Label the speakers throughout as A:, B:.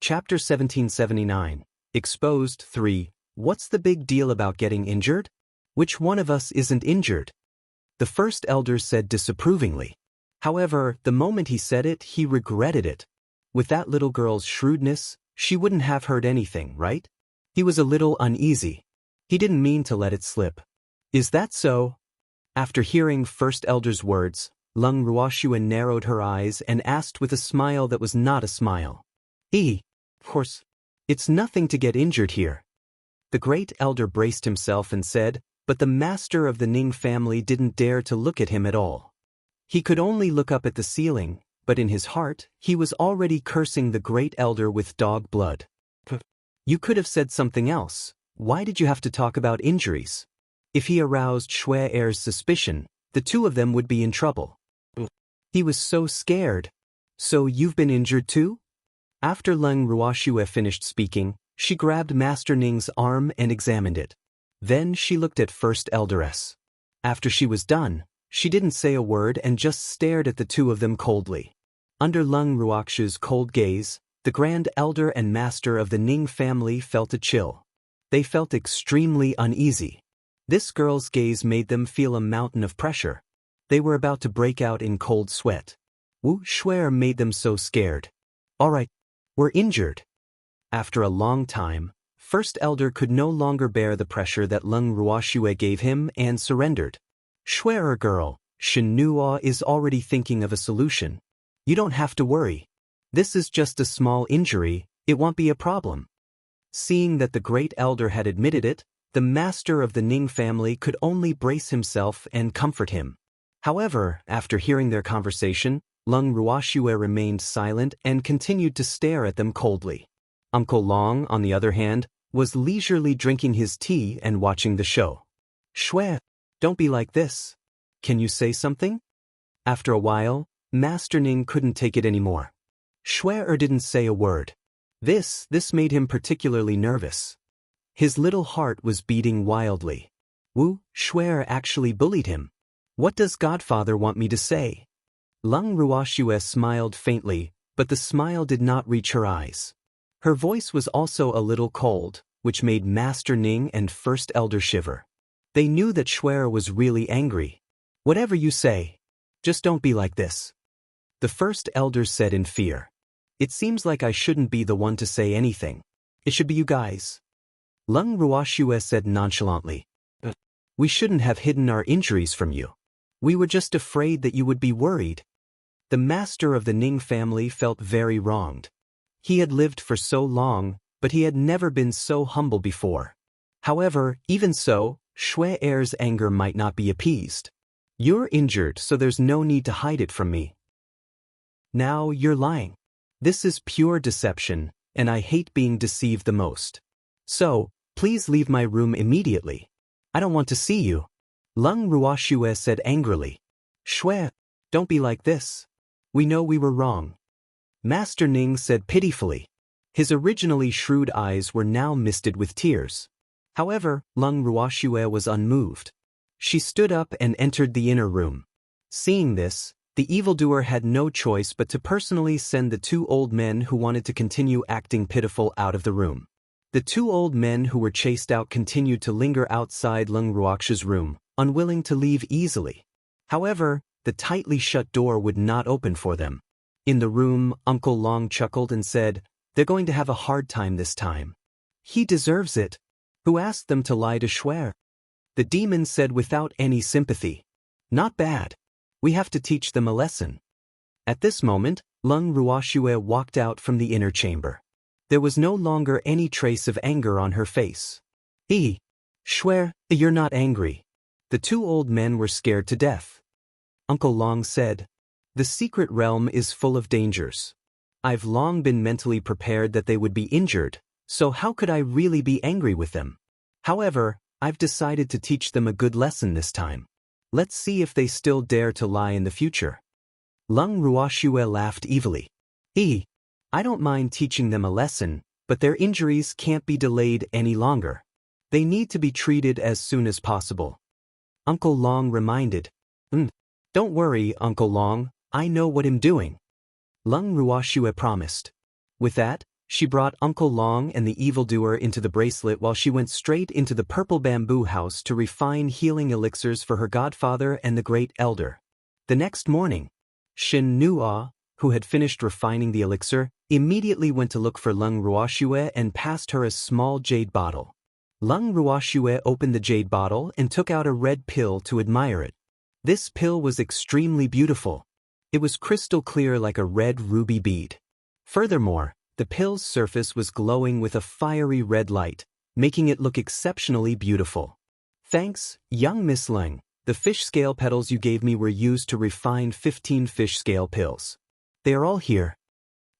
A: Chapter 1779. Exposed 3. What's the big deal about getting injured? Which one of us isn't injured? The first elder said disapprovingly. However, the moment he said it, he regretted it. With that little girl's shrewdness, she wouldn't have heard anything, right? He was a little uneasy. He didn't mean to let it slip. Is that so? After hearing first elder's words, Lung Ruoxue narrowed her eyes and asked with a smile that was not a smile. Of course, it's nothing to get injured here. The great elder braced himself and said, but the master of the Ning family didn't dare to look at him at all. He could only look up at the ceiling, but in his heart, he was already cursing the great elder with dog blood. You could have said something else. Why did you have to talk about injuries? If he aroused Shui Er's suspicion, the two of them would be in trouble. He was so scared. So you've been injured too? After Lung Ruoxue finished speaking, she grabbed Master Ning's arm and examined it. Then she looked at First Elderess. After she was done, she didn't say a word and just stared at the two of them coldly. Under Lung Ruoxue's cold gaze, the Grand Elder and Master of the Ning family felt a chill. They felt extremely uneasy. This girl's gaze made them feel a mountain of pressure. They were about to break out in cold sweat. Wu Shuer made them so scared. All right, we're injured. After a long time, First Elder could no longer bear the pressure that Lung Ruoxue gave him and surrendered. Shuer girl, Shen Nuo is already thinking of a solution. You don't have to worry. This is just a small injury, it won't be a problem. Seeing that the great elder had admitted it, the master of the Ning family could only brace himself and comfort him. However, after hearing their conversation, Lung Ruoxue remained silent and continued to stare at them coldly. Uncle Long, on the other hand, was leisurely drinking his tea and watching the show. Shui, don't be like this. Can you say something? After a while, Master Ning couldn't take it anymore. Shui didn't say a word. This made him particularly nervous. His little heart was beating wildly. Wu Shui actually bullied him. What does Godfather want me to say? Lung Ruoxue smiled faintly, but the smile did not reach her eyes. Her voice was also a little cold, which made Master Ning and First Elder shiver. They knew that Shui was really angry. Whatever you say, just don't be like this. The First Elder said in fear. It seems like I shouldn't be the one to say anything. It should be you guys. Lung Ruoxue said nonchalantly. We shouldn't have hidden our injuries from you. We were just afraid that you would be worried. The master of the Ning family felt very wronged. He had lived for so long, but he had never been so humble before. However, even so, Shui Er's anger might not be appeased. You're injured, so there's no need to hide it from me. Now you're lying. This is pure deception, and I hate being deceived the most. So, please leave my room immediately. I don't want to see you. Lung Ruoxue said angrily. Shui, don't be like this. We know we were wrong. Master Ning said pitifully. His originally shrewd eyes were now misted with tears. However, Lung Ruoxue was unmoved. She stood up and entered the inner room. Seeing this, the evildoer had no choice but to personally send the two old men who wanted to continue acting pitiful out of the room. The two old men who were chased out continued to linger outside Lung Ruoxue's room, unwilling to leave easily. However, the tightly shut door would not open for them. In the room, Uncle Long chuckled and said, they're going to have a hard time this time. He deserves it. Who asked them to lie to Shui? The demon said without any sympathy. Not bad. We have to teach them a lesson. At this moment, Lung Ruoxue walked out from the inner chamber. There was no longer any trace of anger on her face. Shui, you're not angry. The two old men were scared to death. Uncle Long said, the secret realm is full of dangers. I've long been mentally prepared that they would be injured, so how could I really be angry with them? However, I've decided to teach them a good lesson this time. Let's see if they still dare to lie in the future. Lung Ruoxue laughed evilly. I don't mind teaching them a lesson, but their injuries can't be delayed any longer. They need to be treated as soon as possible. Uncle Long reminded. Don't worry, Uncle Long, I know what I'm doing. Lung Ruoxue promised. With that, She brought Uncle Long and the evildoer into the bracelet while she went straight into the purple bamboo house to refine healing elixirs for her godfather and the great elder. The next morning, Shin Nua, who had finished refining the elixir, immediately went to look for Lung Ruoxue and passed her a small jade bottle. Lung Ruoxue opened the jade bottle and took out a red pill to admire it. This pill was extremely beautiful. It was crystal clear like a red ruby bead. Furthermore, the pill's surface was glowing with a fiery red light, making it look exceptionally beautiful. Thanks, young Miss Lung. The fish scale petals you gave me were used to refine 15 fish scale pills. They are all here.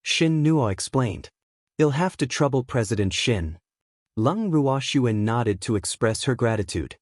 A: Shin Nuo explained. You'll have to trouble President Shin. Lung Ruoxue nodded to express her gratitude.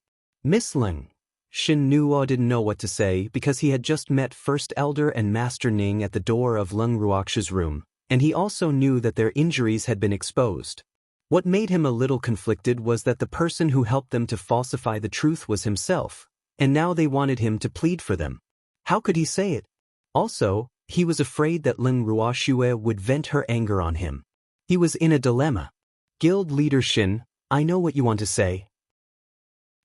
A: Miss Lung. Shin Nuo didn't know what to say because he had just met First Elder and Master Ning at the door of Lung Ruoxue's room, and he also knew that their injuries had been exposed. What made him a little conflicted was that the person who helped them to falsify the truth was himself, and now they wanted him to plead for them. How could he say it? Also, he was afraid that Lung Ruoxue would vent her anger on him. He was in a dilemma. Guild leader Shin, I know what you want to say.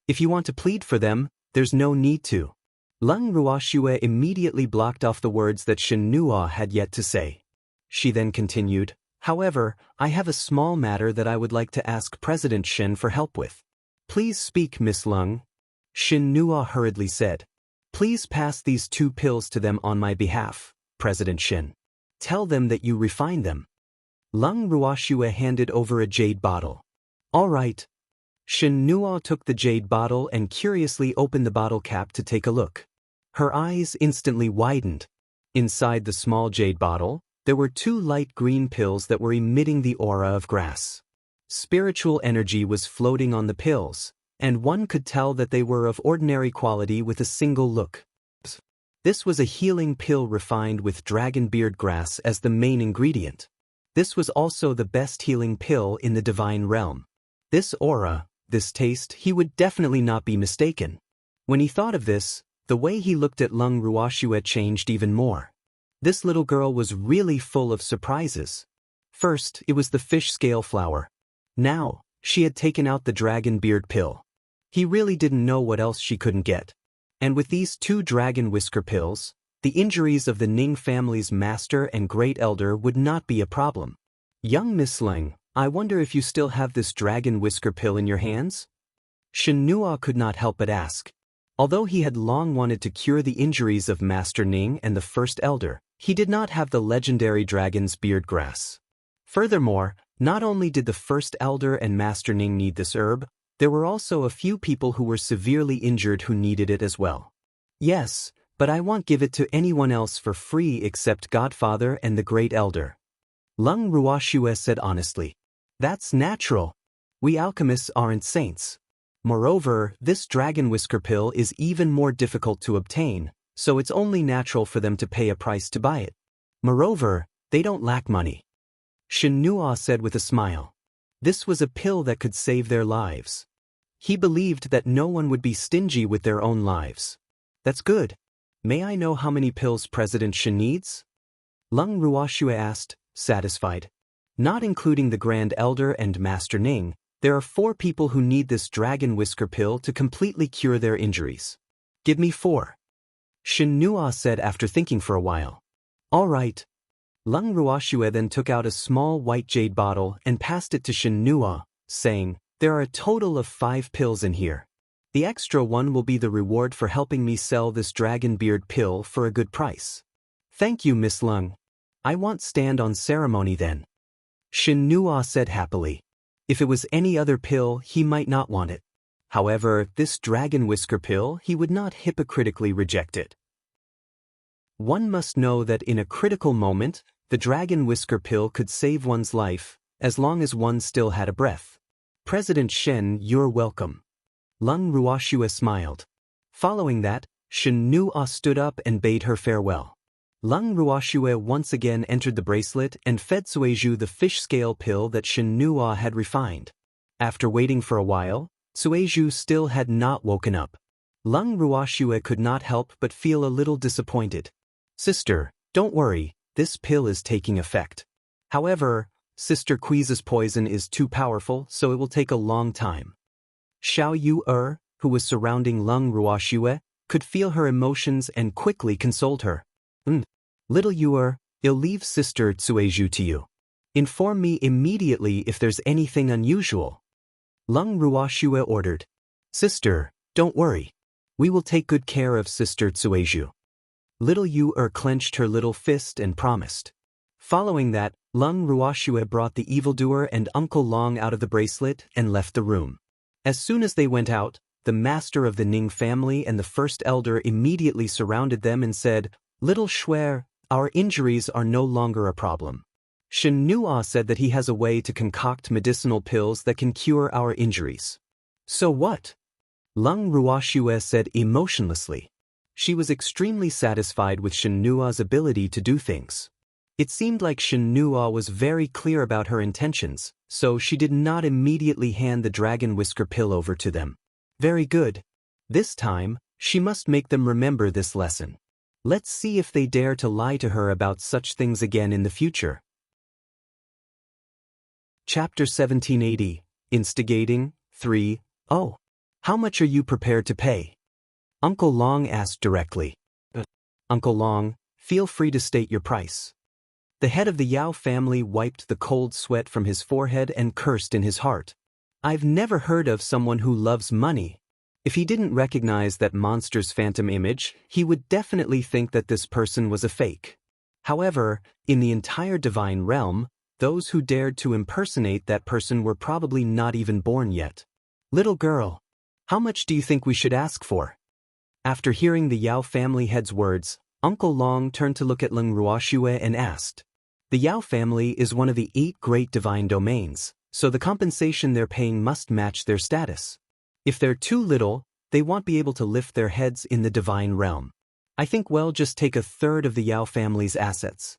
A: If you want to plead for them, there's no need to. Lung Ruoxue immediately blocked off the words that Shin Nuo had yet to say. She then continued, however, I have a small matter that I would like to ask President Shin for help with. Please speak, Miss Lung. Shin Nuo hurriedly said. Please pass these 2 pills to them on my behalf, President Shin. Tell them that you refined them. Lung Ruoxue handed over a jade bottle. All right. Shin Nuo took the jade bottle and curiously opened the bottle cap to take a look. Her eyes instantly widened. Inside the small jade bottle, there were 2 light green pills that were emitting the aura of grass. Spiritual energy was floating on the pills, and one could tell that they were of ordinary quality with a single look. This was a healing pill refined with dragon beard grass as the main ingredient. This was also the best healing pill in the divine realm. This aura, this taste, he would definitely not be mistaken. When he thought of this, the way he looked at Lung Ruoxue changed even more. This little girl was really full of surprises. First, it was the fish scale flower. Now, she had taken out the dragon beard pill. He really didn't know what else she couldn't get. And with these 2 dragon whisker pills, the injuries of the Ning family's master and great elder would not be a problem. Young Miss Lung, I wonder if you still have this dragon whisker pill in your hands? Shin Nuo could not help but ask. Although he had long wanted to cure the injuries of Master Ning and the First Elder, he did not have the legendary dragon's beard grass. Furthermore, not only did the First Elder and Master Ning need this herb, there were also a few people who were severely injured who needed it as well. Yes, but I won't give it to anyone else for free except Godfather and the Great Elder. Lung Ruoxue said honestly. That's natural. We alchemists aren't saints. Moreover, this dragon whisker pill is even more difficult to obtain, so it's only natural for them to pay a price to buy it. Moreover, they don't lack money. Shin Nuo said with a smile. This was a pill that could save their lives. He believed that no one would be stingy with their own lives. That's good. May I know how many pills President Shin needs? Lung Ruoxue asked, satisfied. Not including the Grand Elder and Master Ning, there are 4 people who need this dragon whisker pill to completely cure their injuries. Give me 4. Shin Nuo said after thinking for a while. All right. Lung Ruoxue then took out a small white jade bottle and passed it to Shin Nuo, saying, there are a total of 5 pills in here. The extra one will be the reward for helping me sell this dragon beard pill for a good price. Thank you, Miss Lung. I won't stand on ceremony then. Shin Nuo said happily. If it was any other pill, he might not want it. However, this dragon whisker pill, he would not hypocritically reject it. One must know that in a critical moment, the dragon whisker pill could save one's life, as long as one still had a breath. President Shen, you're welcome. Lung Ruoxue smiled. Following that, Shin Nuo stood up and bade her farewell. Lung Ruoxue once again entered the bracelet and fed Sueju the fish scale pill that Shin Nuo had refined. After waiting for a while, Sueju still had not woken up. Lung Ruoxue could not help but feel a little disappointed. Sister, don't worry, this pill is taking effect. However, Sister Qui's poison is too powerful, so it will take a long time. Xiao Yu, who was surrounding Leng Ruoxue, could feel her emotions and quickly consoled her. Little Yu, I'll leave Sister Cuizhu to you. Inform me immediately if there's anything unusual. Leng Ruoxue ordered. Sister, don't worry. We will take good care of Sister Cuizhu. Little Yu clenched her little fist and promised. Following that, Leng Ruoxue brought the evildoer and Uncle Long out of the bracelet and left the room. As soon as they went out, the master of the Ning family and the first elder immediately surrounded them and said, Little Shui, our injuries are no longer a problem. Shen Nua said that he has a way to concoct medicinal pills that can cure our injuries. So what? Leng Ruoxue said emotionlessly. She was extremely satisfied with Shen Nua's ability to do things. It seemed like Shen Nua was very clear about her intentions, so she did not immediately hand the dragon whisker pill over to them. Very good. This time, she must make them remember this lesson. Let's see if they dare to lie to her about such things again in the future. Chapter 1780, Instigating, 3. Oh. How much are you prepared to pay? Uncle Long asked directly. Uncle Long, feel free to state your price. The head of the Yao family wiped the cold sweat from his forehead and cursed in his heart. I've never heard of someone who loves money. If he didn't recognize that monster's phantom image, he would definitely think that this person was a fake. However, in the entire divine realm, those who dared to impersonate that person were probably not even born yet. Little girl, how much do you think we should ask for? After hearing the Yao family head's words, Uncle Long turned to look at Leng Ruoxue and asked. The Yao family is one of the 8 great divine domains, so the compensation they're paying must match their status. If they're too little, they won't be able to lift their heads in the divine realm. I think we'll just take 1/3 of the Yao family's assets.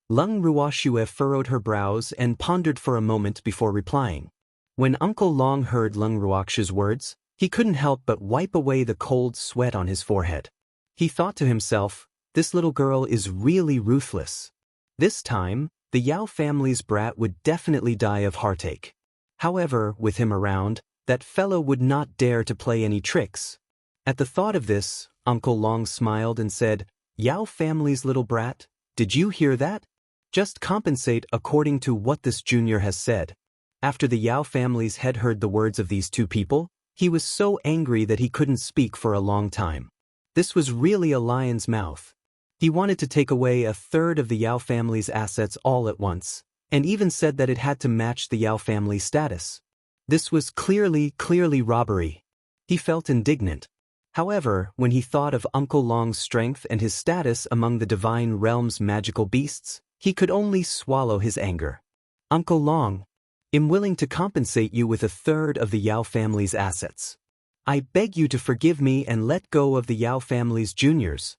A: Leng Ruoxue furrowed her brows and pondered for a moment before replying. When Uncle Long heard Leng Ruoxue's words, he couldn't help but wipe away the cold sweat on his forehead. He thought to himself, this little girl is really ruthless. This time, the Yao family's brat would definitely die of heartache. However, with him around, that fellow would not dare to play any tricks. At the thought of this, Uncle Long smiled and said, Yao family's little brat, did you hear that? Just compensate according to what this junior has said. After the Yao family's head heard the words of these 2 people, he was so angry that he couldn't speak for a long time. This was really a lion's mouth. He wanted to take away 1/3 of the Yao family's assets all at once, and even said that it had to match the Yao family's status. This was clearly robbery. He felt indignant. However, when he thought of Uncle Long's strength and his status among the divine realm's magical beasts, he could only swallow his anger. Uncle Long, I'm willing to compensate you with 1/3 of the Yao family's assets. I beg you to forgive me and let go of the Yao family's juniors.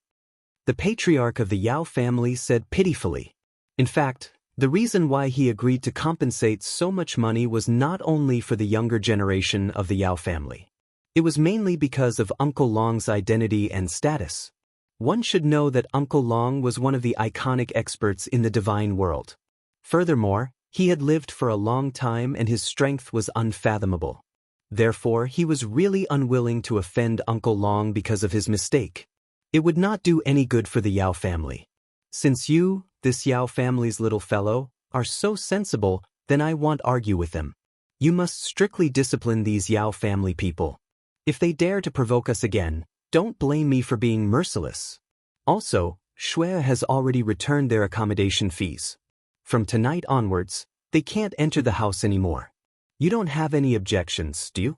A: The patriarch of the Yao family said pitifully. In fact, the reason why he agreed to compensate so much money was not only for the younger generation of the Yao family. It was mainly because of Uncle Long's identity and status. One should know that Uncle Long was one of the iconic experts in the divine world. Furthermore, he had lived for a long time and his strength was unfathomable. Therefore, he was really unwilling to offend Uncle Long because of his mistake. It would not do any good for the Yao family. Since you, this Yao family's little fellow, are so sensible, then I won't argue with them. You must strictly discipline these Yao family people. If they dare to provoke us again, don't blame me for being merciless. Also, Shui has already returned their accommodation fees. From tonight onwards, they can't enter the house anymore. You don't have any objections, do you?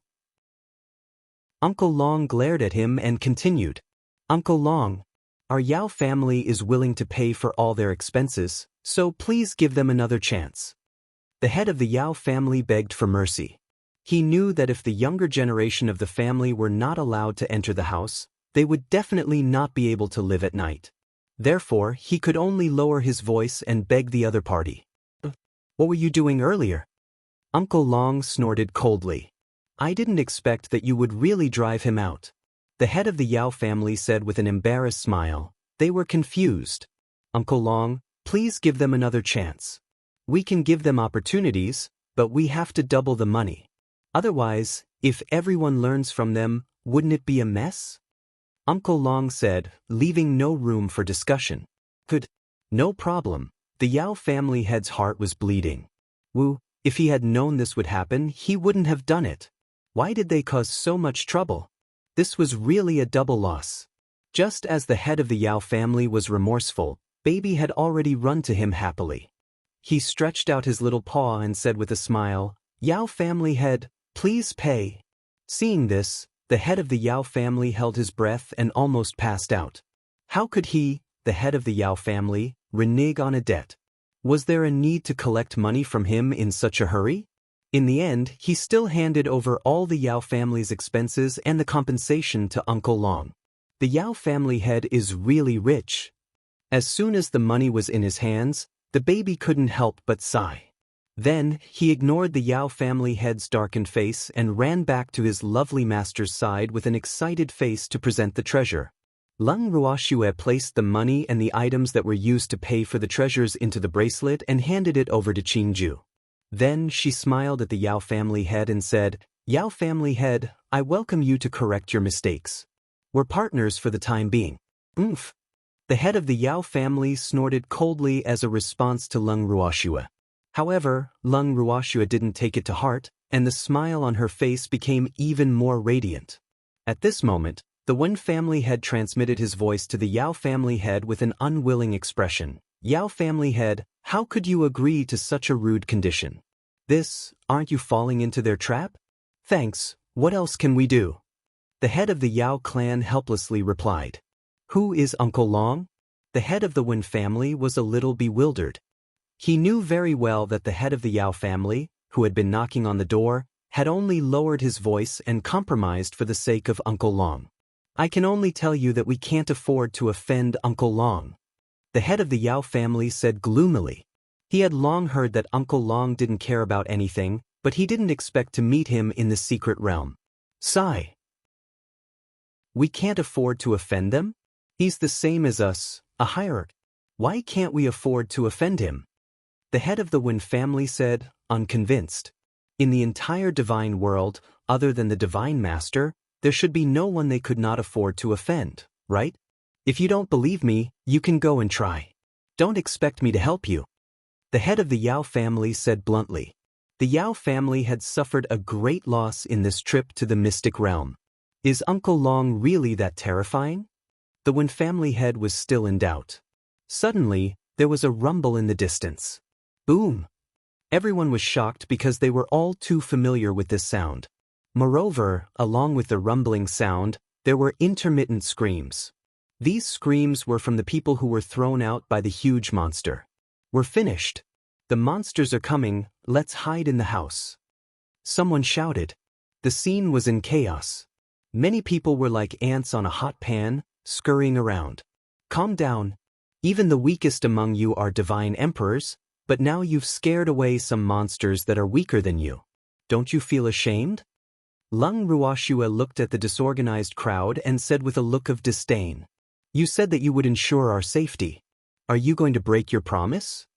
A: Uncle Long glared at him and continued. Uncle Long, our Yao family is willing to pay for all their expenses, so please give them another chance. The head of the Yao family begged for mercy. He knew that if the younger generation of the family were not allowed to enter the house, they would definitely not be able to live at night. Therefore, he could only lower his voice and beg the other party. What were you doing earlier? Uncle Long snorted coldly. I didn't expect that you would really drive him out. The head of the Yao family said with an embarrassed smile. They were confused. Uncle Long, please give them another chance. We can give them opportunities, but we have to double the money. Otherwise, if everyone learns from them, wouldn't it be a mess? Uncle Long said, leaving no room for discussion. Good. No problem. The Yao family head's heart was bleeding. Wu, if he had known this would happen, he wouldn't have done it. Why did they cause so much trouble? This was really a double loss. Just as the head of the Yao family was remorseful, Baby had already run to him happily. He stretched out his little paw and said with a smile, Yao family head, please pay. Seeing this, the head of the Yao family held his breath and almost passed out. How could he, the head of the Yao family, renege on a debt? Was there a need to collect money from him in such a hurry? In the end, he still handed over all the Yao family's expenses and the compensation to Uncle Long. The Yao family head is really rich. As soon as the money was in his hands, the baby couldn't help but sigh. Then, he ignored the Yao family head's darkened face and ran back to his lovely master's side with an excited face to present the treasure. Lung Ruoxue placed the money and the items that were used to pay for the treasures into the bracelet and handed it over to Qingju. Then, she smiled at the Yao family head and said, Yao family head, I welcome you to correct your mistakes. We're partners for the time being. Oomph. The head of the Yao family snorted coldly as a response to Lung Ruoxue. However, Lung Ruoxue didn't take it to heart, and the smile on her face became even more radiant. At this moment, the Wen family head transmitted his voice to the Yao family head with an unwilling expression. Yao family head, how could you agree to such a rude condition? Aren't you falling into their trap? Thanks, what else can we do? The head of the Yao clan helplessly replied. Who is Uncle Long? The head of the Wen family was a little bewildered. He knew very well that the head of the Yao family, who had been knocking on the door, had only lowered his voice and compromised for the sake of Uncle Long. I can only tell you that we can't afford to offend Uncle Long. The head of the Yao family said gloomily. He had long heard that Uncle Long didn't care about anything, but he didn't expect to meet him in the secret realm. Sigh. We can't afford to offend them? He's the same as us, a hierarch. Why can't we afford to offend him? The head of the Wen family said, unconvinced. In the entire divine world, other than the divine master, there should be no one they could not afford to offend, right? If you don't believe me, you can go and try. Don't expect me to help you. The head of the Yao family said bluntly. The Yao family had suffered a great loss in this trip to the mystic realm. Is Uncle Long really that terrifying? The Wen family head was still in doubt. Suddenly, there was a rumble in the distance. Boom! Everyone was shocked because they were all too familiar with this sound. Moreover, along with the rumbling sound, there were intermittent screams. These screams were from the people who were thrown out by the huge monster. We're finished. The monsters are coming, let's hide in the house. Someone shouted. The scene was in chaos. Many people were like ants on a hot pan, scurrying around. Calm down. Even the weakest among you are divine emperors, but now you've scared away some monsters that are weaker than you. Don't you feel ashamed? Lung Ruoxue looked at the disorganized crowd and said with a look of disdain. You said that you would ensure our safety. Are you going to break your promise?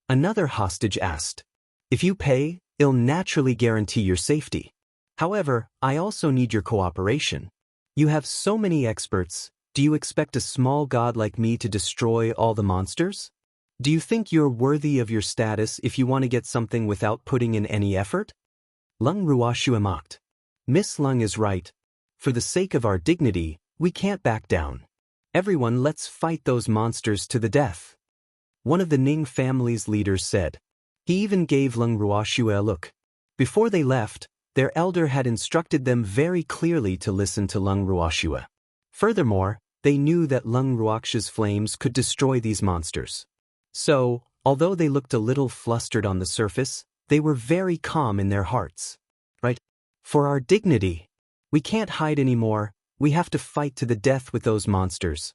A: Another hostage asked. If you pay, it'll naturally guarantee your safety. However, I also need your cooperation. You have so many experts, do you expect a small god like me to destroy all the monsters? Do you think you're worthy of your status if you want to get something without putting in any effort? Lung Ruoxue mocked. Miss Lung is right. For the sake of our dignity, we can't back down. Everyone, let's fight those monsters to the death. One of the Ning family's leaders said. He even gave Lung Ruoxue a look. Before they left, their elder had instructed them very clearly to listen to Lung Ruoxue. Furthermore, they knew that Lung Ruoxue's flames could destroy these monsters. So, although they looked a little flustered on the surface, they were very calm in their hearts. Right? For our dignity. We can't hide anymore, we have to fight to the death with those monsters.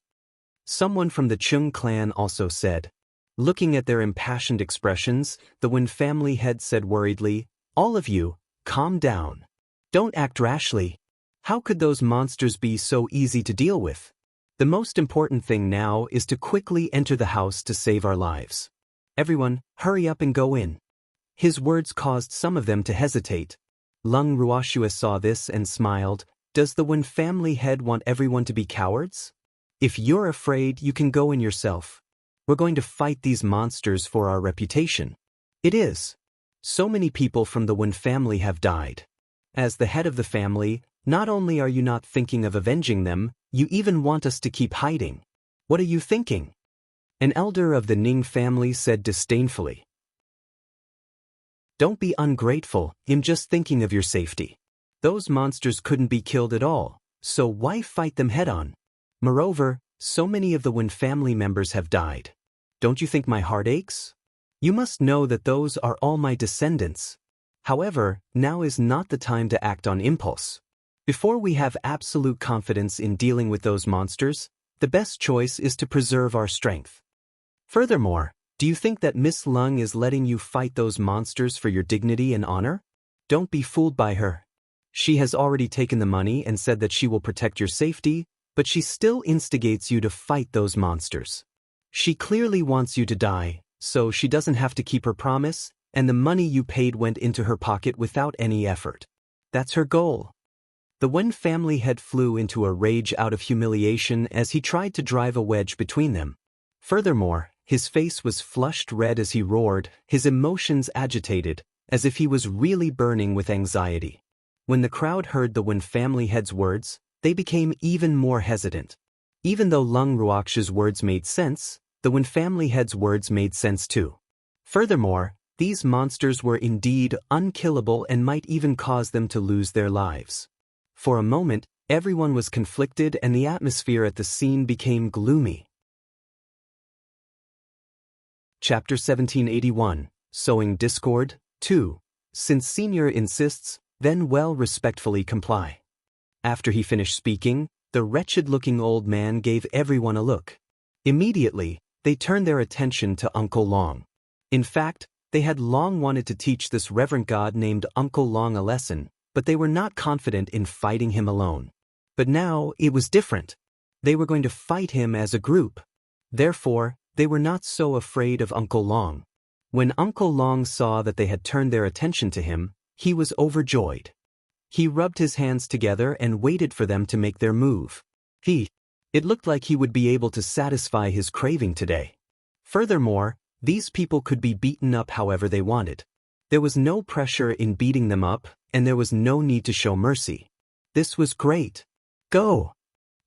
A: Someone from the Chung clan also said. Looking at their impassioned expressions, the Wen family head said worriedly, all of you, calm down. Don't act rashly. How could those monsters be so easy to deal with? The most important thing now is to quickly enter the house to save our lives. Everyone, hurry up and go in." His words caused some of them to hesitate. Lung Ruoxue saw this and smiled. "Does the Wen family head want everyone to be cowards? If you're afraid, you can go in yourself. We're going to fight these monsters for our reputation." It is. So many people from the Wen family have died. As the head of the family, not only are you not thinking of avenging them, you even want us to keep hiding. What are you thinking? An elder of the Ning family said disdainfully. "Don't be ungrateful, I'm just thinking of your safety. Those monsters couldn't be killed at all, so why fight them head-on? Moreover, so many of the Wen family members have died. Don't you think my heart aches? You must know that those are all my descendants. However, now is not the time to act on impulse. Before we have absolute confidence in dealing with those monsters, the best choice is to preserve our strength. Furthermore, do you think that Miss Lung is letting you fight those monsters for your dignity and honor? Don't be fooled by her. She has already taken the money and said that she will protect your safety, but she still instigates you to fight those monsters. She clearly wants you to die, so she doesn't have to keep her promise, and the money you paid went into her pocket without any effort. That's her goal." The Wen family head flew into a rage out of humiliation as he tried to drive a wedge between them. Furthermore, his face was flushed red as he roared, his emotions agitated, as if he was really burning with anxiety. When the crowd heard the Wen family head's words, they became even more hesitant. Even though Lung Ruoxue's words made sense, the Wen family head's words made sense too. Furthermore, these monsters were indeed unkillable and might even cause them to lose their lives. For a moment, everyone was conflicted and the atmosphere at the scene became gloomy. Chapter 1781, Sowing Discord, 2. Since Senior insists, then well respectfully comply. After he finished speaking, the wretched-looking old man gave everyone a look. Immediately, they turned their attention to Uncle Long. In fact, they had long wanted to teach this reverend god named Uncle Long a lesson, but they were not confident in fighting him alone. But now, it was different. They were going to fight him as a group. Therefore, they were not so afraid of Uncle Long. When Uncle Long saw that they had turned their attention to him, he was overjoyed. He rubbed his hands together and waited for them to make their move. It looked like he would be able to satisfy his craving today. Furthermore, these people could be beaten up however they wanted. There was no pressure in beating them up, and there was no need to show mercy. This was great. Go!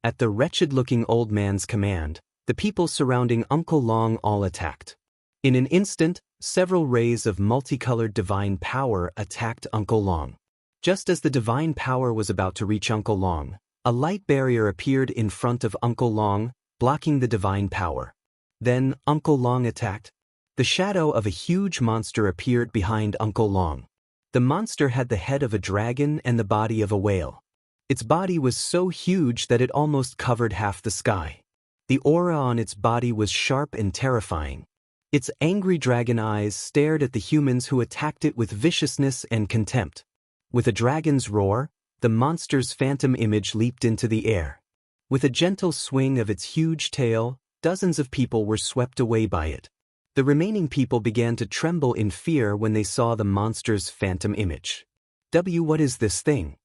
A: At the wretched-looking old man's command, the people surrounding Uncle Long all attacked. In an instant, several rays of multicolored divine power attacked Uncle Long. Just as the divine power was about to reach Uncle Long, a light barrier appeared in front of Uncle Long, blocking the divine power. Then, Uncle Long attacked. The shadow of a huge monster appeared behind Uncle Long. The monster had the head of a dragon and the body of a whale. Its body was so huge that it almost covered half the sky. The aura on its body was sharp and terrifying. Its angry dragon eyes stared at the humans who attacked it with viciousness and contempt. With a dragon's roar, the monster's phantom image leaped into the air. With a gentle swing of its huge tail, dozens of people were swept away by it. The remaining people began to tremble in fear when they saw the monster's phantom image. What is this thing?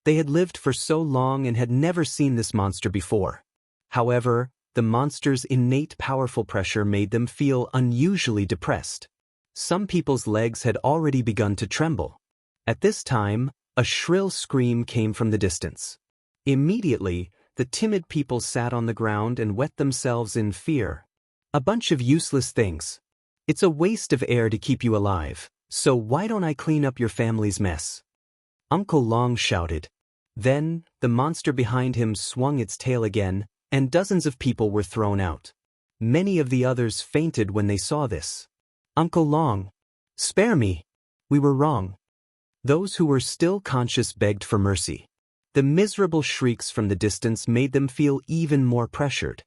A: They had lived for so long and had never seen this monster before. However, the monster's innate powerful pressure made them feel unusually depressed. Some people's legs had already begun to tremble. At this time, a shrill scream came from the distance. Immediately, the timid people sat on the ground and wet themselves in fear. A bunch of useless things. It's a waste of air to keep you alive, so why don't I clean up your family's mess? Uncle Long shouted. Then, the monster behind him swung its tail again, and dozens of people were thrown out. Many of the others fainted when they saw this. Uncle Long, spare me. We were wrong. Those who were still conscious begged for mercy. The miserable shrieks from the distance made them feel even more pressured.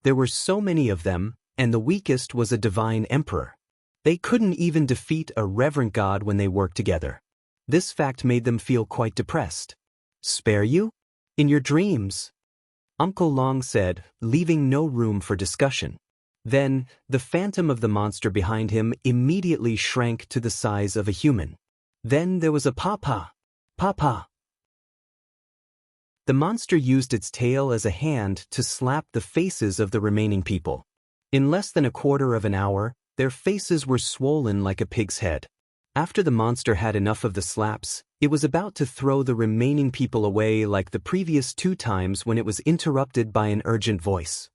A: There were so many of them, and the weakest was a divine emperor. They couldn't even defeat a reverent god when they worked together. This fact made them feel quite depressed. Spare you? In your dreams? Uncle Long said, leaving no room for discussion. Then, the phantom of the monster behind him immediately shrank to the size of a human. Then there was a papa. Papa. The monster used its tail as a hand to slap the faces of the remaining people. In less than a quarter of an hour, their faces were swollen like a pig's head. After the monster had enough of the slaps, it was about to throw the remaining people away like the previous 2 times when it was interrupted by an urgent voice.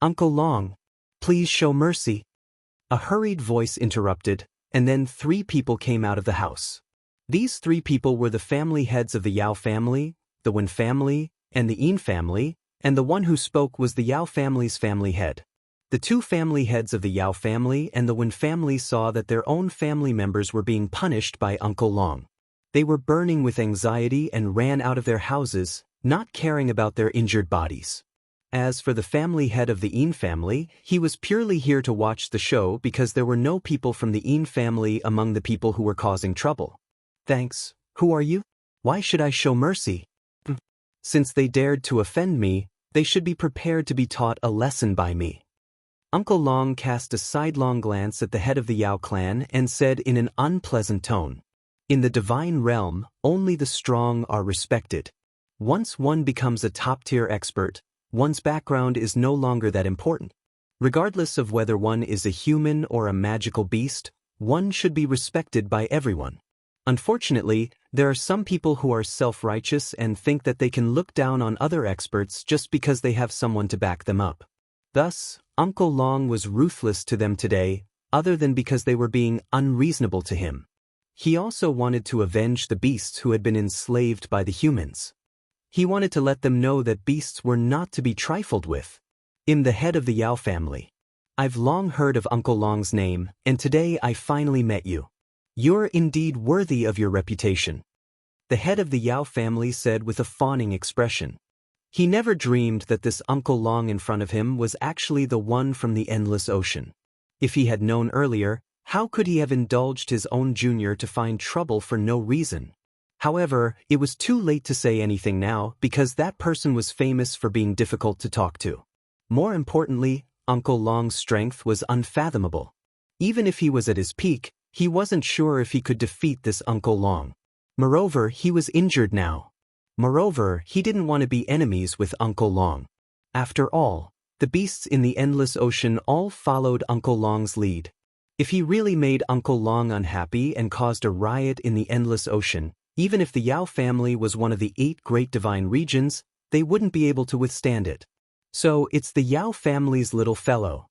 A: "Uncle Long, please show mercy." A hurried voice interrupted, and then 3 people came out of the house. These 3 people were the family heads of the Yao family, the Wen family, and the Yin family, and the one who spoke was the Yao family's family head. The 2 family heads of the Yao family and the Wen family saw that their own family members were being punished by Uncle Long. They were burning with anxiety and ran out of their houses, not caring about their injured bodies. As for the family head of the Yin family, he was purely here to watch the show because there were no people from the Yin family among the people who were causing trouble. "Thanks. Who are you? Why should I show mercy?" "Since they dared to offend me, they should be prepared to be taught a lesson by me." Uncle Long cast a sidelong glance at the head of the Yao clan and said in an unpleasant tone, "In the divine realm, only the strong are respected. Once one becomes a top-tier expert, one's background is no longer that important. Regardless of whether one is a human or a magical beast, one should be respected by everyone. Unfortunately, there are some people who are self-righteous and think that they can look down on other experts just because they have someone to back them up. Thus, Uncle Long was ruthless to them today, other than because they were being unreasonable to him. He also wanted to avenge the beasts who had been enslaved by the humans. He wanted to let them know that beasts were not to be trifled with. "I'm the head of the Yao family. I've long heard of Uncle Long's name, and today I finally met you. You're indeed worthy of your reputation," the head of the Yao family said with a fawning expression. He never dreamed that this Uncle Long in front of him was actually the one from the endless ocean. If he had known earlier, how could he have indulged his own junior to find trouble for no reason? However, it was too late to say anything now because that person was famous for being difficult to talk to. More importantly, Uncle Long's strength was unfathomable. Even if he was at his peak, he wasn't sure if he could defeat this Uncle Long. Moreover, he was injured now. Moreover, he didn't want to be enemies with Uncle Long. After all, the beasts in the endless ocean all followed Uncle Long's lead. If he really made Uncle Long unhappy and caused a riot in the endless ocean, even if the Yao family was one of the 8 great divine regions, they wouldn't be able to withstand it. "So it's the Yao family's little fellow.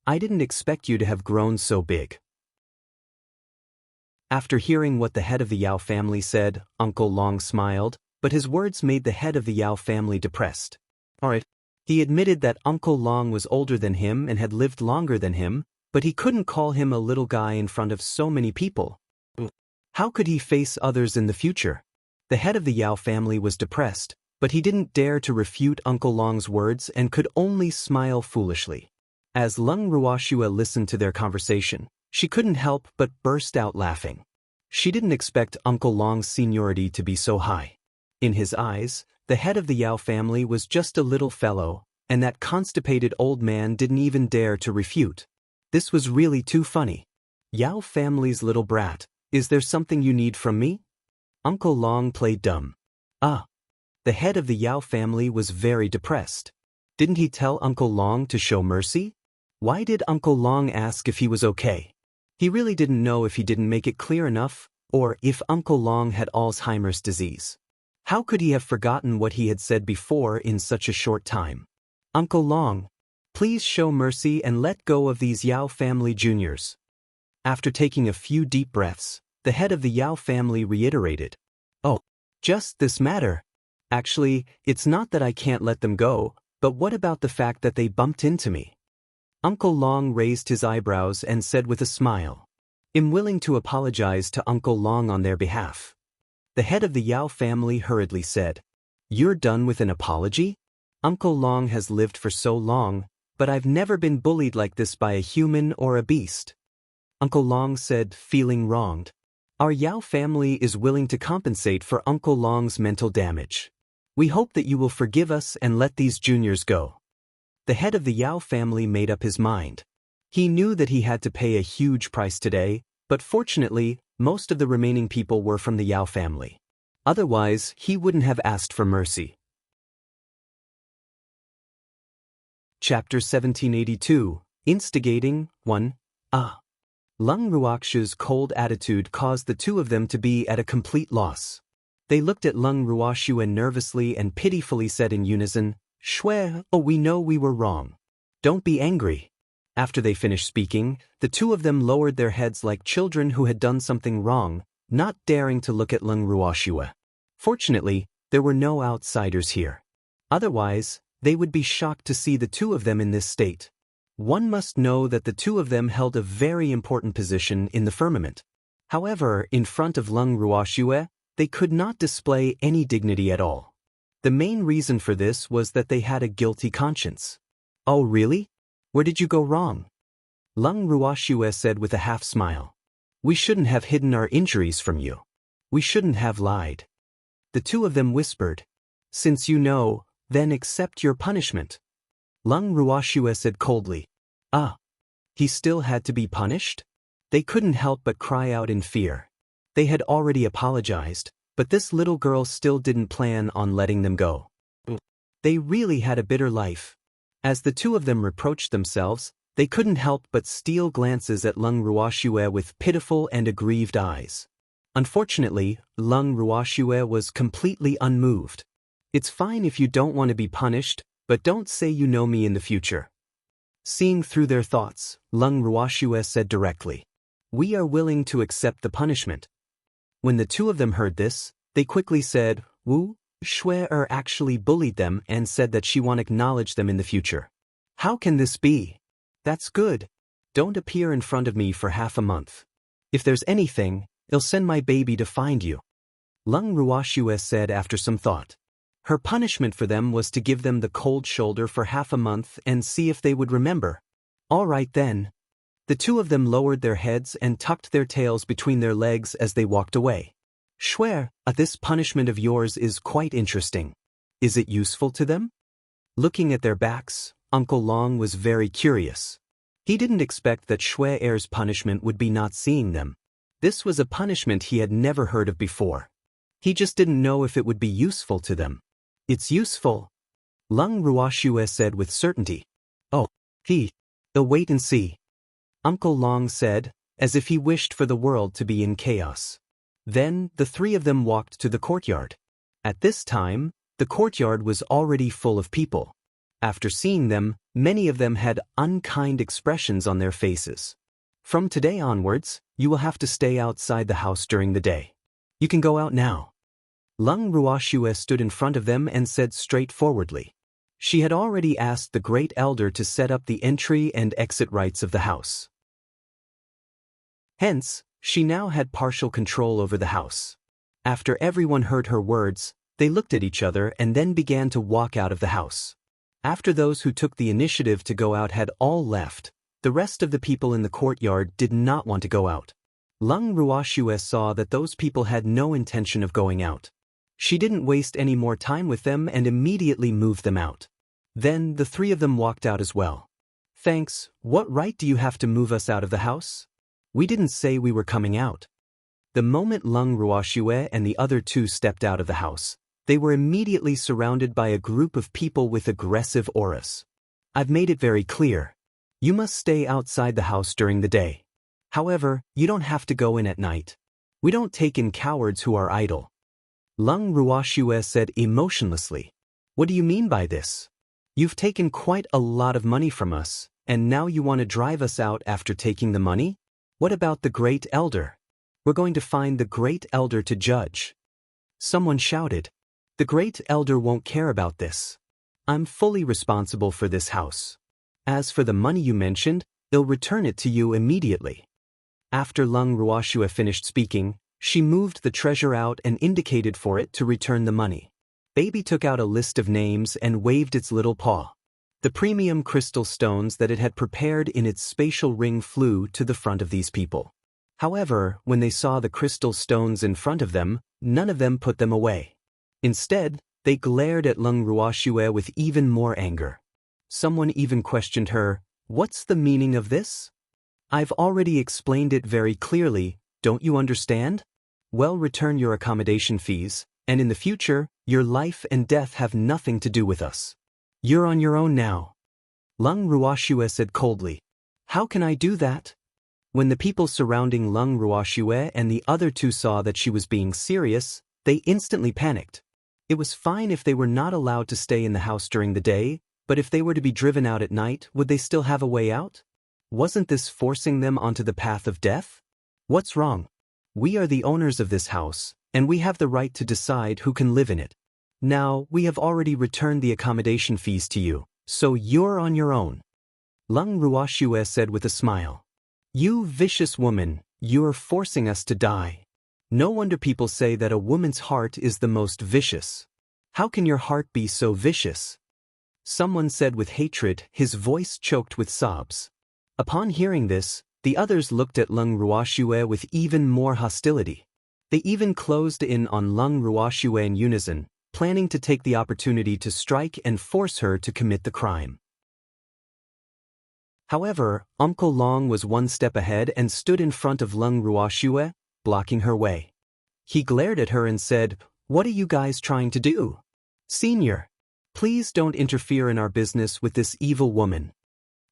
A: I didn't expect you to have grown so big." After hearing what the head of the Yao family said, Uncle Long smiled, but his words made the head of the Yao family depressed. Alright. He admitted that Uncle Long was older than him and had lived longer than him, but he couldn't call him a little guy in front of so many people. How could he face others in the future? The head of the Yao family was depressed, but he didn't dare to refute Uncle Long's words and could only smile foolishly. As Lung Ruoshua listened to their conversation, she couldn't help but burst out laughing. She didn't expect Uncle Long's seniority to be so high. In his eyes, the head of the Yao family was just a little fellow, and that constipated old man didn't even dare to refute. This was really too funny. "Yao family's little brat, is there something you need from me?" Uncle Long played dumb. The head of the Yao family was very depressed. Didn't he tell Uncle Long to show mercy? Why did Uncle Long ask if he was okay? He really didn't know if he didn't make it clear enough, or if Uncle Long had Alzheimer's disease. How could he have forgotten what he had said before in such a short time? "Uncle Long, please show mercy and let go of these Yao family juniors." After taking a few deep breaths, the head of the Yao family reiterated, "Oh, just this matter. Actually, it's not that I can't let them go, but what about the fact that they bumped into me?" Uncle Long raised his eyebrows and said with a smile, "I'm willing to apologize to Uncle Long on their behalf." The head of the Yao family hurriedly said, "You're done with an apology? Uncle Long has lived for so long, but I've never been bullied like this by a human or a beast." Uncle Long said, feeling wronged, "Our Yao family is willing to compensate for Uncle Long's mental damage. We hope that you will forgive us and let these juniors go." The head of the Yao family made up his mind. He knew that he had to pay a huge price today, but fortunately, most of the remaining people were from the Yao family. Otherwise, he wouldn't have asked for mercy. Chapter 1782, Instigating 1. Lung Ruoxu's cold attitude caused the two of them to be at a complete loss. They looked at Lung Ruoxu nervously and pitifully said in unison, "Shui, oh, we know we were wrong. Don't be angry." After they finished speaking, the two of them lowered their heads like children who had done something wrong, not daring to look at Lung Ruoxu. Fortunately, there were no outsiders here. Otherwise, they would be shocked to see the two of them in this state. One must know that the two of them held a very important position in the firmament. However, in front of Lung Ruoxu, they could not display any dignity at all. The main reason for this was that they had a guilty conscience. "Oh really? Where did you go wrong?" Lung Ruoxu said with a half-smile. "We shouldn't have hidden our injuries from you. We shouldn't have lied." The two of them whispered, "Since you know, then accept your punishment." Lung Ruoxu said coldly, He still had to be punished?" They couldn't help but cry out in fear. They had already apologized, but this little girl still didn't plan on letting them go. They really had a bitter life. As the two of them reproached themselves, they couldn't help but steal glances at Lung Ruoxu with pitiful and aggrieved eyes. Unfortunately, Lung Ruoxu was completely unmoved. "It's fine if you don't want to be punished, but don't say you know me in the future." Seeing through their thoughts, Lung Ruoxu said directly, "We are willing to accept the punishment." When the two of them heard this, they quickly said, "Wu Shui actually bullied them and said that she won't acknowledge them in the future. How can this be? That's good. Don't appear in front of me for half a month. If there's anything, I'll send my baby to find you." Lung Ruoxu said after some thought. Her punishment for them was to give them the cold shoulder for half a month and see if they would remember. All right then. The two of them lowered their heads and tucked their tails between their legs as they walked away. "Shui, this punishment of yours is quite interesting. Is it useful to them?" Looking at their backs, Uncle Long was very curious. He didn't expect that Shui's punishment would be not seeing them. This was a punishment he had never heard of before. He just didn't know if it would be useful to them. "It's useful," Lung Ruoxu said with certainty. "Oh, they'll wait and see," Uncle Long said, as if he wished for the world to be in chaos. Then the three of them walked to the courtyard. At this time, the courtyard was already full of people. After seeing them, many of them had unkind expressions on their faces. "From today onwards, you will have to stay outside the house during the day. You can go out now." Lung Ruoxu stood in front of them and said straightforwardly. She had already asked the great elder to set up the entry and exit rites of the house. Hence, she now had partial control over the house. After everyone heard her words, they looked at each other and then began to walk out of the house. After those who took the initiative to go out had all left, the rest of the people in the courtyard did not want to go out. Lung Ruoxu saw that those people had no intention of going out. She didn't waste any more time with them and immediately moved them out. Then the three of them walked out as well. "Thanks, what right do you have to move us out of the house? We didn't say we were coming out." The moment Lung Ruoxu and the other two stepped out of the house, they were immediately surrounded by a group of people with aggressive auras. "I've made it very clear. You must stay outside the house during the day. However, you don't have to go in at night. We don't take in cowards who are idle." Lung Ruoxu said emotionlessly, "What do you mean by this? You've taken quite a lot of money from us, and now you want to drive us out after taking the money? What about the great elder? We're going to find the great elder to judge." Someone shouted, "The great elder won't care about this. I'm fully responsible for this house. As for the money you mentioned, they'll return it to you immediately." After Lung Ruoxu finished speaking, she moved the treasure out and indicated for it to return the money. Baby took out a list of names and waved its little paw. The premium crystal stones that it had prepared in its spatial ring flew to the front of these people. However, when they saw the crystal stones in front of them, none of them put them away. Instead, they glared at Lung Ruoxu with even more anger. Someone even questioned her, What's the meaning of this? I've already explained it very clearly, don't you understand? Well, return your accommodation fees, and in the future, your life and death have nothing to do with us. You're on your own now. Lung Ruoxue said coldly. How can I do that? When the people surrounding Lung Ruoxue and the other two saw that she was being serious, they instantly panicked. It was fine if they were not allowed to stay in the house during the day, but if they were to be driven out at night, would they still have a way out? Wasn't this forcing them onto the path of death? What's wrong? We are the owners of this house, and we have the right to decide who can live in it. Now, we have already returned the accommodation fees to you, so you're on your own. Lung Ruoxue said with a smile. You vicious woman, you're forcing us to die. No wonder people say that a woman's heart is the most vicious. How can your heart be so vicious? Someone said with hatred, his voice choked with sobs. Upon hearing this, the others looked at Lung Ruoxue with even more hostility. They even closed in on Lung Ruoxue in unison, planning to take the opportunity to strike and force her to commit the crime. However, Uncle Long was one step ahead and stood in front of Lung Ruoxue, blocking her way. He glared at her and said, What are you guys trying to do? Senior, please don't interfere in our business with this evil woman.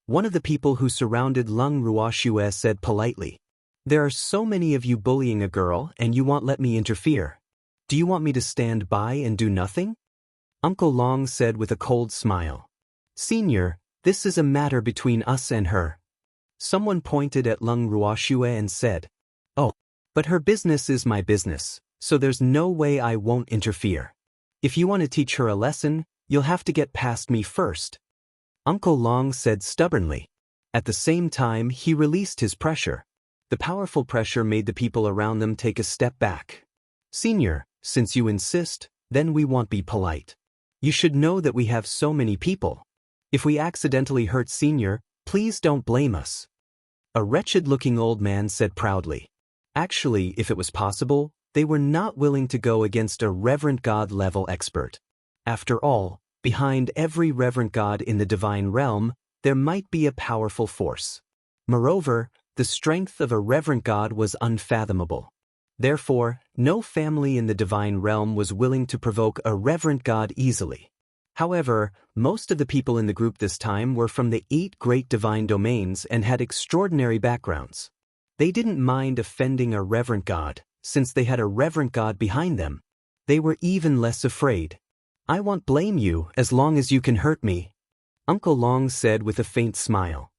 A: One of the people who surrounded Lung Ruoxue said politely, There are so many of you bullying a girl and you won't let me interfere. Do you want me to stand by and do nothing? Uncle Long said with a cold smile. Senior, this is a matter between us and her. Someone pointed at Lung Ruoxue and said, Oh, but her business is my business, so there's no way I won't interfere. If you want to teach her a lesson, you'll have to get past me first. Uncle Long said stubbornly. At the same time, he released his pressure. The powerful pressure made the people around them take a step back. Senior, since you insist, then we won't be polite. You should know that we have so many people. If we accidentally hurt Senior, please don't blame us. A wretched-looking old man said proudly. Actually, if it was possible, they were not willing to go against a reverend god-level expert. After all, behind every reverend god in the divine realm, there might be a powerful force. Moreover, the strength of a reverend god was unfathomable. Therefore, no family in the divine realm was willing to provoke a reverend god easily. However, most of the people in the group this time were from the 8 great divine domains and had extraordinary backgrounds. They didn't mind offending a reverend god, since they had a reverend god behind them. They were even less afraid. I won't blame you as long as you can hurt me, Uncle Long said with a faint smile.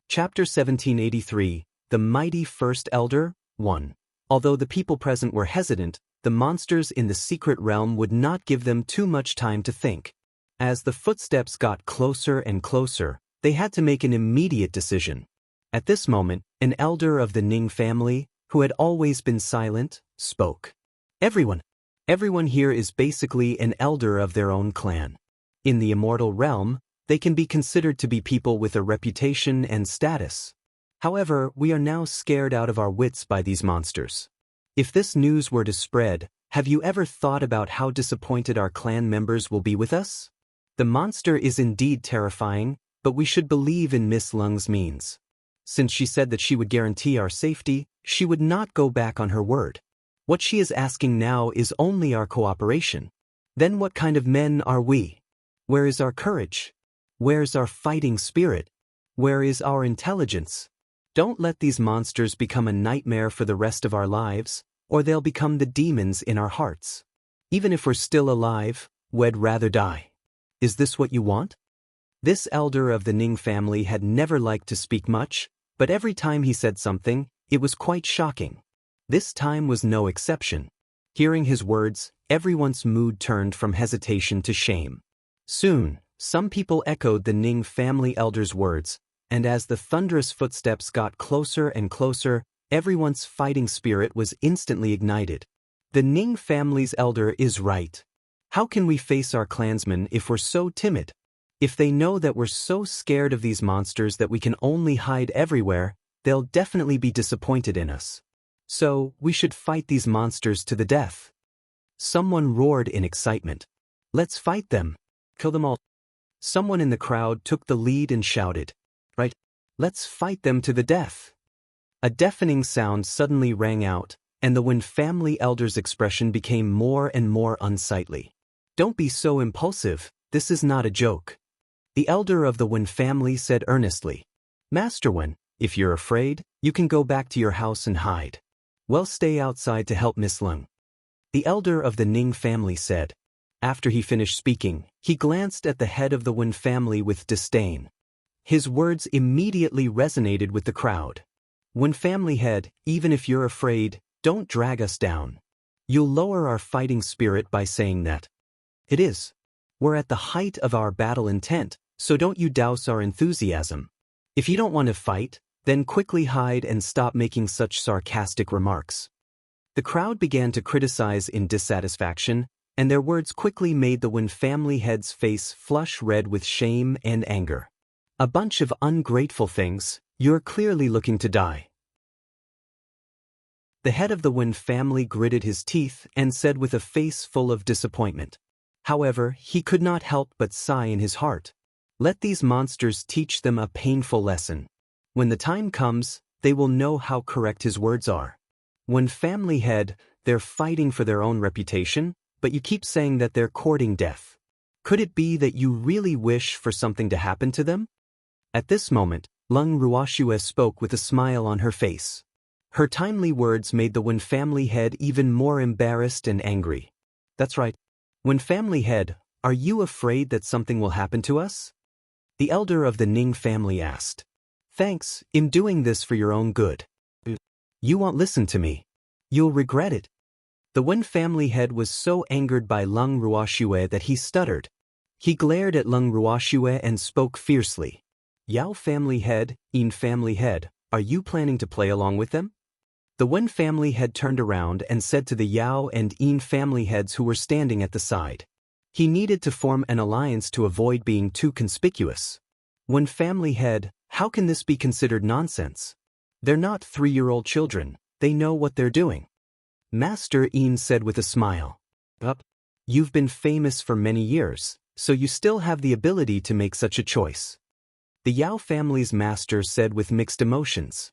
A: Chapter 1783, The Mighty First Elder, 1. Although the people present were hesitant, the monsters in the secret realm would not give them too much time to think. As the footsteps got closer and closer, they had to make an immediate decision. At this moment, an elder of the Ning family, who had always been silent, spoke. Everyone here is basically an elder of their own clan. In the immortal realm, they can be considered to be people with a reputation and status. However, we are now scared out of our wits by these monsters. If this news were to spread, have you ever thought about how disappointed our clan members will be with us? The monster is indeed terrifying, but we should believe in Miss Lung's means. Since she said that she would guarantee our safety, she would not go back on her word. What she is asking now is only our cooperation. Then what kind of men are we? Where is our courage? Where's our fighting spirit? Where is our intelligence? Don't let these monsters become a nightmare for the rest of our lives, or they'll become the demons in our hearts. Even if we're still alive, we'd rather die. Is this what you want? This elder of the Ning family had never liked to speak much, but every time he said something, it was quite shocking. This time was no exception. Hearing his words, everyone's mood turned from hesitation to shame. Soon, some people echoed the Ning family elder's words, and as the thunderous footsteps got closer and closer, everyone's fighting spirit was instantly ignited. The Ning family's elder is right. How can we face our clansmen if we're so timid? If they know that we're so scared of these monsters that we can only hide everywhere, they'll definitely be disappointed in us. So, we should fight these monsters to the death. Someone roared in excitement. Let's fight them. Kill them all. Someone in the crowd took the lead and shouted, "Right, let's fight them to the death." A deafening sound suddenly rang out, and the Wen family elder's expression became more and more unsightly. "Don't be so impulsive, this is not a joke." The elder of the Wen family said earnestly, "Master Wen, if you're afraid, you can go back to your house and hide. Well, stay outside to help Miss Lung." The elder of the Ning family said. After he finished speaking, he glanced at the head of the Wen family with disdain. His words immediately resonated with the crowd. "Wen family head, even if you're afraid, don't drag us down. You'll lower our fighting spirit by saying that. It is. We're at the height of our battle intent, so don't you douse our enthusiasm. If you don't want to fight, then quickly hide and stop making such sarcastic remarks." The crowd began to criticize in dissatisfaction, and their words quickly made the Wen family head's face flush red with shame and anger. "A bunch of ungrateful things, you're clearly looking to die." The head of the Wen family gritted his teeth and said with a face full of disappointment. However, he could not help but sigh in his heart. Let these monsters teach them a painful lesson. When the time comes, they will know how correct his words are. Wen family head, they're fighting for their own reputation, but you keep saying that they're courting death. Could it be that you really wish for something to happen to them? At this moment, Lung Ruoxue spoke with a smile on her face. Her timely words made the Wen family head even more embarrassed and angry. "That's right. Wen family head, are you afraid that something will happen to us?" The elder of the Ning family asked. "Thanks, I'm doing this for your own good." "You won't listen to me. You'll regret it." The Wen family head was so angered by Lung Ruoxue that he stuttered. He glared at Lung Ruoxue and spoke fiercely. "Yao family head, Yin family head, are you planning to play along with them?" The Wen family head turned around and said to the Yao and Yin family heads who were standing at the side. He needed to form an alliance to avoid being too conspicuous. "Wen family head, how can this be considered nonsense? They're not 3-year-old children, they know what they're doing." Master Yin said with a smile. You've been famous for many years, so you still have the ability to make such a choice." The Yao family's master said with mixed emotions.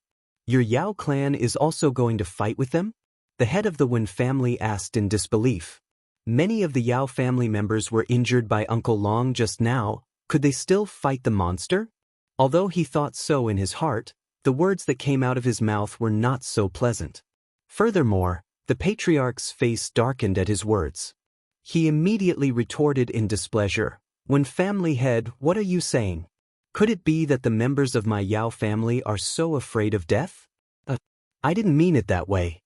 A: "Your Yao clan is also going to fight with them?" The head of the Wen family asked in disbelief. Many of the Yao family members were injured by Uncle Long just now. Could they still fight the monster? Although he thought so in his heart, the words that came out of his mouth were not so pleasant. Furthermore, the patriarch's face darkened at his words. He immediately retorted in displeasure. "Wen family head, what are you saying? Could it be that the members of my Yao family are so afraid of death?" I didn't mean it that way."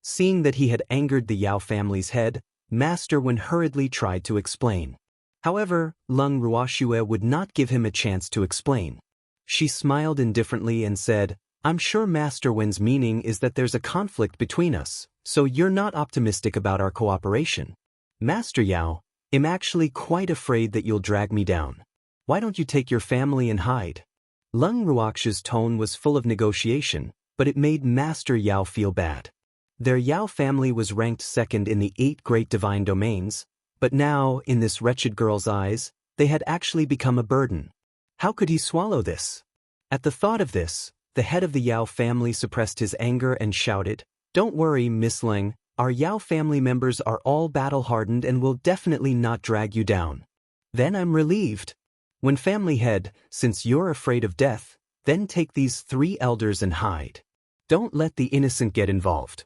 A: Seeing that he had angered the Yao family's head, Master Wen hurriedly tried to explain. However, Lung Ruoxue would not give him a chance to explain. She smiled indifferently and said, "I'm sure Master Wen's meaning is that there's a conflict between us, so you're not optimistic about our cooperation. Master Yao, I'm actually quite afraid that you'll drag me down. Why don't you take your family and hide?" Lung Ruoxue's tone was full of negotiation, but it made Master Yao feel bad. Their Yao family was ranked second in the 8 great divine domains, but now, in this wretched girl's eyes, they had actually become a burden. How could he swallow this? At the thought of this, the head of the Yao family suppressed his anger and shouted, "Don't worry, Miss Ling, our Yao family members are all battle-hardened and will definitely not drag you down." "Then I'm relieved. Wen family head, since you're afraid of death, then take these 3 elders and hide. Don't let the innocent get involved.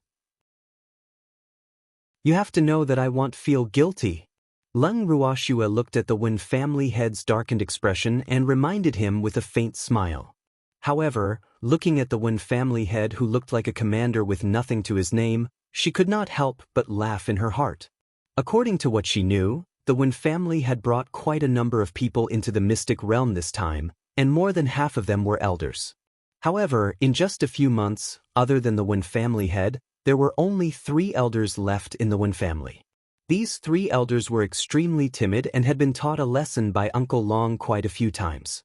A: You have to know that I won't feel guilty." Lung Ruoxue looked at the Wen family head's darkened expression and reminded him with a faint smile. However, looking at the Wen family head who looked like a commander with nothing to his name, she could not help but laugh in her heart. According to what she knew, the Wen family had brought quite a number of people into the mystic realm this time, and more than half of them were elders. However, in just a few months, other than the Wen family head, there were only 3 elders left in the Wen family. These 3 elders were extremely timid and had been taught a lesson by Uncle Long quite a few times.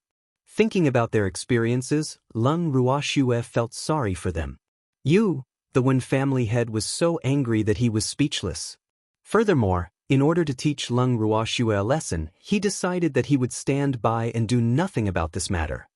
A: Thinking about their experiences, Lung Ruoxue felt sorry for them. The Wen family head was so angry that he was speechless. Furthermore, In order to teach Lung Ruoxue a lesson, he decided that he would stand by and do nothing about this matter.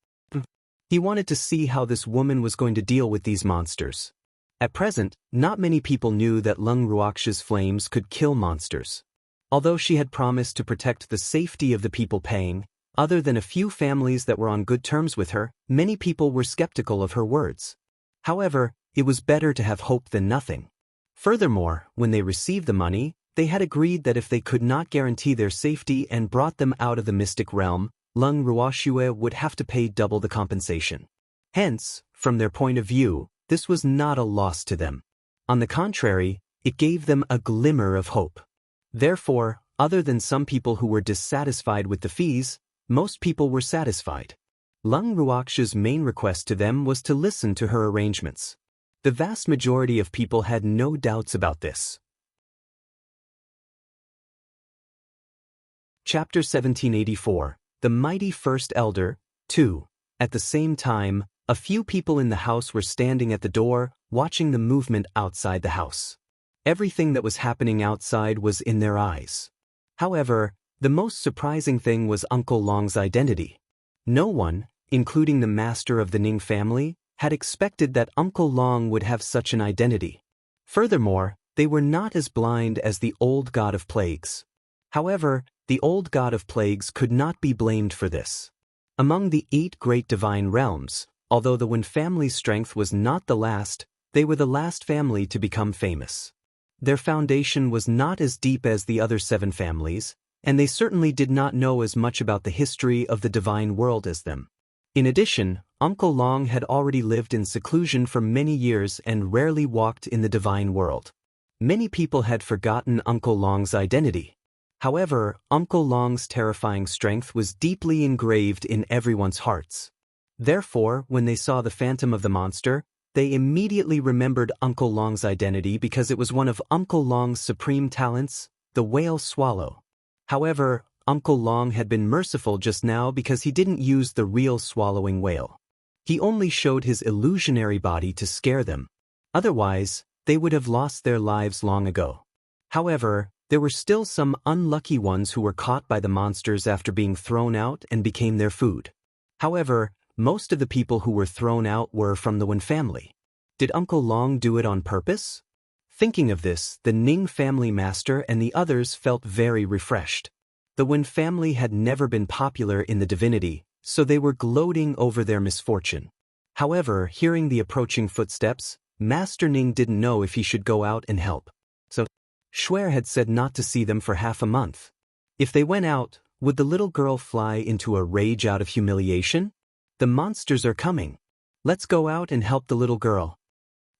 A: He wanted to see how this woman was going to deal with these monsters. At present, not many people knew that Lung Ruoxue's flames could kill monsters. Although she had promised to protect the safety of the people paying, other than a few families that were on good terms with her, many people were skeptical of her words. However, it was better to have hope than nothing. Furthermore, when they received the money, they had agreed that if they could not guarantee their safety and brought them out of the mystic realm, Lung Ruoxue would have to pay double the compensation. Hence, from their point of view, this was not a loss to them. On the contrary, it gave them a glimmer of hope. Therefore, other than some people who were dissatisfied with the fees, most people were satisfied. Lung Ruoxue's main request to them was to listen to her arrangements. The vast majority of people had no doubts about this. Chapter 1784. The Mighty First Elder, 2. At the same time, a few people in the house were standing at the door, watching the movement outside the house. Everything that was happening outside was in their eyes. However, the most surprising thing was Uncle Long's identity. No one, including the master of the Ning family, had expected that Uncle Long would have such an identity. Furthermore, they were not as blind as the old god of plagues. However, the old god of plagues could not be blamed for this. Among the 8 great divine realms, although the Wen family's strength was not the last, they were the last family to become famous. Their foundation was not as deep as the other 7 families, and they certainly did not know as much about the history of the divine world as them. In addition, Uncle Long had already lived in seclusion for many years and rarely walked in the divine world. Many people had forgotten Uncle Long's identity. However, Uncle Long's terrifying strength was deeply engraved in everyone's hearts. Therefore, when they saw the phantom of the monster, they immediately remembered Uncle Long's identity because it was one of Uncle Long's supreme talents, the whale swallow. However, Uncle Long had been merciful just now because he didn't use the real swallowing whale. He only showed his illusionary body to scare them. Otherwise, they would have lost their lives long ago. However, there were still some unlucky ones who were caught by the monsters after being thrown out and became their food. However, most of the people who were thrown out were from the Wen family. Did Uncle Long do it on purpose? Thinking of this, the Ning family master and the others felt very refreshed. The Wen family had never been popular in the divinity, so they were gloating over their misfortune. However, hearing the approaching footsteps, Master Ning didn't know if he should go out and help. So, Shuer had said not to see them for half a month. If they went out, would the little girl fly into a rage out of humiliation? The monsters are coming. Let's go out and help the little girl.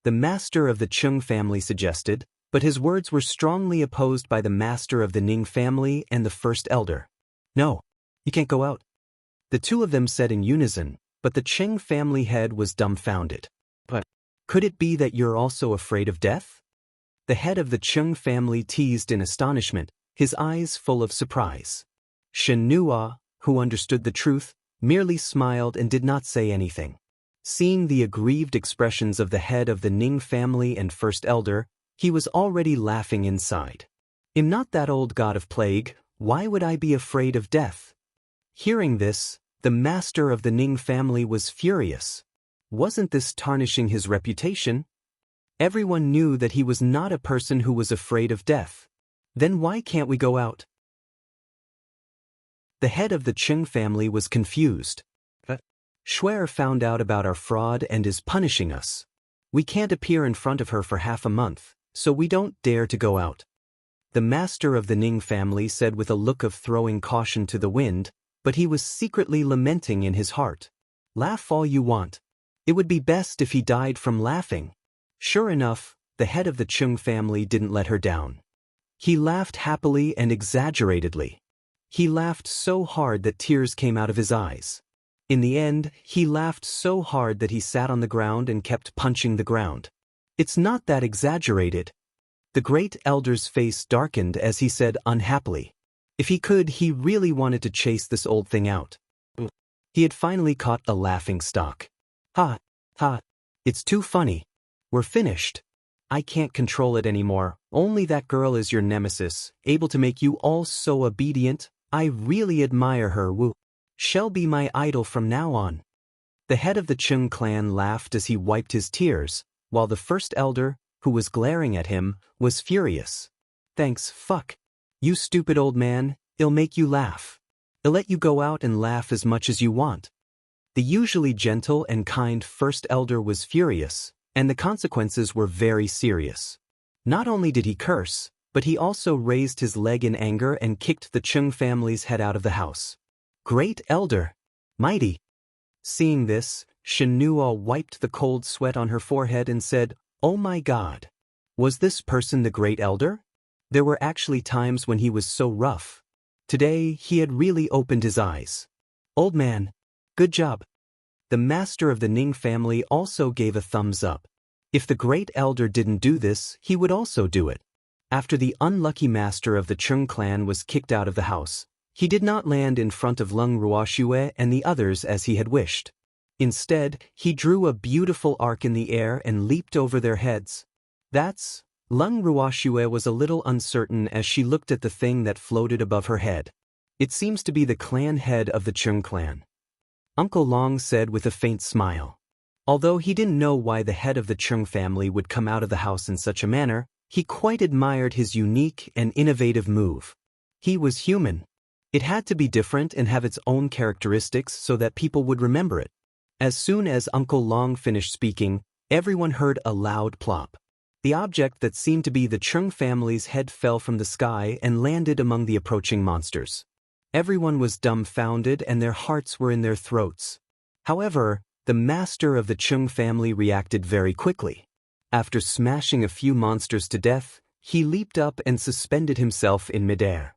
A: The master of the Chung family suggested, but his words were strongly opposed by the master of the Ning family and the first elder. No, you can't go out. The two of them said in unison, but the Cheng family head was dumbfounded. But could it be that you're also afraid of death? The head of the Chung family teased in astonishment, his eyes full of surprise. Shen Nua, who understood the truth, merely smiled and did not say anything. Seeing the aggrieved expressions of the head of the Ning family and first elder, he was already laughing inside. Am not that old god of plague, why would I be afraid of death? Hearing this, the master of the Ning family was furious. Wasn't this tarnishing his reputation? Everyone knew that he was not a person who was afraid of death. Then why can't we go out? The head of the Cheng family was confused. Shuer found out about our fraud and is punishing us. We can't appear in front of her for half a month, so we don't dare to go out. The master of the Ning family said with a look of throwing caution to the wind, but he was secretly lamenting in his heart. Laugh all you want. It would be best if he died from laughing. Sure enough, the head of the Chung family didn't let her down. He laughed happily and exaggeratedly. He laughed so hard that tears came out of his eyes. In the end, he laughed so hard that he sat on the ground and kept punching the ground. It's not that exaggerated. The great elder's face darkened as he said unhappily. If he could, he really wanted to chase this old thing out. He had finally caught a laughing stock. Ha, ha, it's too funny. We're finished. I can't control it anymore. Only that girl is your nemesis, able to make you all so obedient. I really admire her. Woo. She'll be my idol from now on. The head of the Chung clan laughed as he wiped his tears, while the first elder, who was glaring at him, was furious. Thanks, fuck. You stupid old man, it'll make you laugh. It'll let you go out and laugh as much as you want. The usually gentle and kind first elder was furious, and the consequences were very serious. Not only did he curse, but he also raised his leg in anger and kicked the Chung family's head out of the house. Great elder! Mighty! Seeing this, Shenhua wiped the cold sweat on her forehead and said, "Oh my God! Was this person the great elder?" There were actually times when he was so rough. Today, he had really opened his eyes. Old man, good job. The master of the Ning family also gave a thumbs up. If the great elder didn't do this, he would also do it. After the unlucky master of the Chung clan was kicked out of the house, he did not land in front of Leng Ruoxue and the others as he had wished. Instead, he drew a beautiful arc in the air and leaped over their heads. Leng Ruoxue was a little uncertain as she looked at the thing that floated above her head. It seems to be the clan head of the Chung clan. Uncle Long said with a faint smile. Although he didn't know why the head of the Chung family would come out of the house in such a manner, he quite admired his unique and innovative move. He was human. It had to be different and have its own characteristics so that people would remember it. As soon as Uncle Long finished speaking, everyone heard a loud plop. The object that seemed to be the Chung family's head fell from the sky and landed among the approaching monsters. Everyone was dumbfounded and their hearts were in their throats. However, the master of the Chung family reacted very quickly. After smashing a few monsters to death, he leaped up and suspended himself in midair.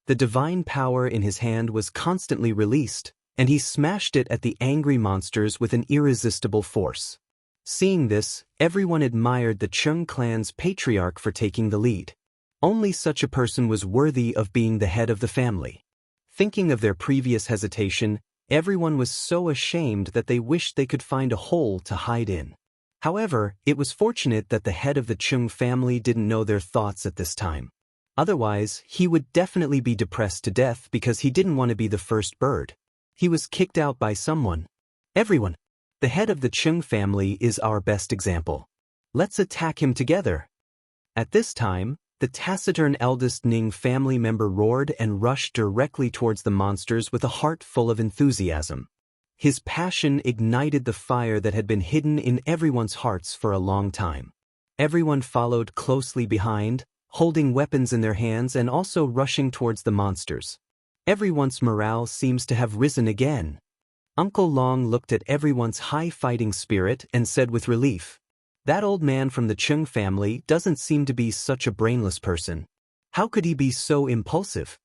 A: The divine power in his hand was constantly released, and he smashed it at the angry monsters with an irresistible force. Seeing this, everyone admired the Chung clan's patriarch for taking the lead. Only such a person was worthy of being the head of the family. Thinking of their previous hesitation, everyone was so ashamed that they wished they could find a hole to hide in. However, it was fortunate that the head of the Chung family didn't know their thoughts at this time. Otherwise, he would definitely be depressed to death because he didn't want to be the first bird. He was kicked out by someone. Everyone. The head of the Chung family is our best example. Let's attack him together. At this time, the taciturn eldest Ning family member roared and rushed directly towards the monsters with a heart full of enthusiasm. His passion ignited the fire that had been hidden in everyone's hearts for a long time. Everyone followed closely behind, holding weapons in their hands and also rushing towards the monsters. Everyone's morale seems to have risen again. Uncle Long looked at everyone's high fighting spirit and said with relief, "That old man from the Chung family doesn't seem to be such a brainless person. How could he be so impulsive?"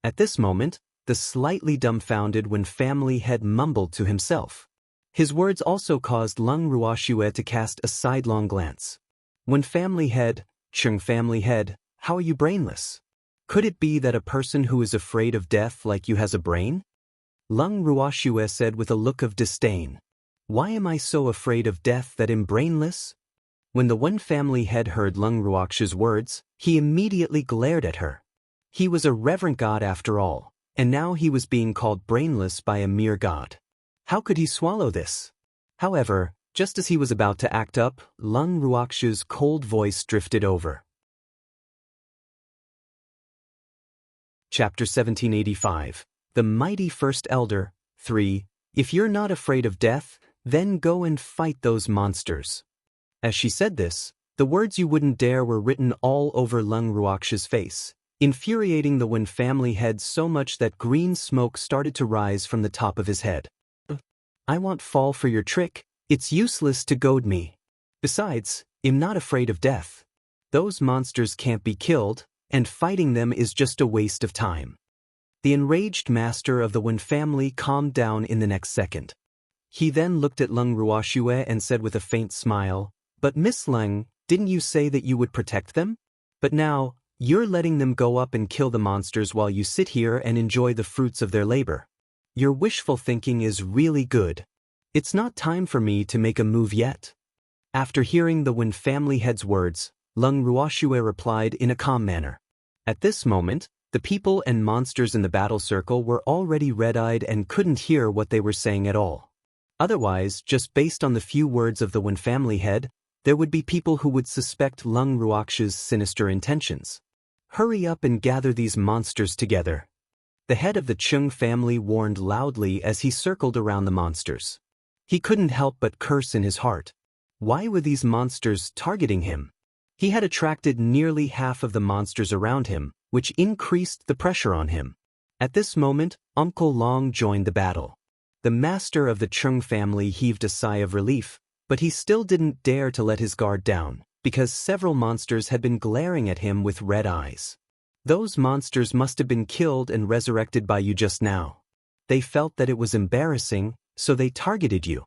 A: At this moment, the slightly dumbfounded Wen family head mumbled to himself. His words also caused Leng Ruoxue to cast a sidelong glance. Wen family head, Chung family head, how are you brainless? Could it be that a person who is afraid of death like you has a brain? Leng Ruoxue said with a look of disdain. Why am I so afraid of death that I'm brainless? When the Wen family head heard Leng Ruoxue's words, he immediately glared at her. He was a reverent god after all, and now he was being called brainless by a mere god. How could he swallow this? However, just as he was about to act up, Leng Ruoxue's cold voice drifted over. Chapter 1785. The Mighty First Elder, 3. If you're not afraid of death, then go and fight those monsters. As she said this, the words "you wouldn't dare" were written all over Leng Ruoxue's face, infuriating the Wen family head so much that green smoke started to rise from the top of his head. I won't fall for your trick, it's useless to goad me. Besides, I'm not afraid of death. Those monsters can't be killed, and fighting them is just a waste of time. The enraged master of the Wen family calmed down in the next second. He then looked at Leng Ruoxue and said with a faint smile, "But Miss Leng, didn't you say that you would protect them? But now, you're letting them go up and kill the monsters while you sit here and enjoy the fruits of their labor. Your wishful thinking is really good. It's not time for me to make a move yet." After hearing the Wen family head's words, Lung Ruoxue replied in a calm manner. At this moment, the people and monsters in the battle circle were already red-eyed and couldn't hear what they were saying at all. Otherwise, just based on the few words of the Wen family head, there would be people who would suspect Lung Ruoxue's sinister intentions. Hurry up and gather these monsters together. The head of the Chung family warned loudly as he circled around the monsters. He couldn't help but curse in his heart. Why were these monsters targeting him? He had attracted nearly half of the monsters around him, which increased the pressure on him. At this moment, Uncle Long joined the battle. The master of the Chung family heaved a sigh of relief, but he still didn't dare to let his guard down, because several monsters had been glaring at him with red eyes. Those monsters must have been killed and resurrected by you just now. They felt that it was embarrassing, so they targeted you.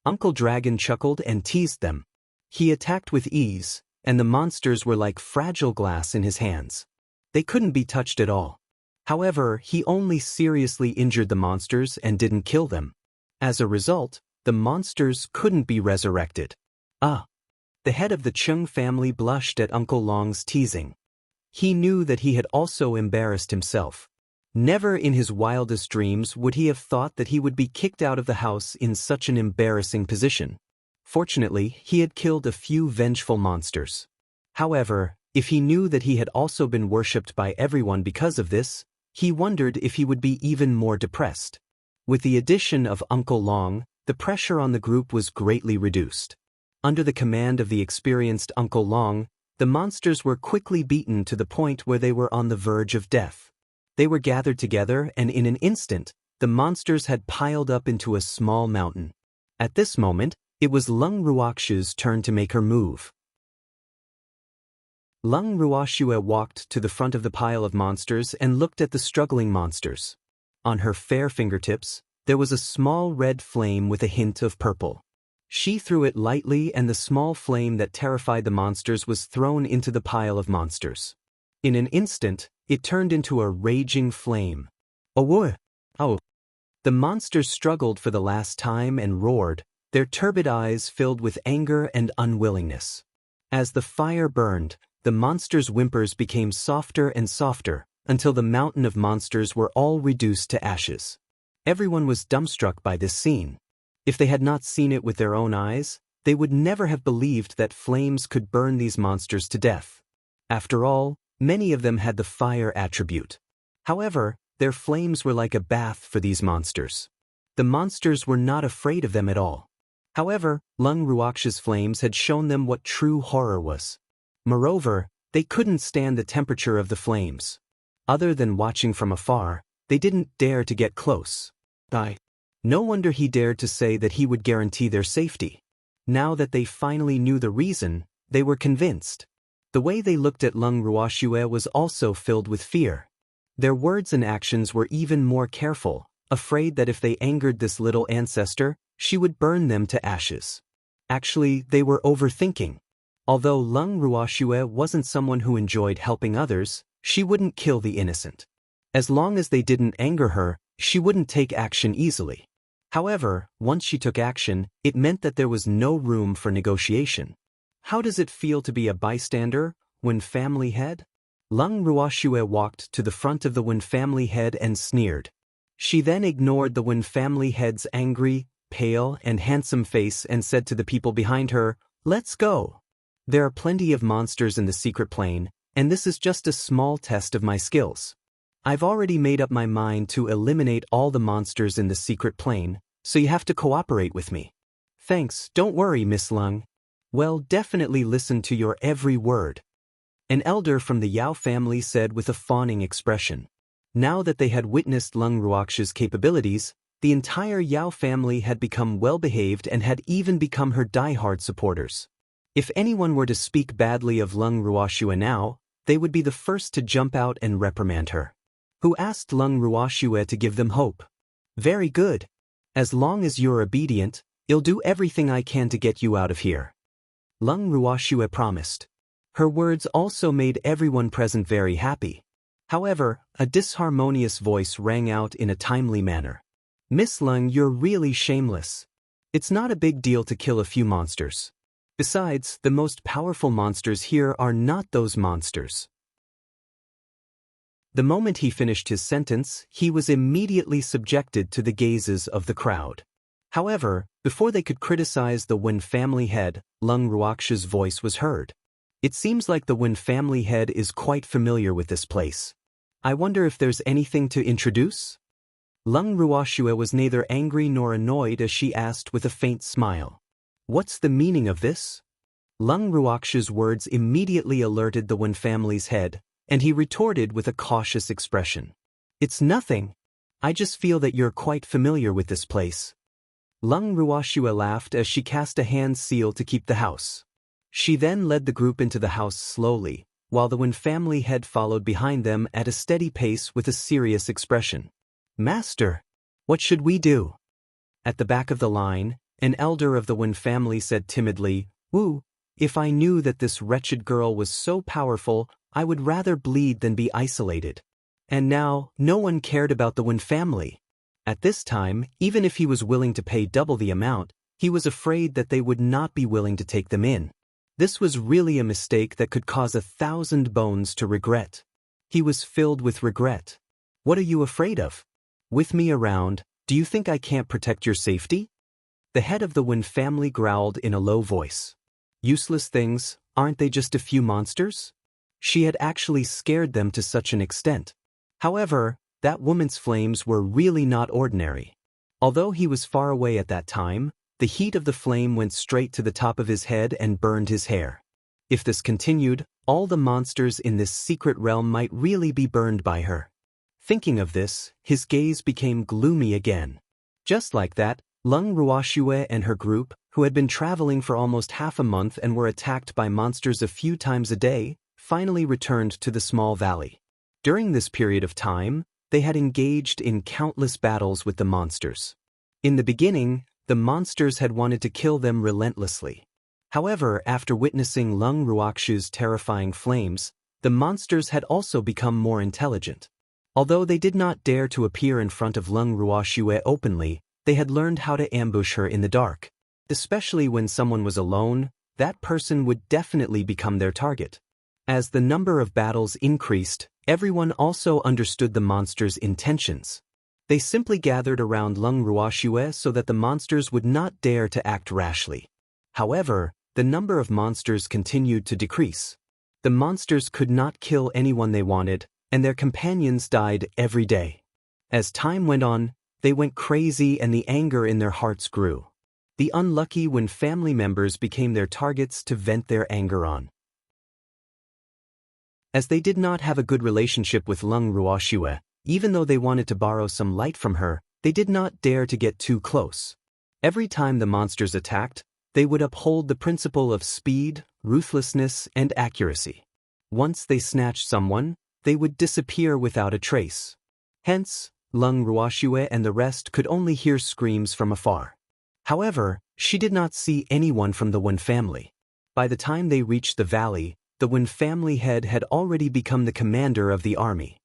A: Uncle Dragon chuckled and teased them. He attacked with ease, and the monsters were like fragile glass in his hands. They couldn't be touched at all. However, he only seriously injured the monsters and didn't kill them. As a result, the monsters couldn't be resurrected. The head of the Chung family blushed at Uncle Long's teasing. He knew that he had also embarrassed himself. Never in his wildest dreams would he have thought that he would be kicked out of the house in such an embarrassing position. Fortunately, he had killed a few vengeful monsters. However, if he knew that he had also been worshipped by everyone because of this, he wondered if he would be even more depressed. With the addition of Uncle Long, the pressure on the group was greatly reduced. Under the command of the experienced Uncle Long, the monsters were quickly beaten to the point where they were on the verge of death. They were gathered together, and in an instant, the monsters had piled up into a small mountain. At this moment, it was Lung Ruoxue's turn to make her move. Lung Ruoxue walked to the front of the pile of monsters and looked at the struggling monsters. On her fair fingertips, there was a small red flame with a hint of purple. She threw it lightly, and the small flame that terrified the monsters was thrown into the pile of monsters. In an instant, it turned into a raging flame. Oh! The monsters struggled for the last time and roared, their turbid eyes filled with anger and unwillingness. As the fire burned, the monsters' whimpers became softer and softer, until the mountain of monsters were all reduced to ashes. Everyone was dumbstruck by this scene. If they had not seen it with their own eyes, they would never have believed that flames could burn these monsters to death. After all, many of them had the fire attribute. However, their flames were like a bath for these monsters. The monsters were not afraid of them at all. However, Lung Ruoxue's flames had shown them what true horror was. Moreover, they couldn't stand the temperature of the flames. Other than watching from afar, they didn't dare to get close. No wonder he dared to say that he would guarantee their safety. Now that they finally knew the reason, they were convinced. The way they looked at Lung Ruoxue was also filled with fear. Their words and actions were even more careful, afraid that if they angered this little ancestor, she would burn them to ashes. Actually, they were overthinking. Although Lung Ruoxue wasn't someone who enjoyed helping others, she wouldn't kill the innocent. As long as they didn't anger her, she wouldn't take action easily. However, once she took action, it meant that there was no room for negotiation. How does it feel to be a bystander, Wen family head? Lung Ruoxue walked to the front of the Wen family head and sneered. She then ignored the Wen family head's angry, pale, and handsome face and said to the people behind her, "Let's go. There are plenty of monsters in the secret plane, and this is just a small test of my skills. I've already made up my mind to eliminate all the monsters in the secret plane, so you have to cooperate with me." "Thanks, don't worry, Miss Lung. Well, definitely listen to your every word," an elder from the Yao family said with a fawning expression. Now that they had witnessed Lung Ruoxue's capabilities, the entire Yao family had become well-behaved and had even become her die-hard supporters. If anyone were to speak badly of Lung Ruoxue now, they would be the first to jump out and reprimand her. Who asked Lung Ruoxue to give them hope? "Very good. As long as you're obedient, I'll do everything I can to get you out of here," Lung Ruoxue promised. Her words also made everyone present very happy. However, a disharmonious voice rang out in a timely manner. "Miss Lung, you're really shameless. It's not a big deal to kill a few monsters. Besides, the most powerful monsters here are not those monsters. The moment he finished his sentence, he was immediately subjected to the gazes of the crowd. However, before they could criticize the Wen family head, Lung Ruoxu's voice was heard. It seems like the Wen family head is quite familiar with this place. I wonder if there's anything to introduce? Lung Ruoxue was neither angry nor annoyed as she asked with a faint smile. What's the meaning of this? Lung Ruoxu's words immediately alerted the Wen family's head, and he retorted with a cautious expression. It's nothing. I just feel that you're quite familiar with this place. Lung Ruoxue laughed as she cast a hand seal to keep the house. She then led the group into the house slowly, while the Wen family head followed behind them at a steady pace with a serious expression. Master, what should we do? At the back of the line, an elder of the Wen family said timidly, Wu, if I knew that this wretched girl was so powerful, I would rather bleed than be isolated. And now, no one cared about the Wen family. At this time, even if he was willing to pay double the amount, he was afraid that they would not be willing to take them in. This was really a mistake that could cause 1,000 bones to regret. He was filled with regret. What are you afraid of? With me around, do you think I can't protect your safety? The head of the Wen family growled in a low voice. Useless things, aren't they just a few monsters? She had actually scared them to such an extent. However, that woman's flames were really not ordinary. Although he was far away at that time, the heat of the flame went straight to the top of his head and burned his hair. If this continued, all the monsters in this secret realm might really be burned by her. Thinking of this, his gaze became gloomy again. Just like that, Lung Ruoxue and her group, who had been traveling for almost half a month and were attacked by monsters a few times a day, finally returned to the small valley. During this period of time, they had engaged in countless battles with the monsters. In the beginning, the monsters had wanted to kill them relentlessly. However, after witnessing Lung Ruoxu's terrifying flames, the monsters had also become more intelligent. Although they did not dare to appear in front of Lung Ruoxue openly, they had learned how to ambush her in the dark. Especially when someone was alone, that person would definitely become their target. As the number of battles increased, everyone also understood the monsters' intentions. They simply gathered around Lung Ruoxue so that the monsters would not dare to act rashly. However, the number of monsters continued to decrease. The monsters could not kill anyone they wanted, and their companions died every day. As time went on, they went crazy and the anger in their hearts grew. The unlucky Wen family members became their targets to vent their anger on. As they did not have a good relationship with Lung Ruoxue, even though they wanted to borrow some light from her, they did not dare to get too close. Every time the monsters attacked, they would uphold the principle of speed, ruthlessness, and accuracy. Once they snatched someone, they would disappear without a trace. Hence, Lung Ruoxue and the rest could only hear screams from afar. However, she did not see anyone from the Wen family. By the time they reached the valley, the Wen family head had already become the commander of the army.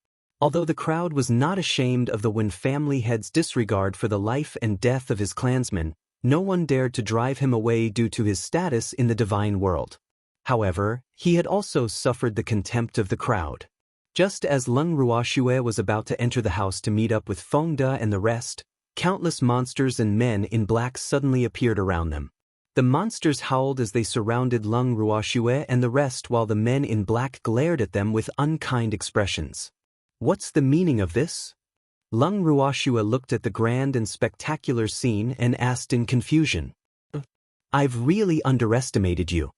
A: Although the crowd was not ashamed of the Wen family head's disregard for the life and death of his clansmen, no one dared to drive him away due to his status in the divine world. However, he had also suffered the contempt of the crowd. Just as Lung Ruoxue was about to enter the house to meet up with Fengde and the rest, countless monsters and men in black suddenly appeared around them. The monsters howled as they surrounded Lung Ruoxue and the rest while the men in black glared at them with unkind expressions. What's the meaning of this? Lung Ruoxue looked at the grand and spectacular scene and asked in confusion. I've really underestimated you.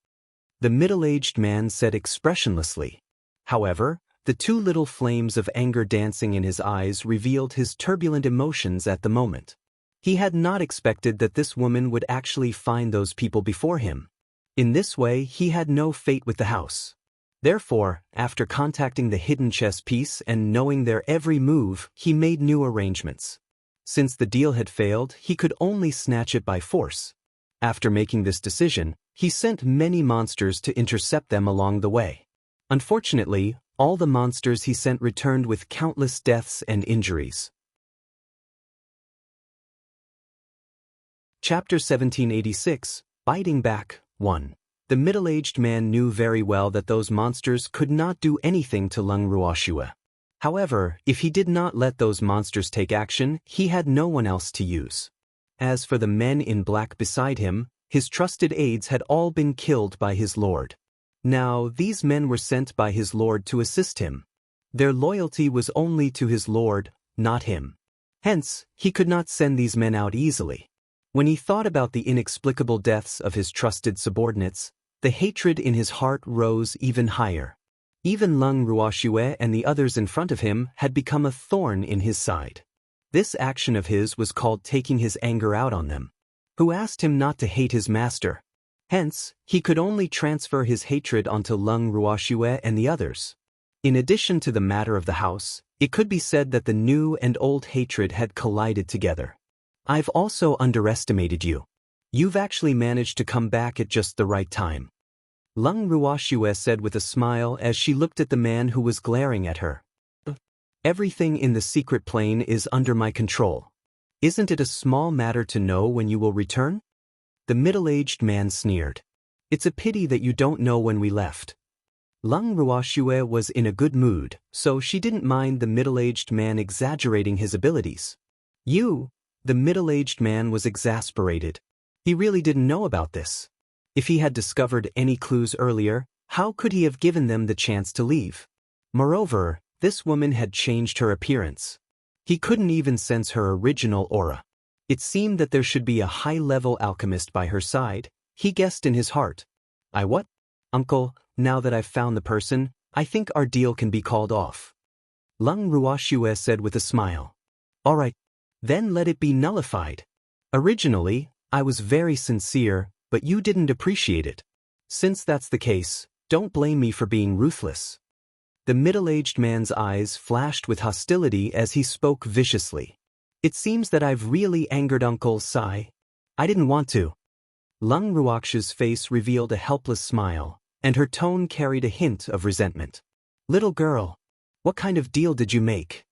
A: The middle-aged man said expressionlessly. However, the two little flames of anger dancing in his eyes revealed his turbulent emotions at the moment. He had not expected that this woman would actually find those people before him. In this way, he had no fate with the house. Therefore, after contacting the hidden chess piece and knowing their every move, he made new arrangements. Since the deal had failed, he could only snatch it by force. After making this decision, he sent many monsters to intercept them along the way. Unfortunately, all the monsters he sent returned with countless deaths and injuries. Chapter 1786, Biting Back, 1. The middle-aged man knew very well that those monsters could not do anything to Lung Ruoxue. However, if he did not let those monsters take action, he had no one else to use. As for the men in black beside him, his trusted aides had all been killed by his lord. Now, these men were sent by his lord to assist him. Their loyalty was only to his lord, not him. Hence, he could not send these men out easily. When he thought about the inexplicable deaths of his trusted subordinates, the hatred in his heart rose even higher. Even Lung Ruoxue and the others in front of him had become a thorn in his side. This action of his was called taking his anger out on them, who asked him not to hate his master. Hence, he could only transfer his hatred onto Lung Ruoxue and the others. In addition to the matter of the house, it could be said that the new and old hatred had collided together. I've also underestimated you. You've actually managed to come back at just the right time. Lung Ruoxue said with a smile as she looked at the man who was glaring at her. Everything in the secret plane is under my control. Isn't it a small matter to know when you will return? The middle-aged man sneered. It's a pity that you don't know when we left. Lung Ruoxue was in a good mood, so she didn't mind the middle-aged man exaggerating his abilities. The middle-aged man was exasperated. He really didn't know about this. If he had discovered any clues earlier, how could he have given them the chance to leave? Moreover, this woman had changed her appearance. He couldn't even sense her original aura. It seemed that there should be a high-level alchemist by her side. He guessed in his heart. What? Uncle, now that I've found the person, I think our deal can be called off. Lung Ruoxue said with a smile. All right, then let it be nullified. Originally, I was very sincere, but you didn't appreciate it. Since that's the case, don't blame me for being ruthless. The middle-aged man's eyes flashed with hostility as he spoke viciously. It seems that I've really angered Uncle Sai. I didn't want to. Lung Ruoxue's face revealed a helpless smile, and her tone carried a hint of resentment. Little girl, what kind of deal did you make?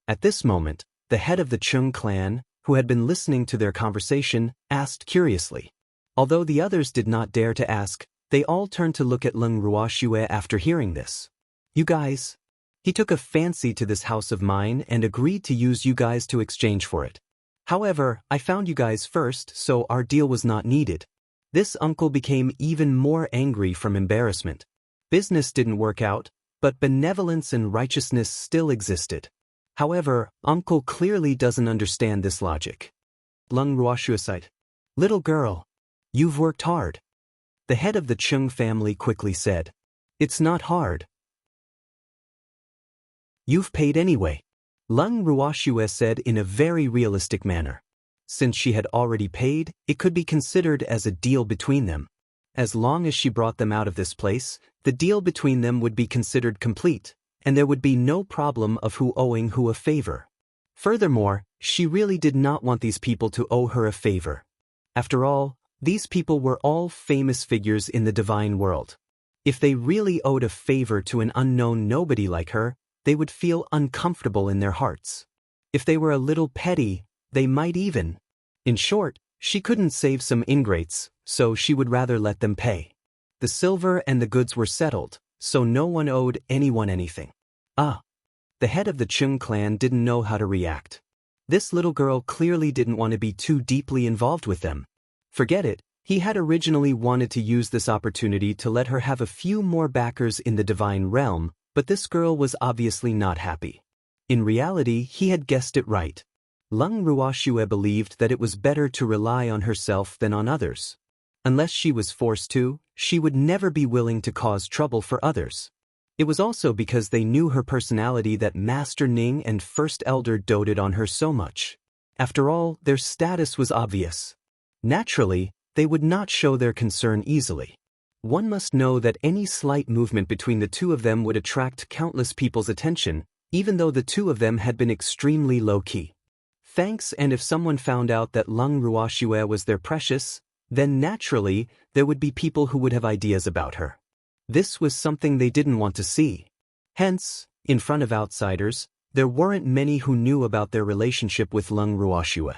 A: At this moment, the head of the Chung clan, who had been listening to their conversation, asked curiously. Although the others did not dare to ask, they all turned to look at Lung Ruoxue after hearing this. You guys? He took a fancy to this house of mine and agreed to use you guys to exchange for it. However, I found you guys first, so our deal was not needed. This uncle became even more angry from embarrassment. Business didn't work out, but benevolence and righteousness still existed. However, Uncle clearly doesn't understand this logic. Lung Ruoxue sighed. Little girl, you've worked hard. The head of the Chung family quickly said. It's not hard. You've paid anyway. Lung Ruoxue said in a very realistic manner. Since she had already paid, it could be considered as a deal between them. As long as she brought them out of this place, the deal between them would be considered complete, and there would be no problem of who owing who a favor. Furthermore, she really did not want these people to owe her a favor. After all, these people were all famous figures in the divine world. If they really owed a favor to an unknown nobody like her, they would feel uncomfortable in their hearts. If they were a little petty, they might even. In short, she couldn't save some ingrates, so she would rather let them pay. The silver and the goods were settled, so no one owed anyone anything. The head of the Chung clan didn't know how to react. This little girl clearly didn't want to be too deeply involved with them. Forget it, he had originally wanted to use this opportunity to let her have a few more backers in the divine realm, but this girl was obviously not happy. In reality, he had guessed it right. Lung Ruoxue believed that it was better to rely on herself than on others. Unless she was forced to, she would never be willing to cause trouble for others. It was also because they knew her personality that Master Ning and First Elder doted on her so much. After all, their status was obvious. Naturally, they would not show their concern easily. One must know that any slight movement between the two of them would attract countless people's attention, even though the two of them had been extremely low-key. Thanks, and if someone found out that Lung Ruoxue was their precious, then naturally, there would be people who would have ideas about her. This was something they didn't want to see. Hence, in front of outsiders, there weren't many who knew about their relationship with Lung Ruoxue.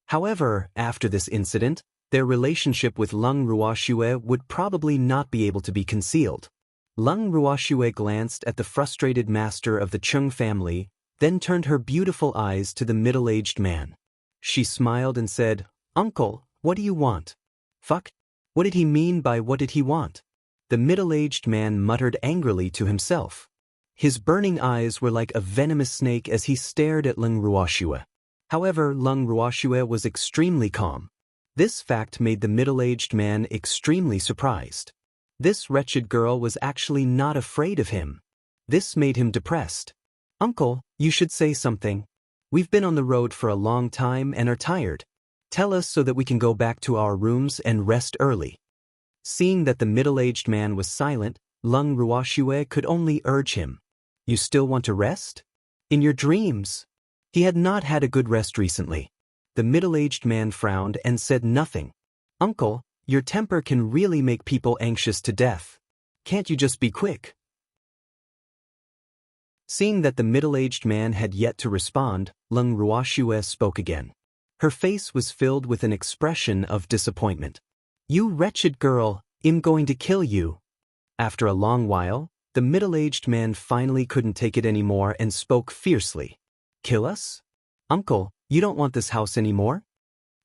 A: However, after this incident, Their relationship with Lung Ruoxue would probably not be able to be concealed. Lung Ruoxue glanced at the frustrated master of the Chung family, then turned her beautiful eyes to the middle-aged man. She smiled and said, "Uncle, what do you want?" "Fuck? What did he mean by what did he want?" The middle-aged man muttered angrily to himself. His burning eyes were like a venomous snake as he stared at Lung Ruoxue. However, Lung Ruoxue was extremely calm. This fact made the middle-aged man extremely surprised. This wretched girl was actually not afraid of him. This made him depressed. "Uncle, you should say something. We've been on the road for a long time and are tired. Tell us so that we can go back to our rooms and rest early." Seeing that the middle-aged man was silent, Lung Ruoxue could only urge him. "You still want to rest? In your dreams?" He had not had a good rest recently. The middle-aged man frowned and said nothing. "Uncle, your temper can really make people anxious to death. Can't you just be quick?" Seeing that the middle-aged man had yet to respond, Lung Ruoxue spoke again. Her face was filled with an expression of disappointment. "You wretched girl, I'm going to kill you." After a long while, the middle-aged man finally couldn't take it anymore and spoke fiercely. "Kill us? Uncle, you don't want this house anymore?"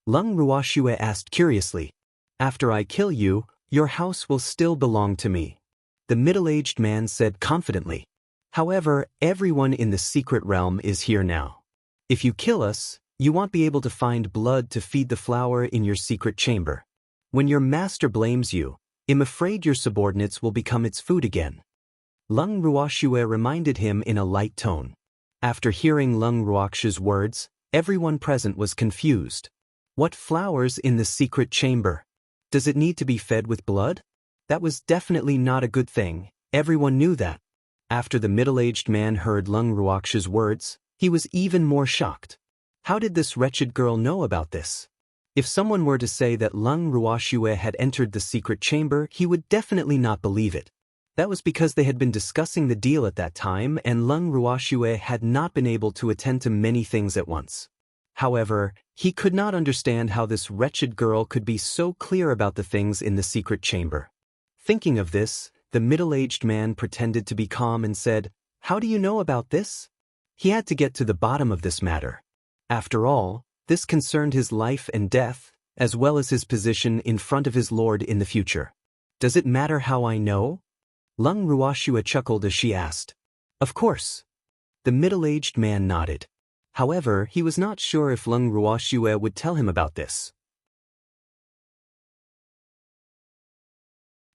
A: Lung Ruoxue asked curiously. "After I kill you, your house will still belong to me," the middle-aged man said confidently. "However, everyone in the secret realm is here now. If you kill us, you won't be able to find blood to feed the flower in your secret chamber. When your master blames you, I'm afraid your subordinates will become its food again." Lung Ruoxue reminded him in a light tone. After hearing Lung Ruoxue's words, everyone present was confused. What flowers in the secret chamber? Does it need to be fed with blood? That was definitely not a good thing, everyone knew that. After the middle-aged man heard Lung Ruoxue's words, he was even more shocked. How did this wretched girl know about this? If someone were to say that Lung Ruoxue had entered the secret chamber, he would definitely not believe it. That was because they had been discussing the deal at that time and Lung Ruoxue had not been able to attend to many things at once. However, he could not understand how this wretched girl could be so clear about the things in the secret chamber. Thinking of this, the middle-aged man pretended to be calm and said, "How do you know about this?" He had to get to the bottom of this matter. After all, this concerned his life and death, as well as his position in front of his lord in the future. "Does it matter how I know?" Lung Ruoxue chuckled as she asked. "Of course." The middle-aged man nodded. However, he was not sure if Lung Ruoxue would tell him about this.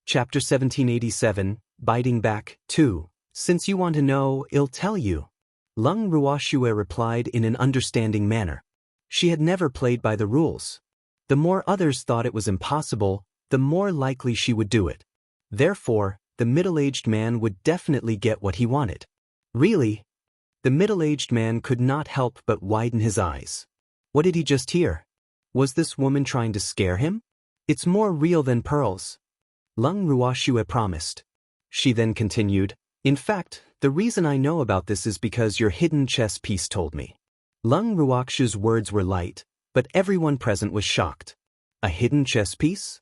A: Chapter 1787, Biting Back, 2. "Since you want to know, I'll tell you." Lung Ruoxue replied in an understanding manner. She had never played by the rules. The more others thought it was impossible, the more likely she would do it. Therefore, the middle-aged man would definitely get what he wanted. "Really?" The middle-aged man could not help but widen his eyes. What did he just hear? Was this woman trying to scare him? "It's more real than pearls," Lung Ruoxue promised. She then continued, "In fact, the reason I know about this is because your hidden chess piece told me." Lung Ruoxue's words were light, but everyone present was shocked. A hidden chess piece?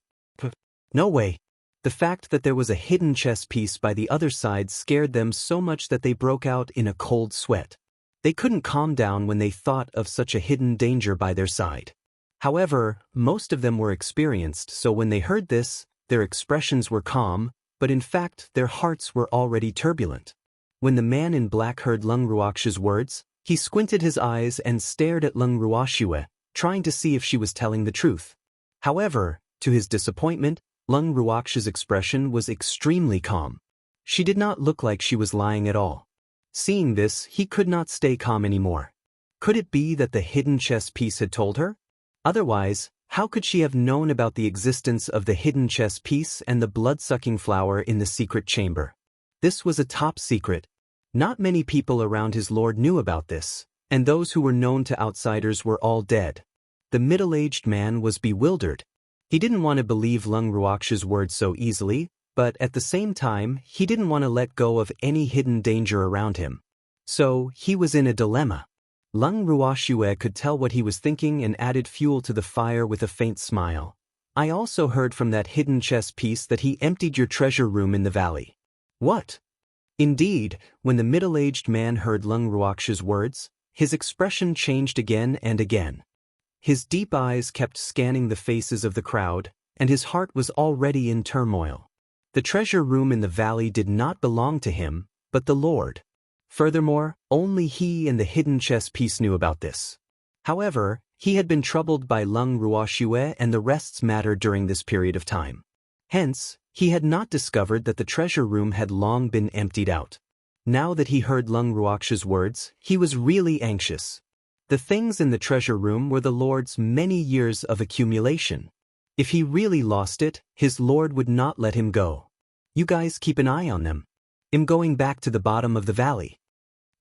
A: No way. The fact that there was a hidden chess piece by the other side scared them so much that they broke out in a cold sweat. They couldn't calm down when they thought of such a hidden danger by their side. However, most of them were experienced, so when they heard this, their expressions were calm, but in fact their hearts were already turbulent. When the man in black heard Lung Ruoxue's words, he squinted his eyes and stared at Lung Ruoxue, trying to see if she was telling the truth. However, to his disappointment, Lung Ruoxue's expression was extremely calm. She did not look like she was lying at all. Seeing this, he could not stay calm anymore. Could it be that the hidden chess piece had told her? Otherwise, how could she have known about the existence of the hidden chess piece and the blood-sucking flower in the secret chamber? This was a top secret. Not many people around his lord knew about this, and those who were known to outsiders were all dead. The middle-aged man was bewildered. He didn't want to believe Lung Ruoxue's words so easily, but at the same time, he didn't want to let go of any hidden danger around him. So, he was in a dilemma. Lung Ruoxue could tell what he was thinking and added fuel to the fire with a faint smile. I also heard from that hidden chess piece that he emptied your treasure room in the valley. What? Indeed, when the middle-aged man heard Lung Ruox's words, his expression changed again and again. His deep eyes kept scanning the faces of the crowd, and his heart was already in turmoil. The treasure room in the valley did not belong to him, but the Lord. Furthermore, only he and the hidden chess piece knew about this. However, he had been troubled by Lung Ruoxue and the rest's matter during this period of time. Hence, he had not discovered that the treasure room had long been emptied out. Now that he heard Lung Ruox's words, he was really anxious. The things in the treasure room were the Lord's many years of accumulation. If he really lost it, his Lord would not let him go. You guys keep an eye on them. I'm going back to the bottom of the valley.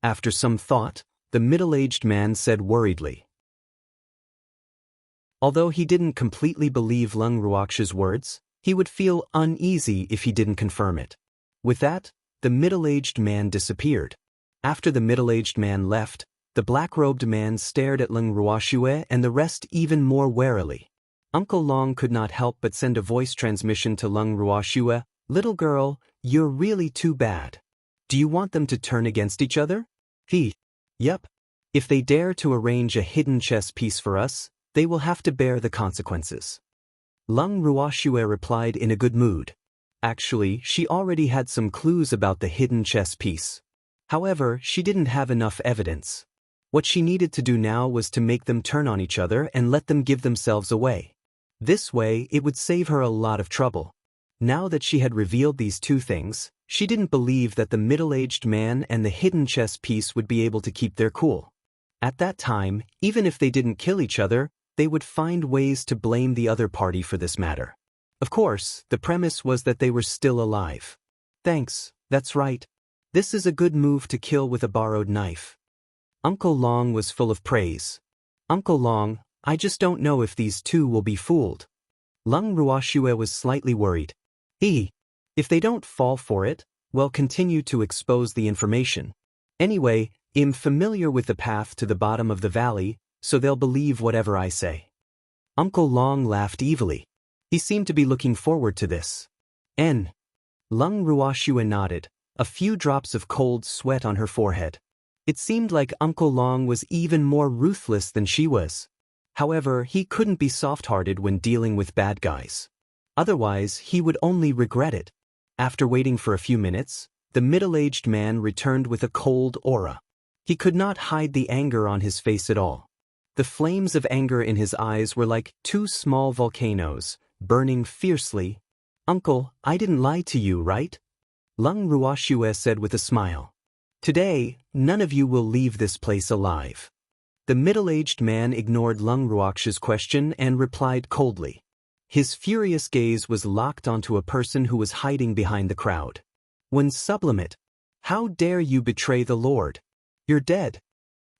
A: After some thought, the middle-aged man said worriedly. Although he didn't completely believe Lung Ruox's words, he would feel uneasy if he didn't confirm it. With that, the middle-aged man disappeared. After the middle-aged man left, the black-robed man stared at Lung Ruoxue and the rest even more warily. Uncle Long could not help but send a voice transmission to Lung Ruoxue. Little girl, you're really too bad. Do you want them to turn against each other? Yep. If they dare to arrange a hidden chess piece for us, they will have to bear the consequences. Lung Ruoxue replied in a good mood. Actually, she already had some clues about the hidden chess piece. However, she didn't have enough evidence. What she needed to do now was to make them turn on each other and let them give themselves away. This way, it would save her a lot of trouble. Now that she had revealed these two things, she didn't believe that the middle-aged man and the hidden chess piece would be able to keep their cool. At that time, even if they didn't kill each other, they would find ways to blame the other party for this matter. Of course, the premise was that they were still alive. Thanks, that's right. This is a good move to kill with a borrowed knife. Uncle Long was full of praise. Uncle Long, I just don't know if these two will be fooled. Lung Ruoxue was slightly worried. If they don't fall for it, well, continue to expose the information. Anyway, I'm familiar with the path to the bottom of the valley, so they'll believe whatever I say. Uncle Long laughed evilly. He seemed to be looking forward to this. Lung Ruoxue nodded, a few drops of cold sweat on her forehead. It seemed like Uncle Long was even more ruthless than she was. However, he couldn't be soft-hearted when dealing with bad guys. Otherwise, he would only regret it. After waiting for a few minutes, the middle-aged man returned with a cold aura. He could not hide the anger on his face at all. The flames of anger in his eyes were like two small volcanoes, burning fiercely. Uncle, I didn't lie to you, right? Lung Ruoxue said with a smile. Today, none of you will leave this place alive. The middle-aged man ignored Lung Ruox's question and replied coldly. His furious gaze was locked onto a person who was hiding behind the crowd. When sublimate, how dare you betray the Lord? You're dead.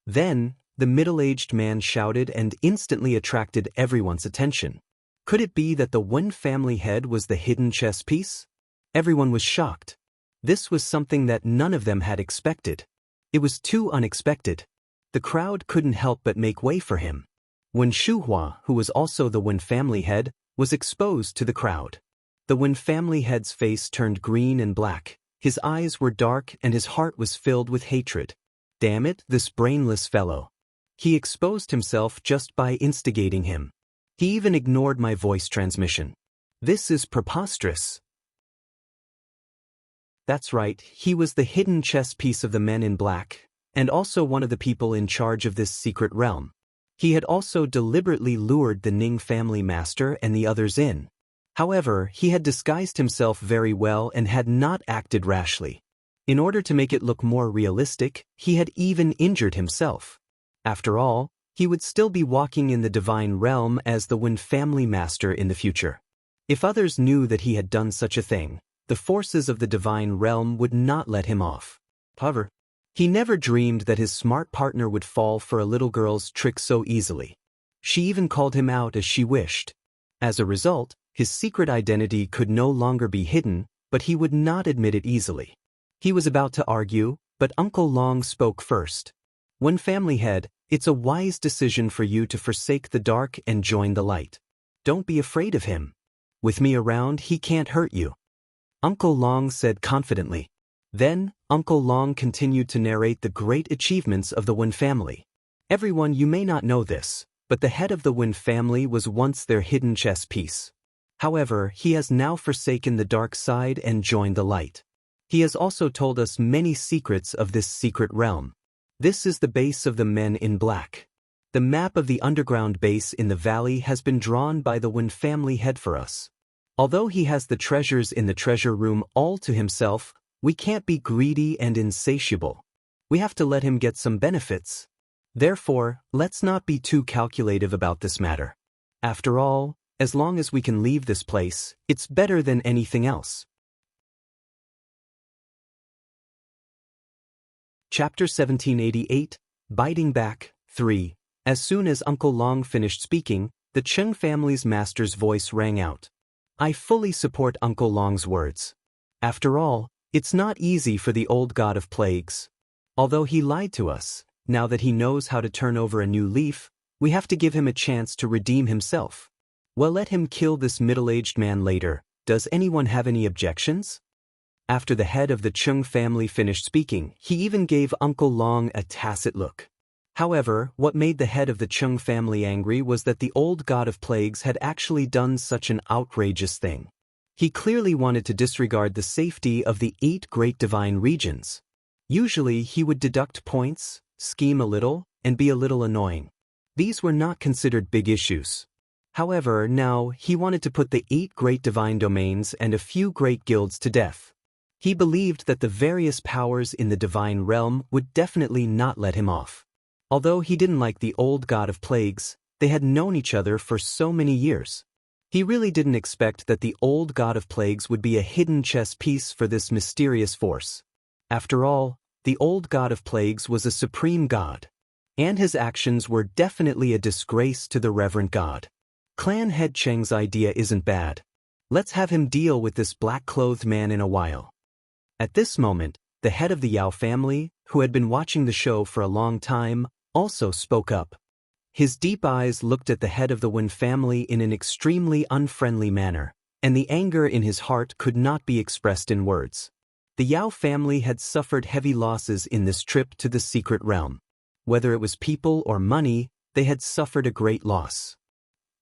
A: Then, the middle-aged man shouted and instantly attracted everyone's attention. Could it be that the Wen family head was the hidden chess piece? Everyone was shocked. This was something that none of them had expected. It was too unexpected. The crowd couldn't help but make way for him. Wen Shuhua, who was also the Wen family head, was exposed to the crowd. The Wen family head's face turned green and black, his eyes were dark and his heart was filled with hatred. Damn it, this brainless fellow. He exposed himself just by instigating him. He even ignored my voice transmission. This is preposterous. That's right, he was the hidden chess piece of the men in black, and also one of the people in charge of this secret realm. He had also deliberately lured the Ning family master and the others in. However, he had disguised himself very well and had not acted rashly. In order to make it look more realistic, he had even injured himself. After all, he would still be walking in the divine realm as the Wen family master in the future. If others knew that he had done such a thing, the forces of the divine realm would not let him off. However, he never dreamed that his smart partner would fall for a little girl's trick so easily. She even called him out as she wished. As a result, his secret identity could no longer be hidden, but he would not admit it easily. He was about to argue, but Uncle Long spoke first. Wen family head, it's a wise decision for you to forsake the dark and join the light. Don't be afraid of him. With me around, he can't hurt you. Uncle Long said confidently. Then, Uncle Long continued to narrate the great achievements of the Wen family. Everyone, you may not know this, but the head of the Wen family was once their hidden chess piece. However, he has now forsaken the dark side and joined the light. He has also told us many secrets of this secret realm. This is the base of the Men in Black. The map of the underground base in the valley has been drawn by the Wen family head for us. Although he has the treasures in the treasure room all to himself, we can't be greedy and insatiable. We have to let him get some benefits. Therefore, let's not be too calculative about this matter. After all, as long as we can leave this place, it's better than anything else. Chapter 1788, Biting Back, 3. As soon as Uncle Long finished speaking, the Cheng family's master's voice rang out. I fully support Uncle Long's words. After all, it's not easy for the old god of plagues. Although he lied to us, now that he knows how to turn over a new leaf, we have to give him a chance to redeem himself. Well, let him kill this middle-aged man later. Does anyone have any objections? After the head of the Cheng family finished speaking, he even gave Uncle Long a tacit look. However, what made the head of the Cheng family angry was that the old god of plagues had actually done such an outrageous thing. He clearly wanted to disregard the safety of the 8 great divine regions. Usually he would deduct points, scheme a little, and be a little annoying. These were not considered big issues. However, now he wanted to put the 8 great divine domains and a few great guilds to death. He believed that the various powers in the divine realm would definitely not let him off. Although he didn't like the old god of plagues, they had known each other for so many years. He really didn't expect that the old god of plagues would be a hidden chess piece for this mysterious force. After all, the old god of plagues was a supreme god, and his actions were definitely a disgrace to the reverend god. Clan head Cheng's idea isn't bad. Let's have him deal with this black-clothed man in a while. At this moment, the head of the Yao family, who had been watching the show for a long time, also spoke up. His deep eyes looked at the head of the Wen family in an extremely unfriendly manner, and the anger in his heart could not be expressed in words. The Yao family had suffered heavy losses in this trip to the secret realm. Whether it was people or money, they had suffered a great loss.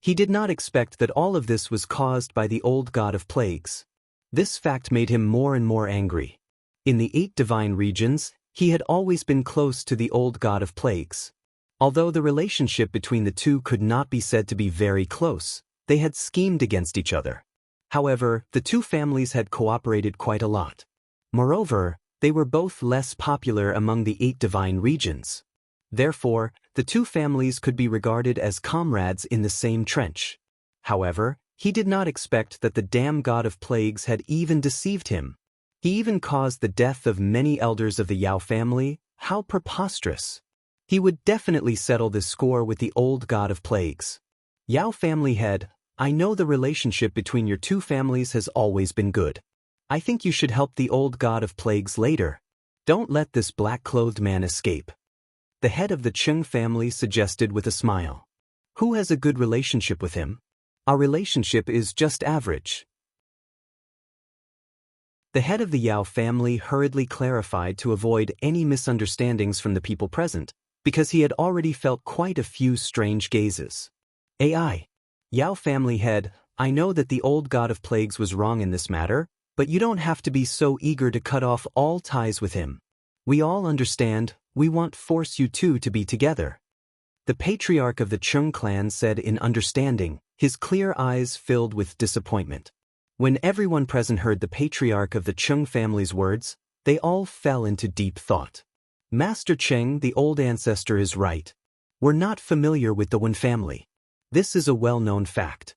A: He did not expect that all of this was caused by the old god of plagues. This fact made him more and more angry. In the 8 divine regions, he had always been close to the old god of plagues. Although the relationship between the two could not be said to be very close, they had schemed against each other. However, the two families had cooperated quite a lot. Moreover, they were both less popular among the 8 divine regions. Therefore, the two families could be regarded as comrades in the same trench. However, he did not expect that the damn god of plagues had even deceived him. He even caused the death of many elders of the Yao family. How preposterous! He would definitely settle this score with the old god of plagues. Yao family head, I know the relationship between your two families has always been good. I think you should help the old god of plagues later. Don't let this black-clothed man escape. The head of the Cheng family suggested with a smile. Who has a good relationship with him? Our relationship is just average. The head of the Yao family hurriedly clarified to avoid any misunderstandings from the people present, because he had already felt quite a few strange gazes. AI. Yao family head, I know that the old god of plagues was wrong in this matter, but you don't have to be so eager to cut off all ties with him. We all understand, we won't force you two to be together. The patriarch of the Cheng clan said in understanding, his clear eyes filled with disappointment. When everyone present heard the patriarch of the Cheng family's words, they all fell into deep thought. Master Cheng, the old ancestor, is right. We're not familiar with the Wen family. This is a well-known fact.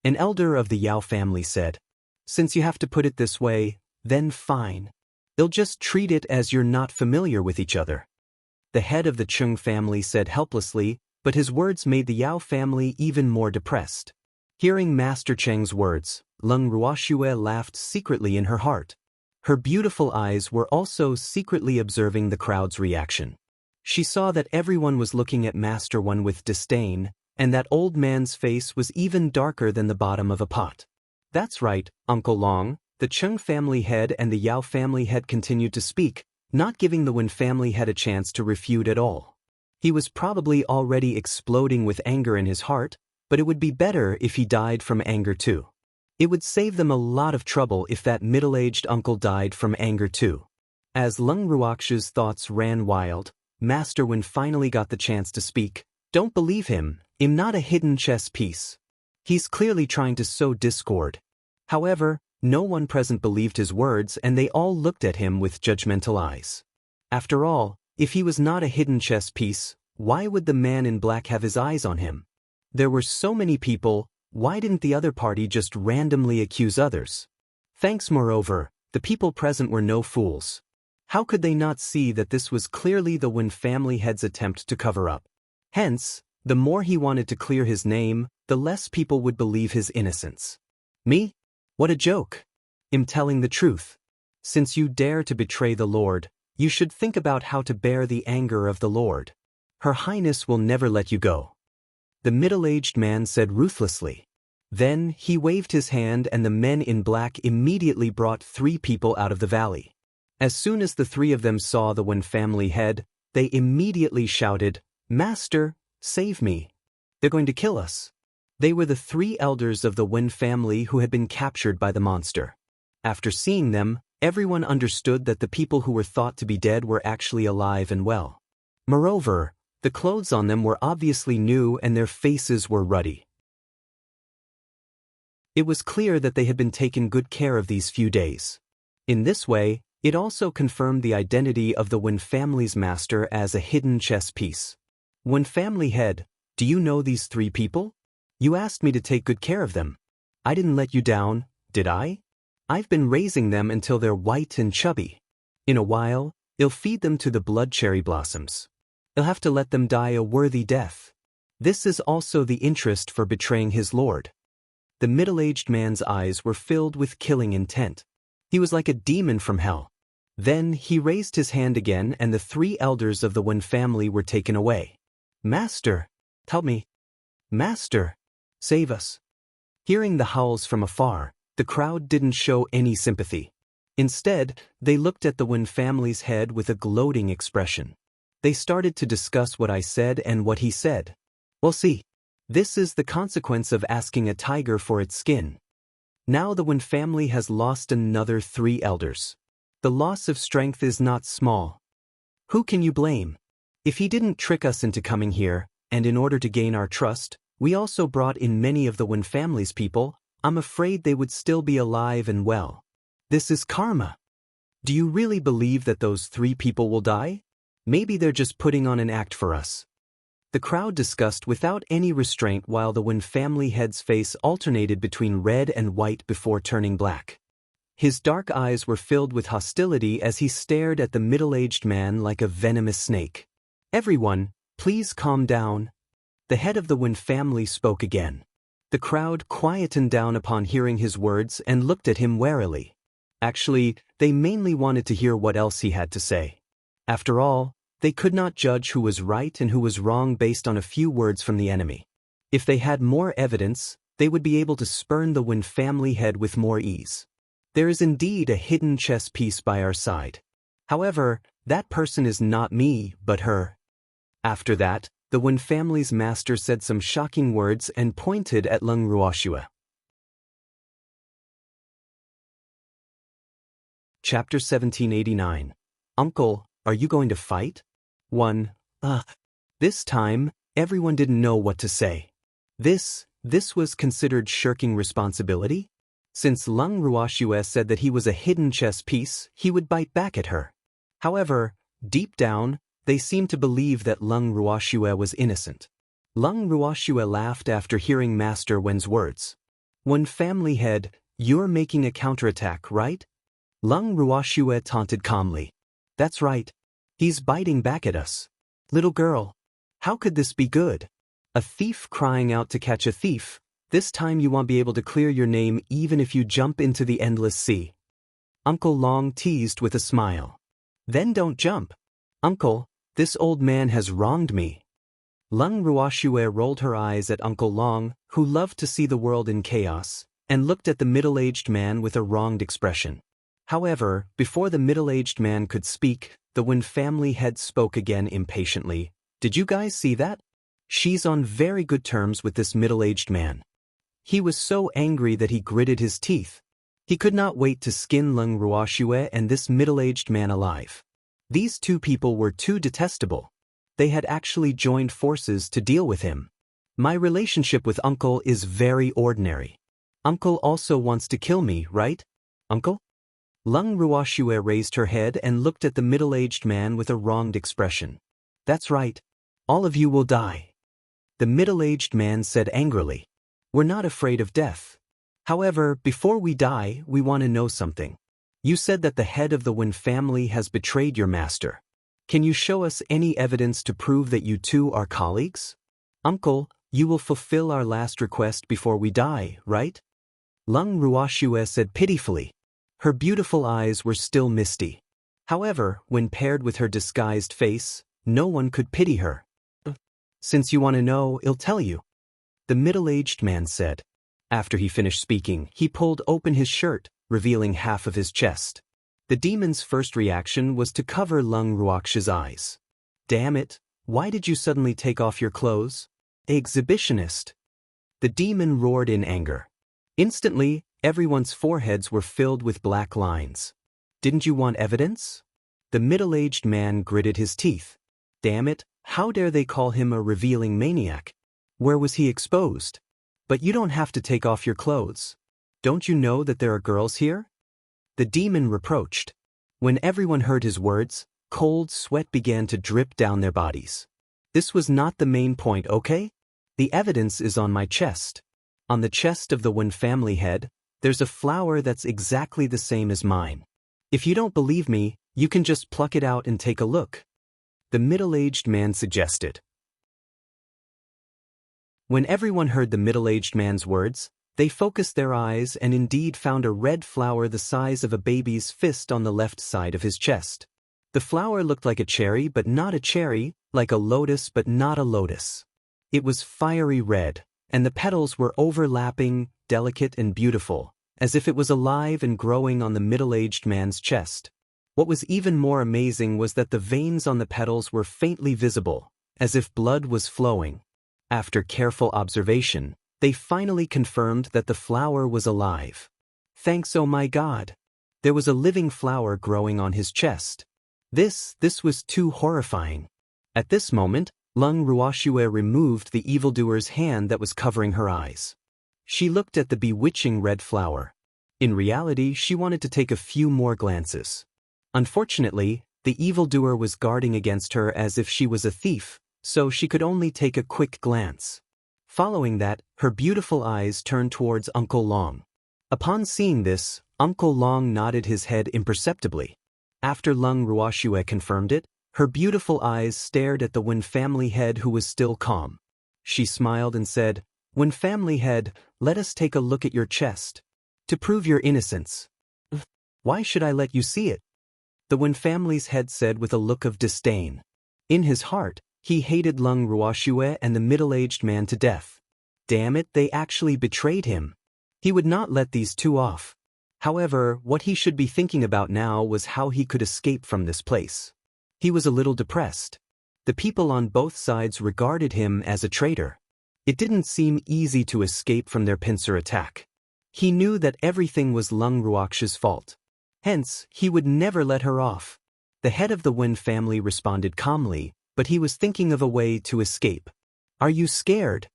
A: An elder of the Yao family said, since you have to put it this way, then fine. They'll just treat it as you're not familiar with each other. The head of the Cheng family said helplessly, but his words made the Yao family even more depressed. Hearing Master Cheng's words, Leng Ruoxue laughed secretly in her heart. Her beautiful eyes were also secretly observing the crowd's reaction. She saw that everyone was looking at Master One with disdain, And that old man's face was even darker than the bottom of a pot. That's right, Uncle Long. The Chung family head and the Yao family head continued to speak, not giving the Wen family head a chance to refute at all. He was probably already exploding with anger in his heart, but it would be better if he died from anger too. It would save them a lot of trouble if that middle-aged uncle died from anger too. As Lung Ruoxu's thoughts ran wild, Master Wen finally got the chance to speak. Don't believe him, I'm not a hidden chess piece. He's clearly trying to sow discord. However, no one present believed his words and they all looked at him with judgmental eyes. After all, if he was not a hidden chess piece, why would the man in black have his eyes on him? There were so many people, why didn't the other party just randomly accuse others? Thanks, moreover, the people present were no fools. How could they not see that this was clearly the Wen family head's attempt to cover up? Hence, the more he wanted to clear his name, the less people would believe his innocence. Me? What a joke. I'm telling the truth. Since you dare to betray the Lord, you should think about how to bear the anger of the Lord. Her Highness will never let you go. The middle-aged man said ruthlessly. Then he waved his hand and the men in black immediately brought 3 people out of the valley. As soon as the 3 of them saw the Wen family head, they immediately shouted, "Master, save me. They're going to kill us." They were the 3 elders of the Wen family who had been captured by the monster. After seeing them, everyone understood that the people who were thought to be dead were actually alive and well. Moreover, the clothes on them were obviously new and their faces were ruddy. It was clear that they had been taken good care of these few days. In this way, it also confirmed the identity of the Wen family's master as a hidden chess piece. Wen family head, do you know these 3 people? You asked me to take good care of them. I didn't let you down, did I? I've been raising them until they're white and chubby. In a while, I'll feed them to the blood cherry blossoms. I'll have to let them die a worthy death. This is also the interest for betraying his lord. The middle-aged man's eyes were filled with killing intent. He was like a demon from hell. Then he raised his hand again and the 3 elders of the Wen family were taken away. Master, help me. Master, save us. Hearing the howls from afar, the crowd didn't show any sympathy. Instead, they looked at the Wen family's head with a gloating expression. They started to discuss what I said and what he said. Well, see, this is the consequence of asking a tiger for its skin. Now the Wen family has lost another 3 elders. The loss of strength is not small. Who can you blame? If he didn't trick us into coming here, and in order to gain our trust, we also brought in many of the Wen family's people, I'm afraid they would still be alive and well. This is karma. Do you really believe that those 3 people will die? Maybe they're just putting on an act for us. The crowd discussed without any restraint while the Wen family head's face alternated between red and white before turning black. His dark eyes were filled with hostility as he stared at the middle-aged man like a venomous snake. Everyone, please calm down. The head of the Wen family spoke again. The crowd quietened down upon hearing his words and looked at him warily. Actually, they mainly wanted to hear what else he had to say. After all, they could not judge who was right and who was wrong based on a few words from the enemy. If they had more evidence, they would be able to spurn the Wen family head with more ease. There is indeed a hidden chess piece by our side. However, that person is not me, but her. After that, the Wen family's master said some shocking words and pointed at Lung Ruoxue. Chapter 1789. Uncle, are you going to fight? 1. This time, everyone didn't know what to say. This was considered shirking responsibility? Since Lung Ruoxue said that he was a hidden chess piece, he would bite back at her. However, deep down, they seemed to believe that Lung Ruoxue was innocent. Lung Ruoxue laughed after hearing Master Wen's words. Wen family head, you're making a counterattack, right? Lung Ruoxue taunted calmly. That's right. He's biting back at us. Little girl, how could this be good? A thief crying out to catch a thief. This time you won't be able to clear your name even if you jump into the endless sea. Uncle Long teased with a smile. Then don't jump. Uncle, this old man has wronged me. Lung Ruoxue rolled her eyes at Uncle Long, who loved to see the world in chaos, and looked at the middle-aged man with a wronged expression. However, before the middle-aged man could speak, the Wen family head spoke again impatiently. Did you guys see that? She's on very good terms with this middle-aged man. He was so angry that he gritted his teeth. He could not wait to skin Lung Ruoxue and this middle-aged man alive. These two people were too detestable. They had actually joined forces to deal with him. My relationship with Uncle is very ordinary. Uncle also wants to kill me, right? Uncle? Lung Ruoxue raised her head and looked at the middle-aged man with a wronged expression. That's right. All of you will die. The middle-aged man said angrily. We're not afraid of death. However, before we die, we want to know something. You said that the head of the Wen family has betrayed your master. Can you show us any evidence to prove that you two are colleagues? Uncle, you will fulfill our last request before we die, right? Lung Ruoxue said pitifully. Her beautiful eyes were still misty. However, when paired with her disguised face, no one could pity her. Since you want to know, I'll tell you. The middle-aged man said. After he finished speaking, he pulled open his shirt, revealing half of his chest. The demon's first reaction was to cover Lung Ruoxue's eyes. Damn it, why did you suddenly take off your clothes? Exhibitionist. The demon roared in anger. Instantly, everyone's foreheads were filled with black lines. Didn't you want evidence? The middle-aged man gritted his teeth. Damn it, how dare they call him a revealing maniac? Where was he exposed? But you don't have to take off your clothes. Don't you know that there are girls here? The demon reproached. When everyone heard his words, cold sweat began to drip down their bodies. This was not the main point, okay? The evidence is on my chest. On the chest of the Wen family head, there's a flower that's exactly the same as mine. If you don't believe me, you can just pluck it out and take a look. The middle-aged man suggested. When everyone heard the middle-aged man's words, they focused their eyes and indeed found a red flower the size of a baby's fist on the left side of his chest. The flower looked like a cherry but not a cherry, like a lotus but not a lotus. It was fiery red, and the petals were overlapping, delicate and beautiful, as if it was alive and growing on the middle-aged man's chest. What was even more amazing was that the veins on the petals were faintly visible, as if blood was flowing. After careful observation, they finally confirmed that the flower was alive. Thanks, oh my God! There was a living flower growing on his chest. This was too horrifying. At this moment, Lung Ruoxue removed the evildoer's hand that was covering her eyes. She looked at the bewitching red flower. In reality, she wanted to take a few more glances. Unfortunately, the evildoer was guarding against her as if she was a thief, so she could only take a quick glance. Following that, her beautiful eyes turned towards Uncle Long. Upon seeing this, Uncle Long nodded his head imperceptibly. After Lung Ruoxue confirmed it, her beautiful eyes stared at the Wen family head who was still calm. She smiled and said, Wen family head, let us take a look at your chest. To prove your innocence. Why should I let you see it? The Wen family's head said with a look of disdain. In his heart, he hated Lung Ruoxue and the middle-aged man to death. Damn it, they actually betrayed him. He would not let these two off. However, what he should be thinking about now was how he could escape from this place. He was a little depressed. The people on both sides regarded him as a traitor. It didn't seem easy to escape from their pincer attack. He knew that everything was Lung Ruoxue's fault. Hence, he would never let her off. The head of the Wen family responded calmly, but he was thinking of a way to escape. Are you scared?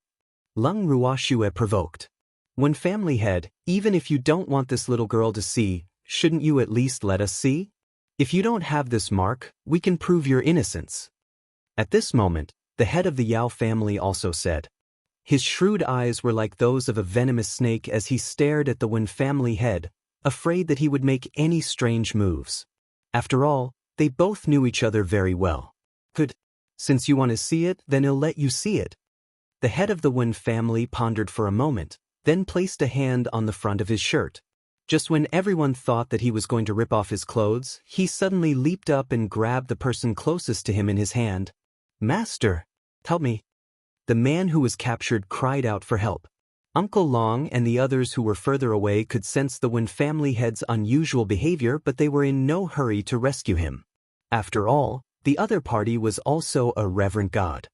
A: Lung Ruoxue provoked. Wen family head, even if you don't want this little girl to see, shouldn't you at least let us see? If you don't have this mark, we can prove your innocence. At this moment, the head of the Yao family also said. His shrewd eyes were like those of a venomous snake as he stared at the Wen family head, afraid that he would make any strange moves. After all, they both knew each other very well. Good. Since you want to see it, then I'll let you see it. The head of the Wen family pondered for a moment, then placed a hand on the front of his shirt. Just when everyone thought that he was going to rip off his clothes, he suddenly leaped up and grabbed the person closest to him in his hand. Master, tell me, The man who was captured cried out for help. Uncle Long and the others who were further away could sense the Wen family head's unusual behavior, but they were in no hurry to rescue him. After all, the other party was also a reverent god.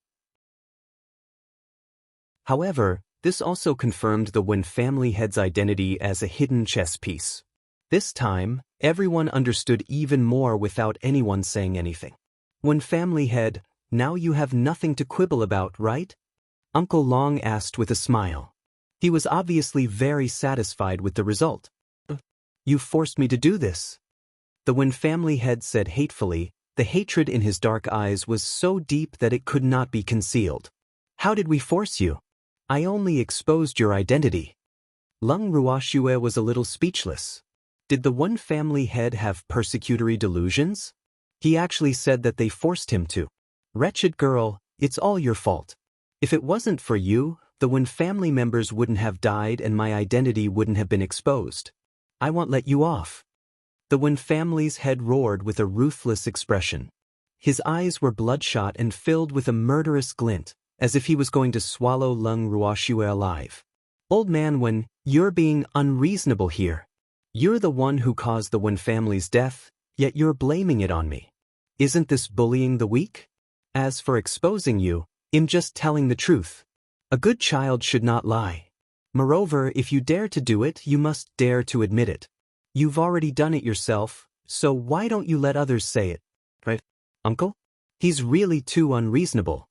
A: However, this also confirmed the Wen family head's identity as a hidden chess piece. This time, everyone understood even more without anyone saying anything. Wen family head, now you have nothing to quibble about, right? Uncle Long asked with a smile. He was obviously very satisfied with the result. You forced me to do this. The Wen family head said hatefully. The hatred in his dark eyes was so deep that it could not be concealed. How did we force you? I only exposed your identity. Lung Ruoxue was a little speechless. Did the Wen family head have persecutory delusions? He actually said that they forced him to. Wretched girl, it's all your fault. If it wasn't for you, the Wen family members wouldn't have died and my identity wouldn't have been exposed. I won't let you off. The Wen family's head roared with a ruthless expression. His eyes were bloodshot and filled with a murderous glint, as if he was going to swallow Lung Ruoxue alive. Old man Wen, you're being unreasonable here. You're the one who caused the Wen family's death, yet you're blaming it on me. Isn't this bullying the weak? As for exposing you, I'm just telling the truth. A good child should not lie. Moreover, if you dare to do it, you must dare to admit it. You've already done it yourself, so why don't you let others say it? Right, uncle? He's really too unreasonable.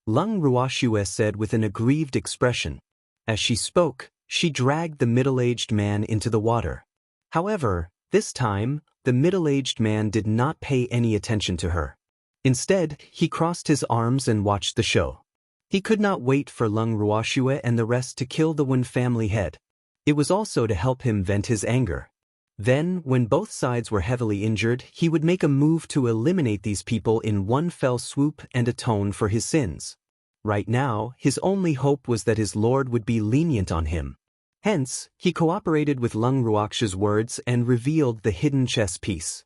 A: Lung Ruoxue said with an aggrieved expression. As she spoke, she dragged the middle-aged man into the water. However, this time, the middle-aged man did not pay any attention to her. Instead, he crossed his arms and watched the show. He could not wait for Lung Ruoxue and the rest to kill the Wen family head. It was also to help him vent his anger. Then, when both sides were heavily injured, he would make a move to eliminate these people in one fell swoop and atone for his sins. Right now, his only hope was that his lord would be lenient on him. Hence, he cooperated with Lung Ruoxue's words and revealed the hidden chess piece.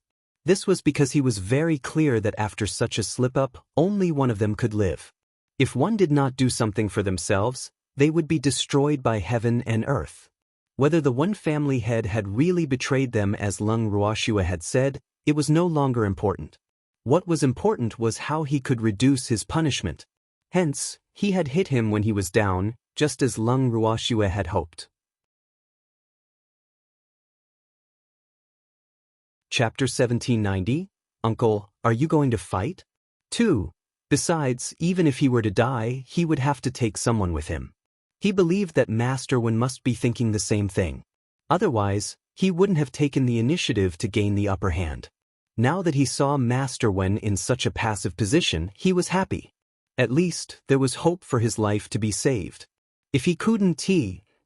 A: This was because he was very clear that after such a slip-up, only one of them could live. If one did not do something for themselves, they would be destroyed by heaven and earth. Whether the Wen family head had really betrayed them as Lung Ruoxue had said, it was no longer important. What was important was how he could reduce his punishment. Hence, he had hit him when he was down, just as Lung Ruoxue had hoped. Chapter 1790, Uncle, are you going to fight? 2. Besides, even if he were to die, he would have to take someone with him. He believed that Master Wen must be thinking the same thing. Otherwise, he wouldn't have taken the initiative to gain the upper hand. Now that he saw Master Wen in such a passive position, he was happy. At least, there was hope for his life to be saved. If he couldn't,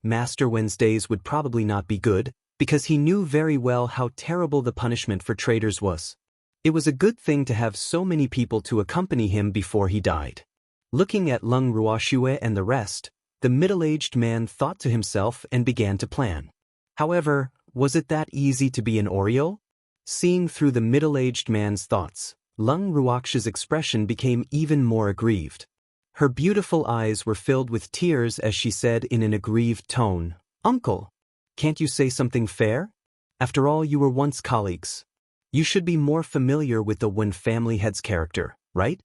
A: Master Wen's days would probably not be good, because he knew very well how terrible the punishment for traitors was. It was a good thing to have so many people to accompany him before he died. Looking at Lung Ruoxue and the rest, the middle-aged man thought to himself and began to plan. However, was it that easy to be an Oreo? Seeing through the middle-aged man's thoughts, Lung Ruoxue's expression became even more aggrieved. Her beautiful eyes were filled with tears as she said in an aggrieved tone, "Uncle, can't you say something fair? After all, you were once colleagues. You should be more familiar with the Wen family head's character, right?"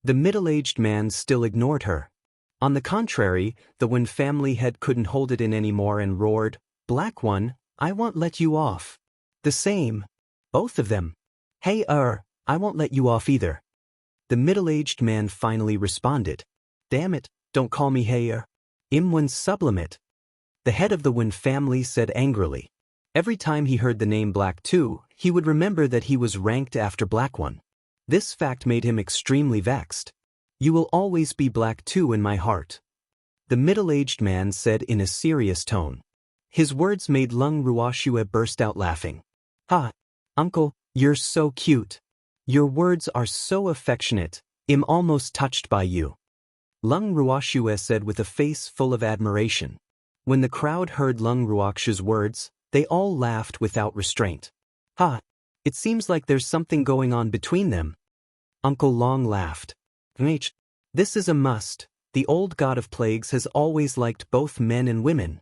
A: The middle-aged man still ignored her. On the contrary, the Wen family head couldn't hold it in anymore and roared, "Black One, I won't let you off." The same. Both of them. "Hey, I won't let you off either." The middle-aged man finally responded, "Damn it, don't call me hey, I'm Wen sublimate." The head of the Wen family said angrily. Every time he heard the name Black 2, he would remember that he was ranked after Black One. This fact made him extremely vexed. "You will always be Black 2 in my heart," the middle-aged man said in a serious tone. His words made Lung Ruoxue burst out laughing. "Ha! Uncle, you're so cute. Your words are so affectionate, I'm almost touched by you," Lung Ruoxue said with a face full of admiration. When the crowd heard Lung Ruoxue's words, they all laughed without restraint. "Ha! It seems like there's something going on between them." Uncle Long laughed. "This is a must. The old god of plagues has always liked both men and women.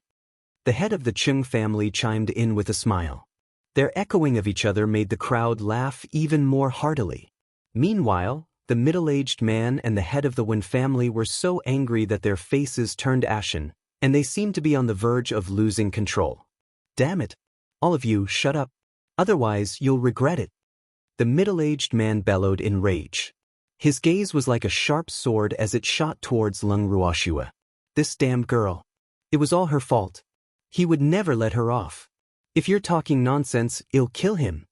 A: The head of the Chung family chimed in with a smile. Their echoing of each other made the crowd laugh even more heartily. Meanwhile, the middle-aged man and the head of the Wen family were so angry that their faces turned ashen, and they seemed to be on the verge of losing control. Damn it! All of you, shut up. Otherwise, you'll regret it. The middle-aged man bellowed in rage. His gaze was like a sharp sword as it shot towards Lung Ruoxue. This damned girl. It was all her fault. He would never let her off. If you're talking nonsense, I'll kill him.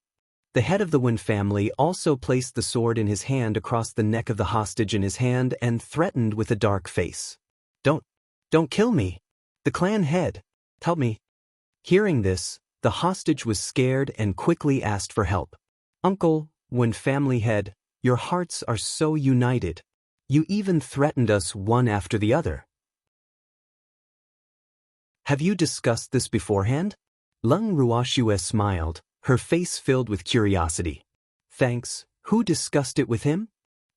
A: The head of the Wen family also placed the sword in his hand across the neck of the hostage in his hand and threatened with a dark face. Don't kill me. The clan head. Help me. Hearing this, the hostage was scared and quickly asked for help. Uncle, Wen family head, your hearts are so united. You even threatened us one after the other. Have you discussed this beforehand? Lung Ruoxue smiled, her face filled with curiosity. Thanks, who discussed it with him?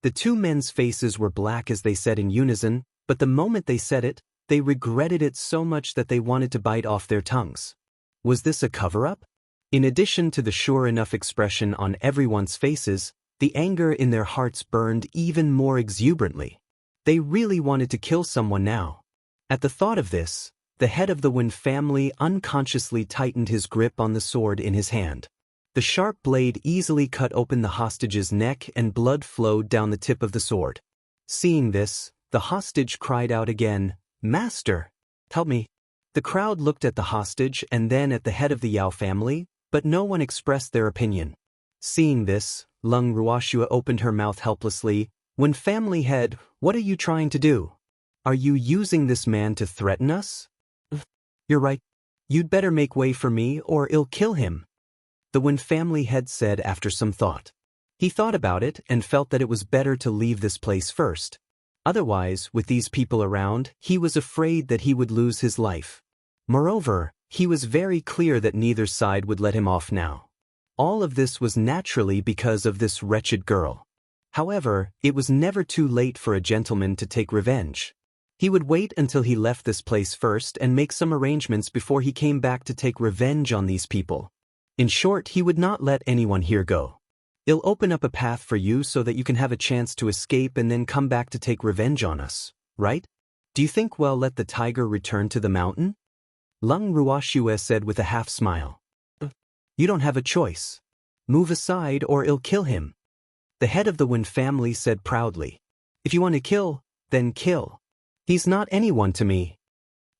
A: The two men's faces were black as they said in unison, but the moment they said it, they regretted it so much that they wanted to bite off their tongues. Was this a cover-up? In addition to the sure-enough expression on everyone's faces, the anger in their hearts burned even more exuberantly. They really wanted to kill someone now. At the thought of this, the head of the Wen family unconsciously tightened his grip on the sword in his hand. The sharp blade easily cut open the hostage's neck and blood flowed down the tip of the sword. Seeing this, the hostage cried out again, "Master! Help me!" The crowd looked at the hostage and then at the head of the Yao family, but no one expressed their opinion. Seeing this, Lung Ruoxue opened her mouth helplessly. "Wen family head, what are you trying to do? Are you using this man to threaten us?" "You're right. You'd better make way for me or I'll kill him," the Wen family head said after some thought. He thought about it and felt that it was better to leave this place first. Otherwise, with these people around, he was afraid that he would lose his life. Moreover, he was very clear that neither side would let him off now. All of this was naturally because of this wretched girl. However, it was never too late for a gentleman to take revenge. He would wait until he left this place first and make some arrangements before he came back to take revenge on these people. In short, he would not let anyone here go. "I'll open up a path for you so that you can have a chance to escape and then come back to take revenge on us, right? Do you think we'll let the tiger return to the mountain?" Lung Ruoxue said with a half-smile. "You don't have a choice. Move aside or I'll kill him." The head of the Wen family said proudly. "If you want to kill, then kill. He's not anyone to me."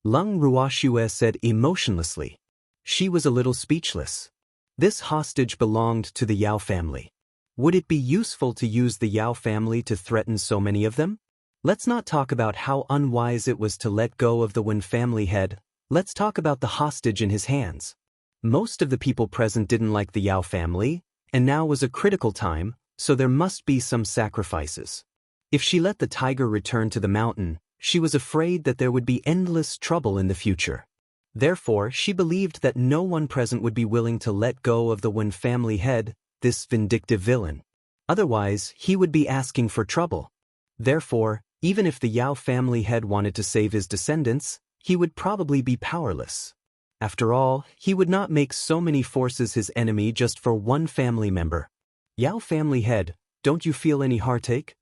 A: Lung Ruoxue said emotionlessly. She was a little speechless. This hostage belonged to the Yao family. Would it be useful to use the Yao family to threaten so many of them? Let's not talk about how unwise it was to let go of the Wen family head. Let's talk about the hostage in his hands. Most of the people present didn't like the Yao family, and now was a critical time, so there must be some sacrifices. If she let the tiger return to the mountain, she was afraid that there would be endless trouble in the future. Therefore, she believed that no one present would be willing to let go of the Wen family head, this vindictive villain. Otherwise, he would be asking for trouble. Therefore, even if the Yao family head wanted to save his descendants, he would probably be powerless. After all, he would not make so many forces his enemy just for one family member. "Yao family head, don't you feel any heartache?"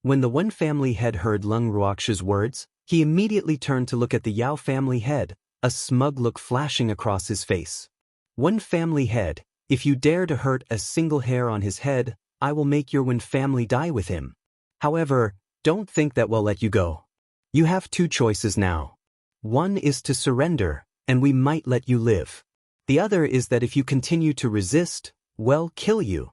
A: When the Wen family head heard Lung Ruoxue's words, he immediately turned to look at the Yao family head, a smug look flashing across his face. "Wen family head, if you dare to hurt a single hair on his head, I will make your Wen family die with him. However, don't think that we'll let you go. You have two choices now. One is to surrender, and we might let you live. The other is that if you continue to resist, we'll kill you."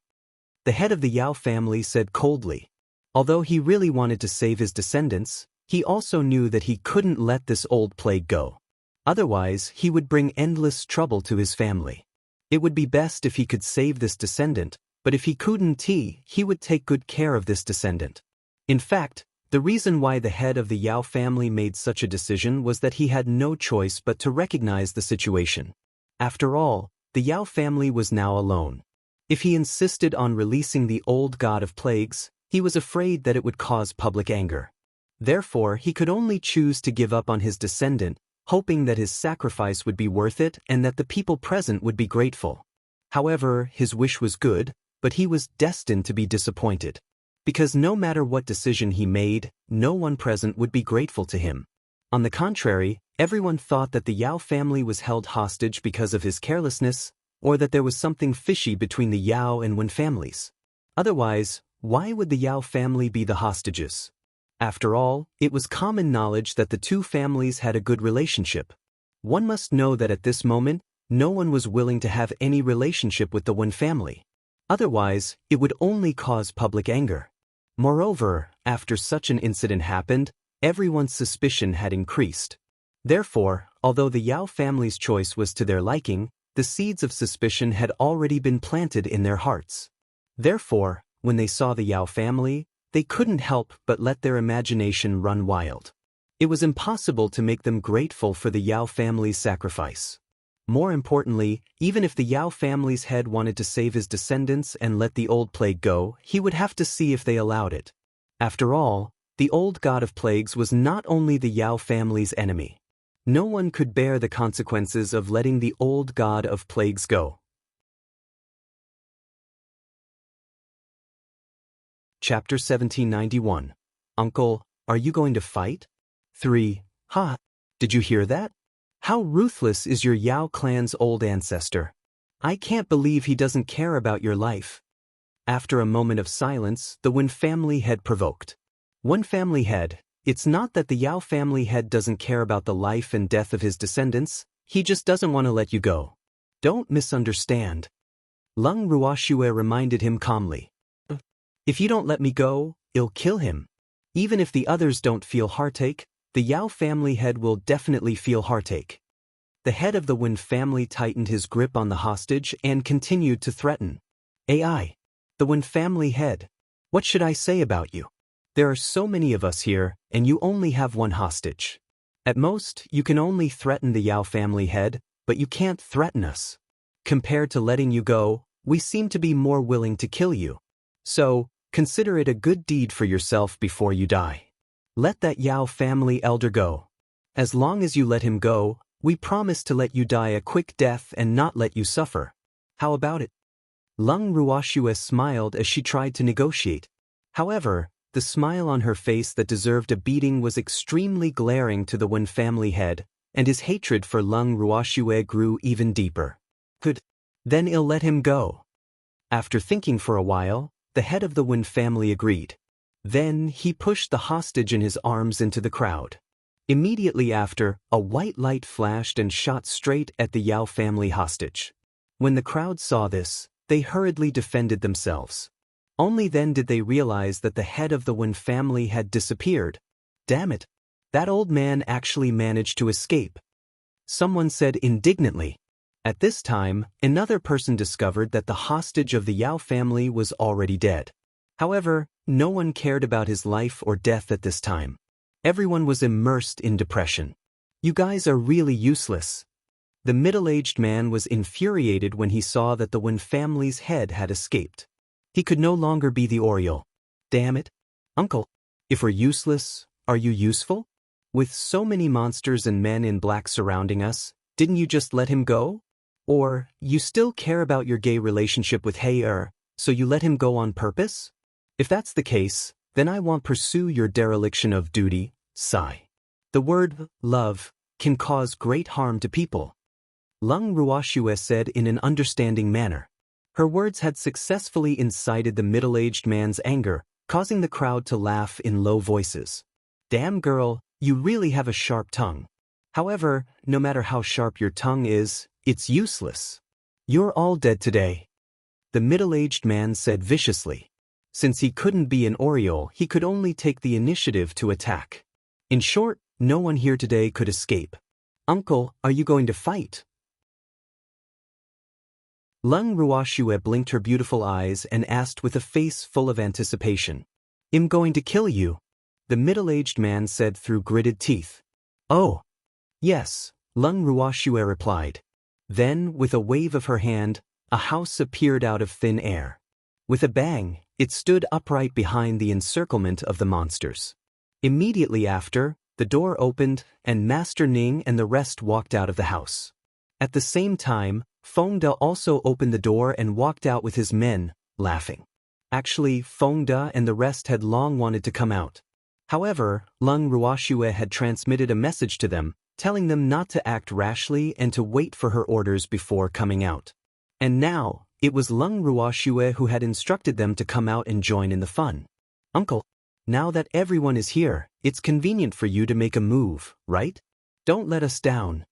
A: The head of the Yao family said coldly. Although he really wanted to save his descendants, he also knew that he couldn't let this old plague go. Otherwise, he would bring endless trouble to his family. It would be best if he could save this descendant, but if he couldn't, he would take good care of this descendant. In fact, the reason why the head of the Yao family made such a decision was that he had no choice but to recognize the situation. After all, the Yao family was now alone. If he insisted on releasing the old god of plagues, He was afraid that it would cause public anger. Therefore, he could only choose to give up on his descendant, hoping that his sacrifice would be worth it and that the people present would be grateful. However, his wish was good, but he was destined to be disappointed. Because no matter what decision he made, no one present would be grateful to him. On the contrary, everyone thought that the Yao family was held hostage because of his carelessness, or that there was something fishy between the Yao and Wen families. Otherwise, why would the Yao family be the hostages? After all, it was common knowledge that the two families had a good relationship. One must know that at this moment, no one was willing to have any relationship with the Wen family. Otherwise, it would only cause public anger. Moreover, after such an incident happened, everyone's suspicion had increased. Therefore, although the Yao family's choice was to their liking, the seeds of suspicion had already been planted in their hearts. Therefore, when they saw the Yao family, they couldn't help but let their imagination run wild. It was impossible to make them grateful for the Yao family's sacrifice. More importantly, even if the Yao family's head wanted to save his descendants and let the old plague go, he would have to see if they allowed it. After all, the old god of plagues was not only the Yao family's enemy. No one could bear the consequences of letting the old god of plagues go. Chapter 1791. Uncle, are you going to fight? 3. Ha! Did you hear that? How ruthless is your Yao clan's old ancestor? I can't believe he doesn't care about your life. After a moment of silence, the Wen family head provoked. Wen family head, it's not that the Yao family head doesn't care about the life and death of his descendants, he just doesn't want to let you go. Don't misunderstand. Lung Ruoxue reminded him calmly. If you don't let me go, I'll kill him. Even if the others don't feel heartache, the Yao family head will definitely feel heartache. The head of the Wen family tightened his grip on the hostage and continued to threaten. AI. The Wen family head. What should I say about you? There are so many of us here, and you only have one hostage. At most, you can only threaten the Yao family head, but you can't threaten us. Compared to letting you go, we seem to be more willing to kill you. So, consider it a good deed for yourself before you die. Let that Yao family elder go. As long as you let him go, we promise to let you die a quick death and not let you suffer. How about it? Lung Ruoxue smiled as she tried to negotiate. However, the smile on her face that deserved a beating was extremely glaring to the Wen family head, and his hatred for Lung Ruoxue grew even deeper. Good. Then I'll let him go. After thinking for a while, the head of the Wen family agreed. Then he pushed the hostage in his arms into the crowd. Immediately after, a white light flashed and shot straight at the Yao family hostage. When the crowd saw this, they hurriedly defended themselves. Only then did they realize that the head of the Wen family had disappeared. Damn it! That old man actually managed to escape. Someone said indignantly. At this time, another person discovered that the hostage of the Yao family was already dead. However, no one cared about his life or death at this time. Everyone was immersed in depression. You guys are really useless. The middle-aged man was infuriated when he saw that the Wen family's head had escaped. He could no longer be the Oriole. Damn it. Uncle, if we're useless, are you useful? With so many monsters and men in black surrounding us, didn't you just let him go? Or, you still care about your gay relationship with Hei so you let him go on purpose? If that's the case, then I won't pursue your dereliction of duty. Sigh. The word love can cause great harm to people. Lung Ruoxue said in an understanding manner. Her words had successfully incited the middle-aged man's anger, causing the crowd to laugh in low voices. Damn girl, you really have a sharp tongue. However, no matter how sharp your tongue is, it's useless. You're all dead today. The middle-aged man said viciously. Since he couldn't be an Oriole, he could only take the initiative to attack. In short, no one here today could escape. Uncle, are you going to fight? Lung Ruoxue blinked her beautiful eyes and asked with a face full of anticipation. I'm going to kill you, the middle-aged man said through gritted teeth. Oh. Yes, Lung Ruoxue replied. Then, with a wave of her hand, a house appeared out of thin air. With a bang, it stood upright behind the encirclement of the monsters. Immediately after, the door opened, and Master Ning and the rest walked out of the house. At the same time, Fengde also opened the door and walked out with his men, laughing. Actually, Fengde and the rest had long wanted to come out. However, Leng Ruoxue had transmitted a message to them, telling them not to act rashly and to wait for her orders before coming out. And now, it was Leng Ruoxue who had instructed them to come out and join in the fun. Uncle, now that everyone is here, it's convenient for you to make a move, right? Don't let us down.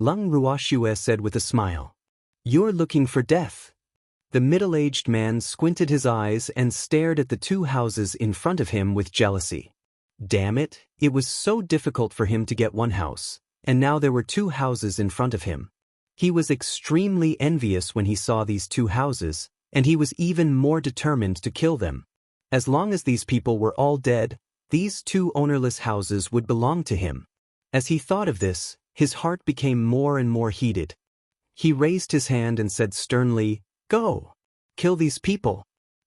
A: Leng Ruoxue said with a smile. You're looking for death. The middle-aged man squinted his eyes and stared at the two houses in front of him with jealousy. Damn it, it was so difficult for him to get one house, and now there were two houses in front of him. He was extremely envious when he saw these two houses, and he was even more determined to kill them. As long as these people were all dead, these two ownerless houses would belong to him. As he thought of this, his heart became more and more heated. He raised his hand and said sternly, "Go! Kill these people!"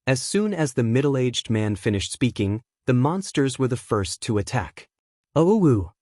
A: As soon as the middle-aged man finished speaking, the monsters were the first to attack. Oh!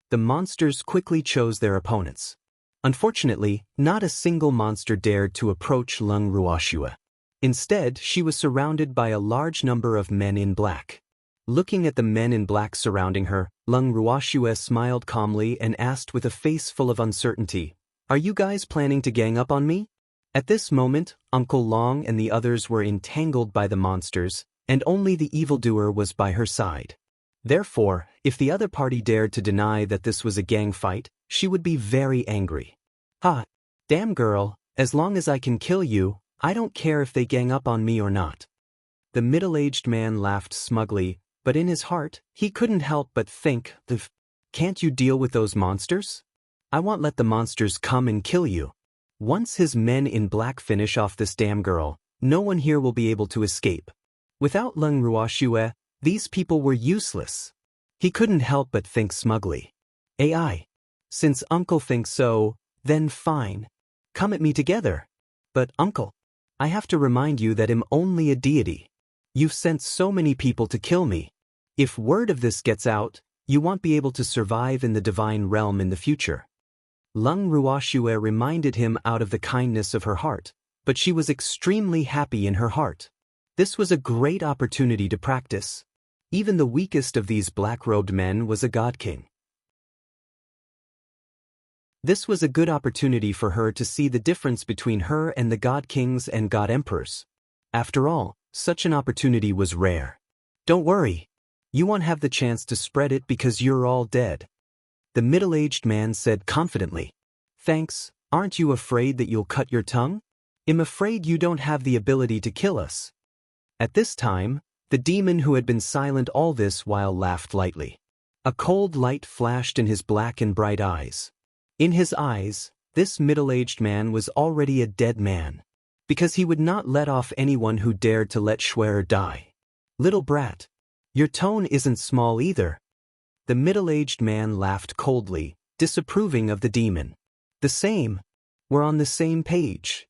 A: The monsters quickly chose their opponents. Unfortunately, not a single monster dared to approach Leng Ruoxue. Instead, she was surrounded by a large number of men in black. Looking at the men in black surrounding her, Leng Ruoxue smiled calmly and asked with a face full of uncertainty, "Are you guys planning to gang up on me?" At this moment, Uncle Long and the others were entangled by the monsters, and only the evildoer was by her side. Therefore, if the other party dared to deny that this was a gang fight, she would be very angry. "Ha! Damn girl, as long as I can kill you, I don't care if they gang up on me or not." The middle-aged man laughed smugly, but in his heart, he couldn't help but think, "Can't you deal with those monsters? I won't let the monsters come and kill you. Once his men in black finish off this damn girl, no one here will be able to escape." Without Leng Ruoxue, these people were useless. He couldn't help but think smugly. "AI. Since Uncle thinks so, then fine. Come at me together. But Uncle, I have to remind you that I'm only a deity. You've sent so many people to kill me. If word of this gets out, you won't be able to survive in the divine realm in the future." Leng Ruoxue reminded him out of the kindness of her heart, but she was extremely happy in her heart. This was a great opportunity to practice. Even the weakest of these black-robed men was a god king. This was a good opportunity for her to see the difference between her and the god kings and god emperors. After all, such an opportunity was rare. "Don't worry. You won't have the chance to spread it because you're all dead," the middle-aged man said confidently. "Thanks, aren't you afraid that you'll cut your tongue? I'm afraid you don't have the ability to kill us." At this time, the demon who had been silent all this while laughed lightly. A cold light flashed in his black and bright eyes. In his eyes, this middle-aged man was already a dead man, because he would not let off anyone who dared to let Schwer die. "Little brat, your tone isn't small either." The middle-aged man laughed coldly, disapproving of the demon. "The same. We're on the same page."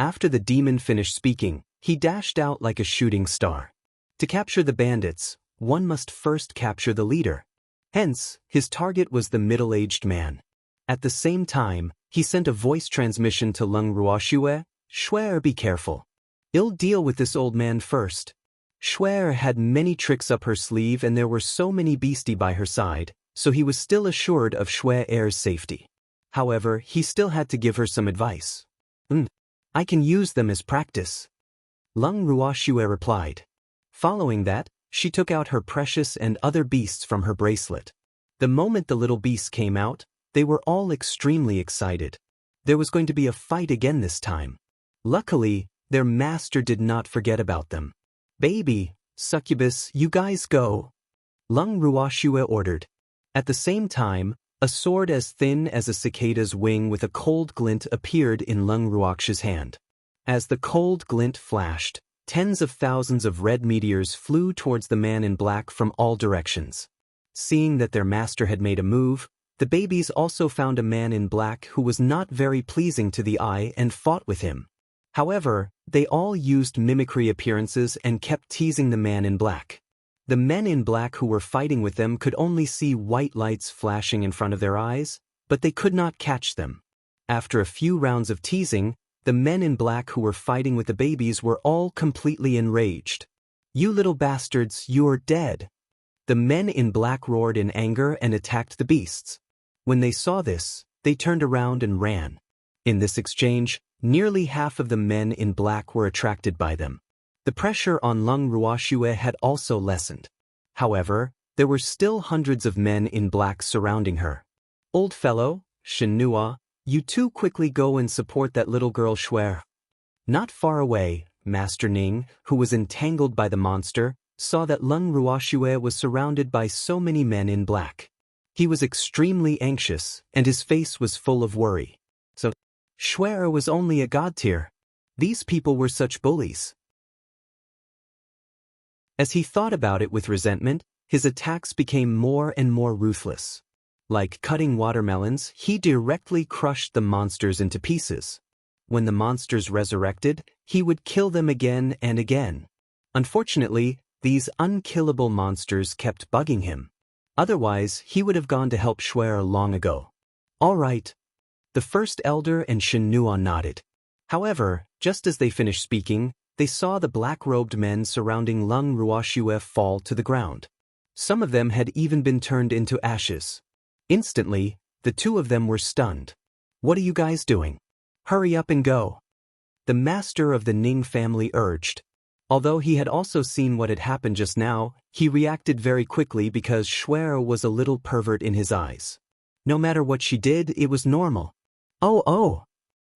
A: After the demon finished speaking, he dashed out like a shooting star. To capture the bandits, one must first capture the leader. Hence, his target was the middle-aged man. At the same time, he sent a voice transmission to Leng Ruoxue, "Schwer, be careful. I'll deal with this old man first." Schwer had many tricks up her sleeve and there were so many beastie by her side, so he was still assured of Schwer's safety. However, he still had to give her some advice. I can use them as practice," Leng Ruoxue replied. Following that, she took out her precious and other beasts from her bracelet. The moment the little beasts came out, they were all extremely excited. There was going to be a fight again this time. Luckily, their master did not forget about them. "Baby, succubus, you guys go," Leng Ruoxue ordered. At the same time, a sword as thin as a cicada's wing with a cold glint appeared in Leng Ruoxue's hand. As the cold glint flashed, tens of thousands of red meteors flew towards the man in black from all directions. Seeing that their master had made a move, the babies also found a man in black who was not very pleasing to the eye and fought with him. However, they all used mimicry appearances and kept teasing the man in black. The men in black who were fighting with them could only see white lights flashing in front of their eyes, but they could not catch them. After a few rounds of teasing, the men in black who were fighting with the babies were all completely enraged. "You little bastards, you're dead!" The men in black roared in anger and attacked the beasts. When they saw this, they turned around and ran. In this exchange, nearly half of the men in black were attracted by them. The pressure on Lung Ruoxue had also lessened. However, there were still hundreds of men in black surrounding her. "Old fellow, Shenhua, you two quickly go and support that little girl Shuer." Not far away, Master Ning, who was entangled by the monster, saw that Lung Ruoxue was surrounded by so many men in black. He was extremely anxious, and his face was full of worry. So, Shuer was only a god tier. These people were such bullies. As he thought about it with resentment, his attacks became more and more ruthless. Like cutting watermelons, he directly crushed the monsters into pieces. When the monsters resurrected, he would kill them again and again. Unfortunately, these unkillable monsters kept bugging him. Otherwise, he would have gone to help Shuer long ago. "All right." The first elder and Shenhua nodded. However, just as they finished speaking, they saw the black-robed men surrounding Lung Ruoxue fall to the ground. Some of them had even been turned into ashes. Instantly, the two of them were stunned. "What are you guys doing? Hurry up and go," the master of the Ning family urged. Although he had also seen what had happened just now, he reacted very quickly because Shuer was a little pervert in his eyes. No matter what she did, it was normal. Oh.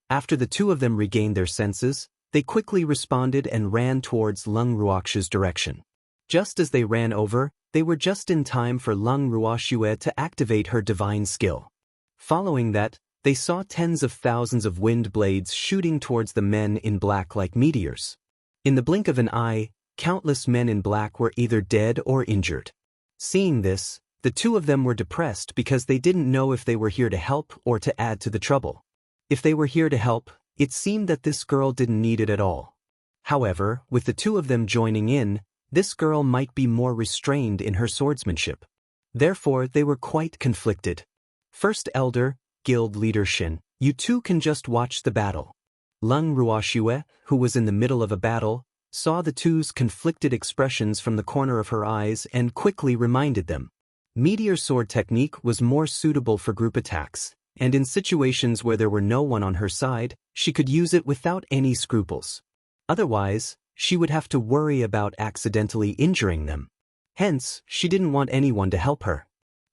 A: After the two of them regained their senses, they quickly responded and ran towards Lung Ruoxue's direction. Just as they ran over, they were just in time for Lung Ruoxue to activate her divine skill. Following that, they saw tens of thousands of wind blades shooting towards the men in black like meteors. In the blink of an eye, countless men in black were either dead or injured. Seeing this, the two of them were depressed because they didn't know if they were here to help or to add to the trouble. If they were here to help, it seemed that this girl didn't need it at all. However, with the two of them joining in, this girl might be more restrained in her swordsmanship. Therefore, they were quite conflicted. First Elder, Guild Leader Shin, you two can just watch the battle. Lung Ruoxue, who was in the middle of a battle, saw the two's conflicted expressions from the corner of her eyes and quickly reminded them. Meteor sword technique was more suitable for group attacks, and in situations where there were no one on her side, she could use it without any scruples. Otherwise, she would have to worry about accidentally injuring them. Hence, she didn't want anyone to help her.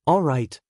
A: "All right."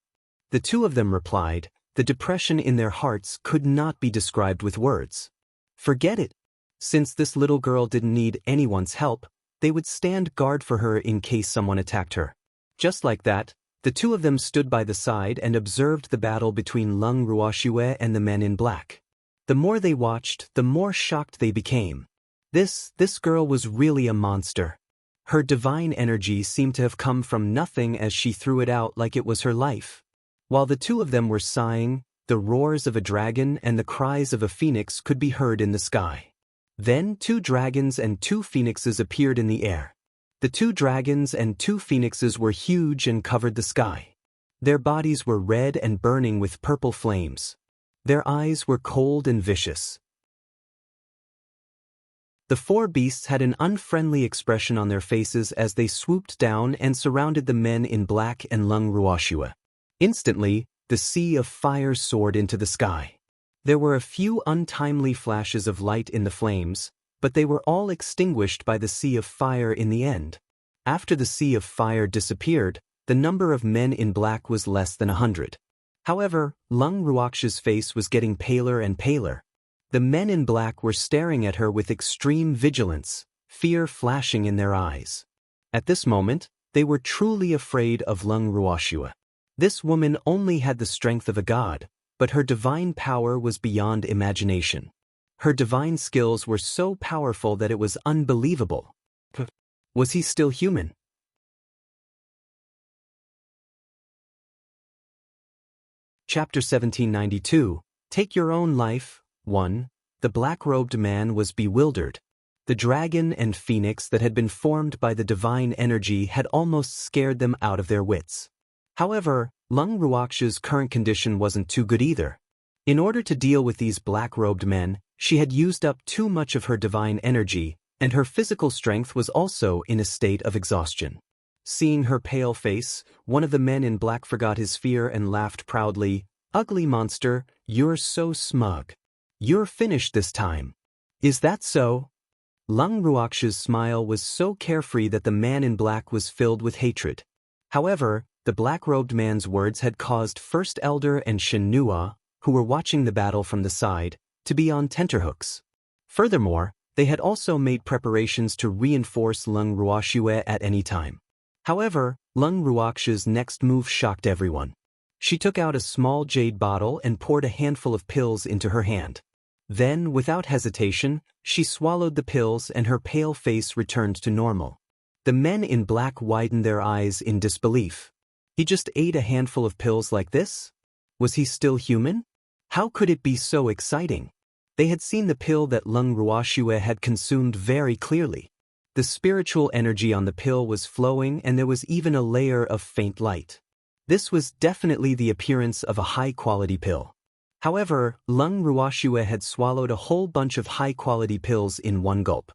A: The two of them replied. The depression in their hearts could not be described with words. Forget it. Since this little girl didn't need anyone's help, they would stand guard for her in case someone attacked her. Just like that, the two of them stood by the side and observed the battle between Lung Ruoxue and the men in black. The more they watched, the more shocked they became. This girl was really a monster. Her divine energy seemed to have come from nothing as she threw it out like it was her life. While the two of them were sighing, the roars of a dragon and the cries of a phoenix could be heard in the sky. Then 2 dragons and 2 phoenixes appeared in the air. The 2 dragons and 2 phoenixes were huge and covered the sky. Their bodies were red and burning with purple flames. Their eyes were cold and vicious. The 4 beasts had an unfriendly expression on their faces as they swooped down and surrounded the men in black and Lung Ruoxue. Instantly, the sea of fire soared into the sky. There were a few untimely flashes of light in the flames, but they were all extinguished by the sea of fire in the end. After the sea of fire disappeared, the number of men in black was less than 100. However, Lung Ruoxue's face was getting paler and paler. The men in black were staring at her with extreme vigilance, fear flashing in their eyes. At this moment, they were truly afraid of Lung Ruoxue. This woman only had the strength of a god, but her divine power was beyond imagination. Her divine skills were so powerful that it was unbelievable. Was he still human? Chapter 1792, Take Your Own Life, 1. the black-robed man was bewildered. The dragon and phoenix that had been formed by the divine energy had almost scared them out of their wits. However, Lung Ruox's current condition wasn't too good either. In order to deal with these black-robed men, she had used up too much of her divine energy, and her physical strength was also in a state of exhaustion. Seeing her pale face, one of the men in black forgot his fear and laughed proudly. "Ugly monster, you're so smug. You're finished this time. Is that so?" Lung Ruox's smile was so carefree that the man in black was filled with hatred. However, the black-robed man's words had caused First Elder and Shinua, who were watching the battle from the side, to be on tenterhooks. Furthermore, they had also made preparations to reinforce Lung Ruoxue at any time. However, Lung Ruox's next move shocked everyone. She took out a small jade bottle and poured a handful of pills into her hand. Then, without hesitation, she swallowed the pills and her pale face returned to normal. The men in black widened their eyes in disbelief. He just ate a handful of pills like this? Was he still human? How could it be so exciting? They had seen the pill that Lung Ruoxue had consumed very clearly. The spiritual energy on the pill was flowing and there was even a layer of faint light. This was definitely the appearance of a high-quality pill. However, Lung Ruoxue had swallowed a whole bunch of high-quality pills in one gulp.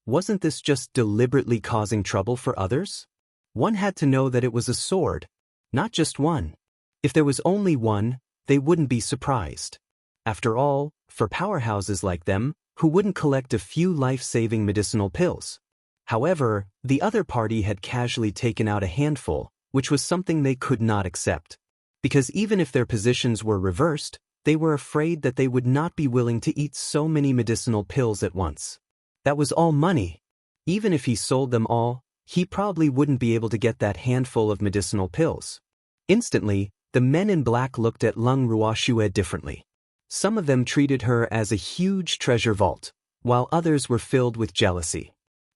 A: Wasn't this just deliberately causing trouble for others? One had to know that it was a sword, not just one. If there was only one, they wouldn't be surprised. After all, for powerhouses like them, who wouldn't collect a few life-saving medicinal pills? However, the other party had casually taken out a handful, which was something they could not accept. Because even if their positions were reversed, they were afraid that they would not be willing to eat so many medicinal pills at once. That was all money. Even if he sold them all, he probably wouldn't be able to get that handful of medicinal pills. Instantly, the men in black looked at Lung Ruoxue differently. Some of them treated her as a huge treasure vault, while others were filled with jealousy.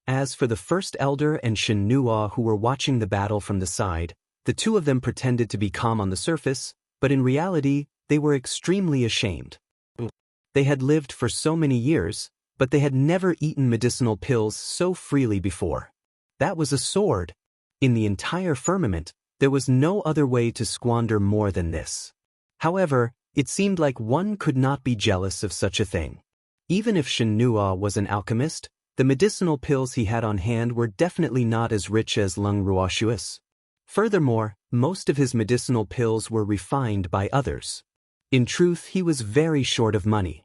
A: As for the First Elder and Shinua who were watching the battle from the side, the two of them pretended to be calm on the surface, but in reality, they were extremely ashamed. They had lived for so many years, but they had never eaten medicinal pills so freely before. That was a sword. In the entire firmament, there was no other way to squander more than this. However, it seemed like one could not be jealous of such a thing. Even if Shinua was an alchemist, the medicinal pills he had on hand were definitely not as rich as Lung Ruoxue's. Furthermore, most of his medicinal pills were refined by others. In truth, he was very short of money.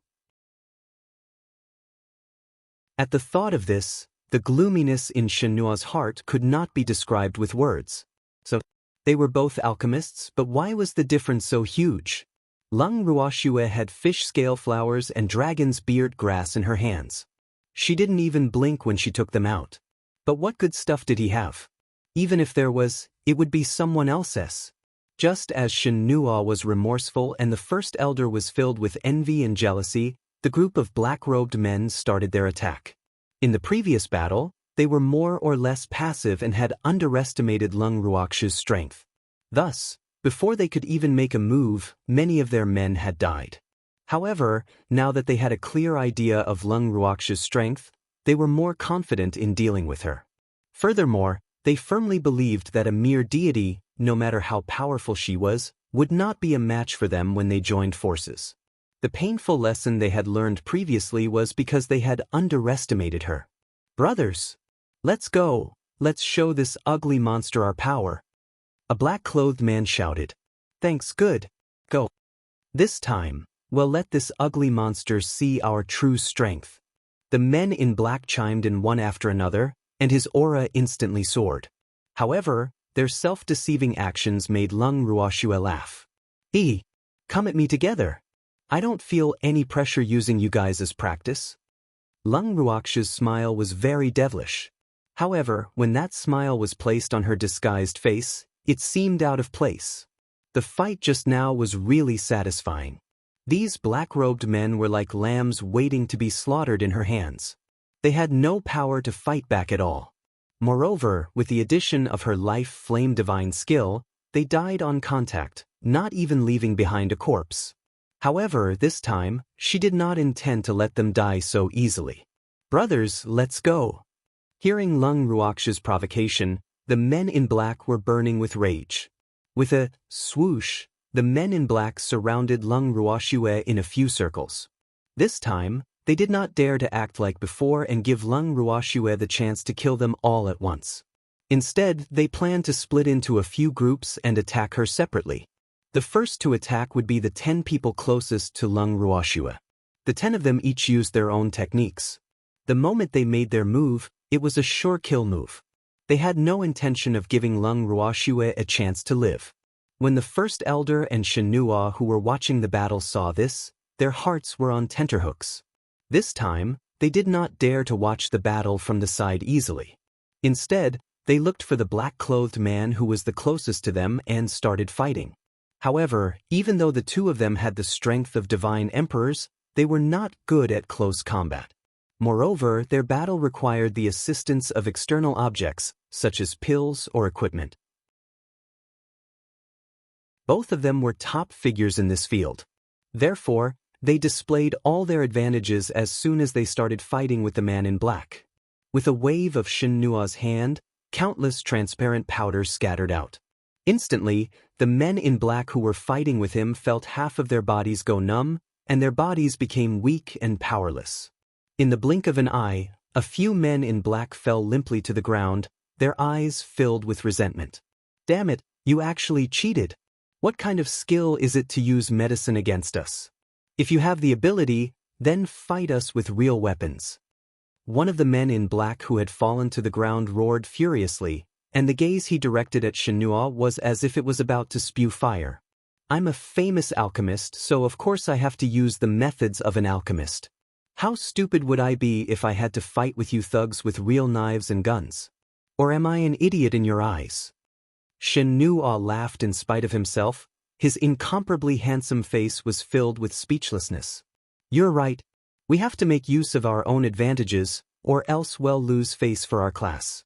A: At the thought of this, the gloominess in Shinua's heart could not be described with words. So, they were both alchemists, but why was the difference so huge? Lung Ruoxue had fish scale flowers and dragon's beard grass in her hands. She didn't even blink when she took them out. But what good stuff did he have? Even if there was, it would be someone else's. Just as Shinua was remorseful and the First Elder was filled with envy and jealousy, the group of black-robed men started their attack. In the previous battle, they were more or less passive and had underestimated Lung Ruox's strength. Thus, before they could even make a move, many of their men had died. However, now that they had a clear idea of Lung Ruox's strength, they were more confident in dealing with her. Furthermore, they firmly believed that a mere deity, no matter how powerful she was, would not be a match for them when they joined forces. The painful lesson they had learned previously was because they had underestimated her. "Brothers, let's go. Let's show this ugly monster our power." A black-clothed man shouted. "Thanks, good. Go. This time, we'll let this ugly monster see our true strength." The men in black chimed in one after another, and his aura instantly soared. However, their self-deceiving actions made Lung Ruoxue laugh. Come at me together. I don't feel any pressure using you guys as practice." Lung Ruox's smile was very devilish. However, when that smile was placed on her disguised face, it seemed out of place. The fight just now was really satisfying. These black-robed men were like lambs waiting to be slaughtered in her hands. They had no power to fight back at all. Moreover, with the addition of her life flame divine skill, they died on contact, not even leaving behind a corpse. However, this time, she did not intend to let them die so easily. Brothers, let's go. Hearing Lung Ruox's provocation, the men in black were burning with rage. With a swoosh, the men in black surrounded Lung Ruoxue in a few circles. This time, they did not dare to act like before and give Lung Ruoxue the chance to kill them all at once. Instead, they planned to split into a few groups and attack her separately. The first to attack would be the 10 people closest to Lung Ruoxue. The 10 of them each used their own techniques. The moment they made their move, it was a sure kill move. They had no intention of giving Lung Ruoxue a chance to live. When the first elder and Shenhua who were watching the battle saw this, their hearts were on tenterhooks. This time, they did not dare to watch the battle from the side easily. Instead, they looked for the black-clothed man who was the closest to them and started fighting. However, even though the two of them had the strength of divine emperors, they were not good at close combat. Moreover, their battle required the assistance of external objects, such as pills or equipment. Both of them were top figures in this field. Therefore, they displayed all their advantages as soon as they started fighting with the man in black. With a wave of Shenhua's hand, countless transparent powder scattered out. Instantly, the men in black who were fighting with him felt half of their bodies go numb, and their bodies became weak and powerless. In the blink of an eye, a few men in black fell limply to the ground, their eyes filled with resentment. Damn it, you actually cheated. What kind of skill is it to use medicine against us? If you have the ability, then fight us with real weapons. One of the men in black who had fallen to the ground roared furiously, and the gaze he directed at Shenhua was as if it was about to spew fire. I'm a famous alchemist, so of course I have to use the methods of an alchemist. How stupid would I be if I had to fight with you thugs with real knives and guns? Or am I an idiot in your eyes? Shenhua laughed in spite of himself. His incomparably handsome face was filled with speechlessness. You're right. We have to make use of our own advantages, or else we'll lose face for our class.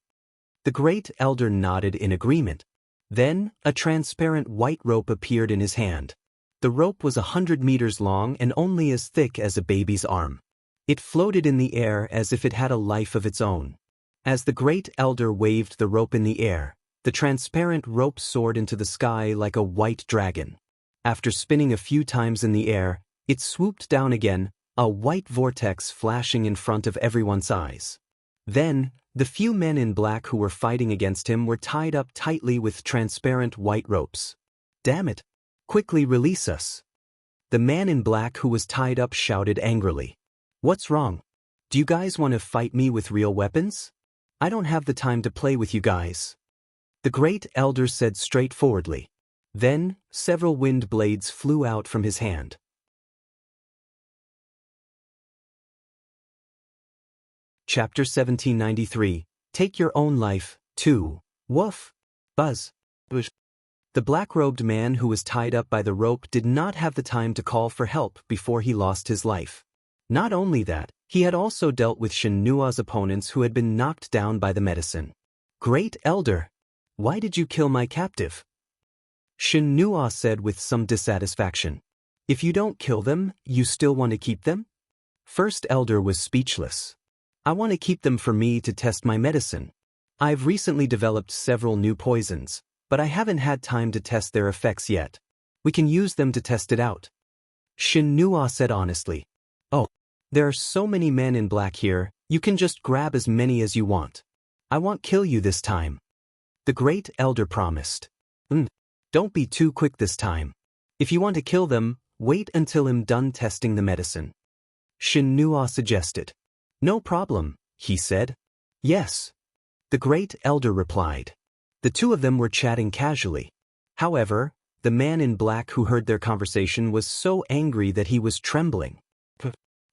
A: The great elder nodded in agreement. Then, a transparent white rope appeared in his hand. The rope was 100 meters long and only as thick as a baby's arm. It floated in the air as if it had a life of its own. As the great elder waved the rope in the air, the transparent rope soared into the sky like a white dragon. After spinning a few times in the air, it swooped down again, a white vortex flashing in front of everyone's eyes. Then, the few men in black who were fighting against him were tied up tightly with transparent white ropes. Damn it! Quickly release us! The man in black who was tied up shouted angrily. What's wrong? Do you guys want to fight me with real weapons? I don't have the time to play with you guys. The great elder said straightforwardly. Then, several wind blades flew out from his hand. Chapter 1793, Take Your Own Life, 2. Woof. Buzz. Bush. The black-robed man who was tied up by the rope did not have the time to call for help before he lost his life. Not only that, he had also dealt with Shenhua's opponents who had been knocked down by the medicine. Great Elder, why did you kill my captive? Shenhua said with some dissatisfaction. If you don't kill them, you still want to keep them? First Elder was speechless. I want to keep them for me to test my medicine. I've recently developed several new poisons, but I haven't had time to test their effects yet. We can use them to test it out. Shenhua said honestly. Oh, there are so many men in black here, you can just grab as many as you want. I won't kill you this time. The great elder promised. Don't be too quick this time. If you want to kill them, wait until I'm done testing the medicine. Shenhua suggested. No problem, he said. Yes. The great elder replied. The two of them were chatting casually. However, the man in black who heard their conversation was so angry that he was trembling.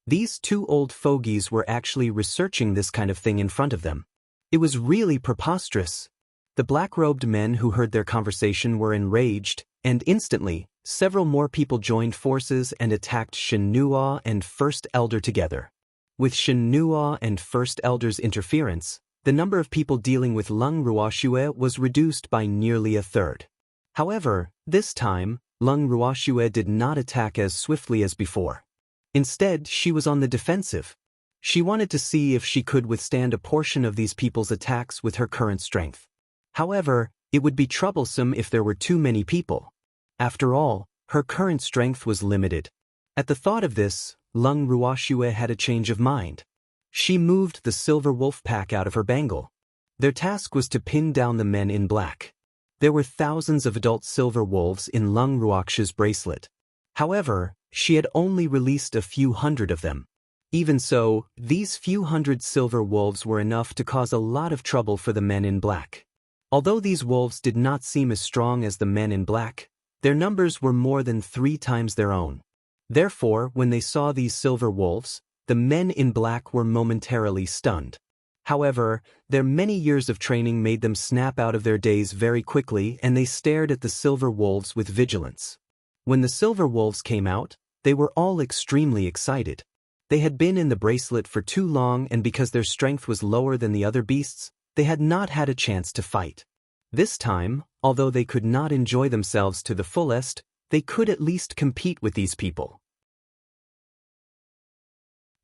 A: These two old fogies were actually researching this kind of thing in front of them. It was really preposterous. The black-robed men who heard their conversation were enraged, and instantly, several more people joined forces and attacked Shenhua and First Elder together. With Shenhua and First Elder's interference, the number of people dealing with Lung Ruoxue was reduced by nearly a third. However, this time, Lung Ruoxue did not attack as swiftly as before. Instead, she was on the defensive. She wanted to see if she could withstand a portion of these people's attacks with her current strength. However, it would be troublesome if there were too many people. After all, her current strength was limited. At the thought of this, Lung Ruoxue had a change of mind. She moved the silver wolf pack out of her bangle. Their task was to pin down the men in black. There were thousands of adult silver wolves in Lung Ruoxue's bracelet. However, she had only released a few hundred of them. Even so, these few hundred silver wolves were enough to cause a lot of trouble for the men in black. Although these wolves did not seem as strong as the men in black, their numbers were more than 3 times their own. Therefore, when they saw these silver wolves, the men in black were momentarily stunned. However, their many years of training made them snap out of their daze very quickly, and they stared at the silver wolves with vigilance. When the silver wolves came out, they were all extremely excited. They had been in the bracelet for too long, and because their strength was lower than the other beasts, they had not had a chance to fight. This time, although they could not enjoy themselves to the fullest, they could at least compete with these people.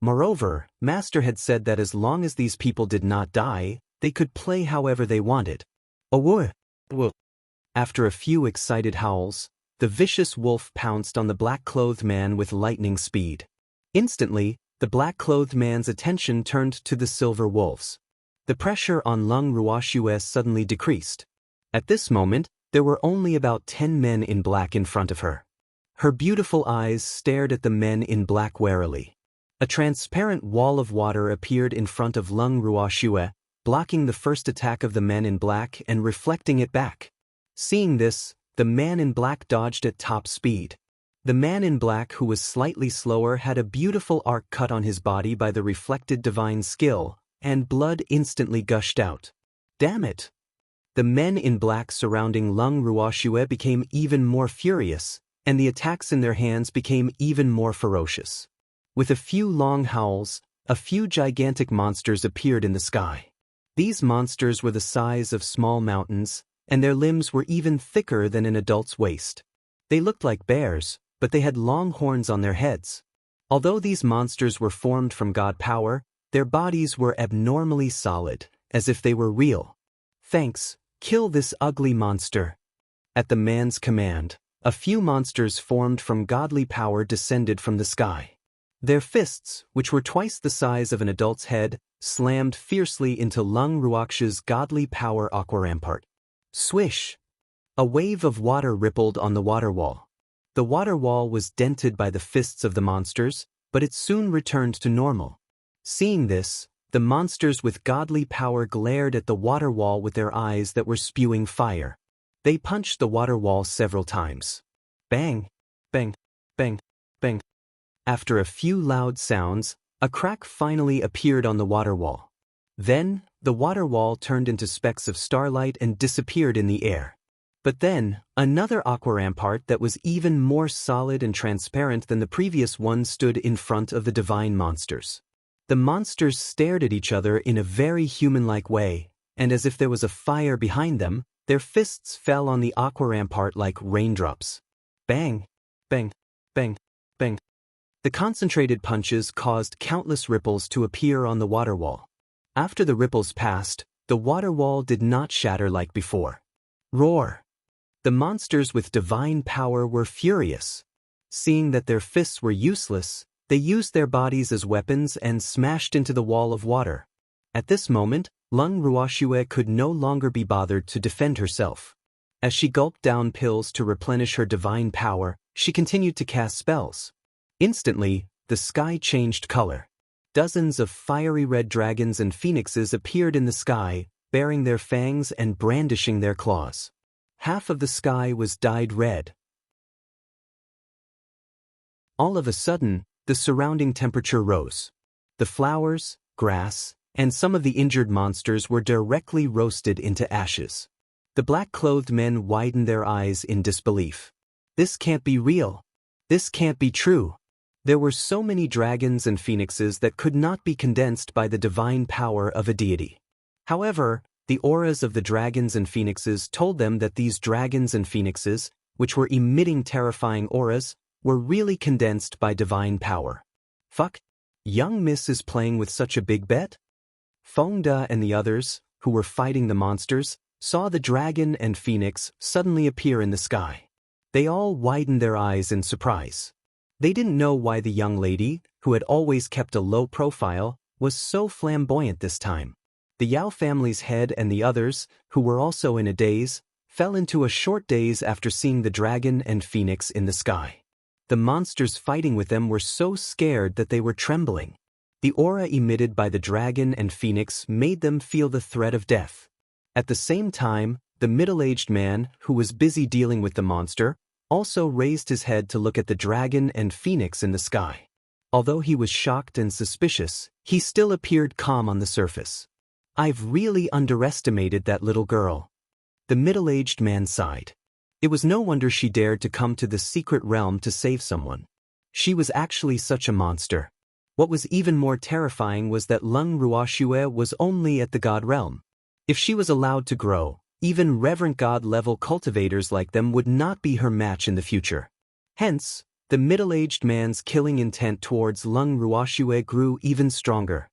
A: Moreover, Master had said that as long as these people did not die, they could play however they wanted. Oh, whoa. After a few excited howls, the vicious wolf pounced on the black-clothed man with lightning speed. Instantly, the black-clothed man's attention turned to the silver wolves. The pressure on Lung Ruoxue suddenly decreased. At this moment, there were only about 10 men in black in front of her. Her beautiful eyes stared at the men in black warily. A transparent wall of water appeared in front of Lung Ruoxue, blocking the first attack of the men in black and reflecting it back. Seeing this, the man in black dodged at top speed. The man in black, who was slightly slower, had a beautiful arc cut on his body by the reflected divine skill, and blood instantly gushed out. Damn it! The men in black surrounding Lung Ruoxue became even more furious, and the attacks in their hands became even more ferocious. With a few long howls, a few gigantic monsters appeared in the sky. These monsters were the size of small mountains, and their limbs were even thicker than an adult's waist. They looked like bears, but they had long horns on their heads. Although these monsters were formed from god power, their bodies were abnormally solid, as if they were real. Thanks, kill this ugly monster. At the man's command, a few monsters formed from godly power descended from the sky. Their fists, which were twice the size of an adult's head, slammed fiercely into Lung Ruoxue's godly power aqua rampart. Swish! A wave of water rippled on the water wall. The water wall was dented by the fists of the monsters, but it soon returned to normal. Seeing this, the monsters with godly power glared at the water wall with their eyes that were spewing fire. They punched the water wall several times. Bang! Bang! Bang! Bang! After a few loud sounds, a crack finally appeared on the water wall. Then, the water wall turned into specks of starlight and disappeared in the air. But then, another aqua rampart that was even more solid and transparent than the previous one stood in front of the divine monsters. The monsters stared at each other in a very human-like way, and as if there was a fire behind them, their fists fell on the aqua rampart like raindrops. Bang! Bang! Bang! Bang! The concentrated punches caused countless ripples to appear on the water wall. After the ripples passed, the water wall did not shatter like before. Roar! The monsters with divine power were furious. Seeing that their fists were useless, they used their bodies as weapons and smashed into the wall of water. At this moment, Lung Ruoxue could no longer be bothered to defend herself. As she gulped down pills to replenish her divine power, she continued to cast spells. Instantly, the sky changed color. Dozens of fiery red dragons and phoenixes appeared in the sky, baring their fangs and brandishing their claws. Half of the sky was dyed red. All of a sudden, the surrounding temperature rose. The flowers, grass, and some of the injured monsters were directly roasted into ashes. The black-clothed men widened their eyes in disbelief. This can't be real. This can't be true. There were so many dragons and phoenixes that could not be condensed by the divine power of a deity. However, the auras of the dragons and phoenixes told them that these dragons and phoenixes, which were emitting terrifying auras, were really condensed by divine power. Fuck, young Miss is playing with such a big bet? Fengda and the others, who were fighting the monsters, saw the dragon and phoenix suddenly appear in the sky. They all widened their eyes in surprise. They didn't know why the young lady, who had always kept a low profile, was so flamboyant this time. The Yao family's head and the others, who were also in a daze, fell into a short daze after seeing the dragon and phoenix in the sky. The monsters fighting with them were so scared that they were trembling. The aura emitted by the dragon and phoenix made them feel the threat of death. At the same time, the middle-aged man, who was busy dealing with the monster, also raised his head to look at the dragon and phoenix in the sky. Although he was shocked and suspicious, he still appeared calm on the surface. I've really underestimated that little girl. The middle-aged man sighed. It was no wonder she dared to come to the secret realm to save someone. She was actually such a monster. What was even more terrifying was that Leng Ruoxue was only at the god realm. If she was allowed to grow, even reverent god-level cultivators like them would not be her match in the future. Hence, the middle-aged man's killing intent towards Leng Ruoxue grew even stronger.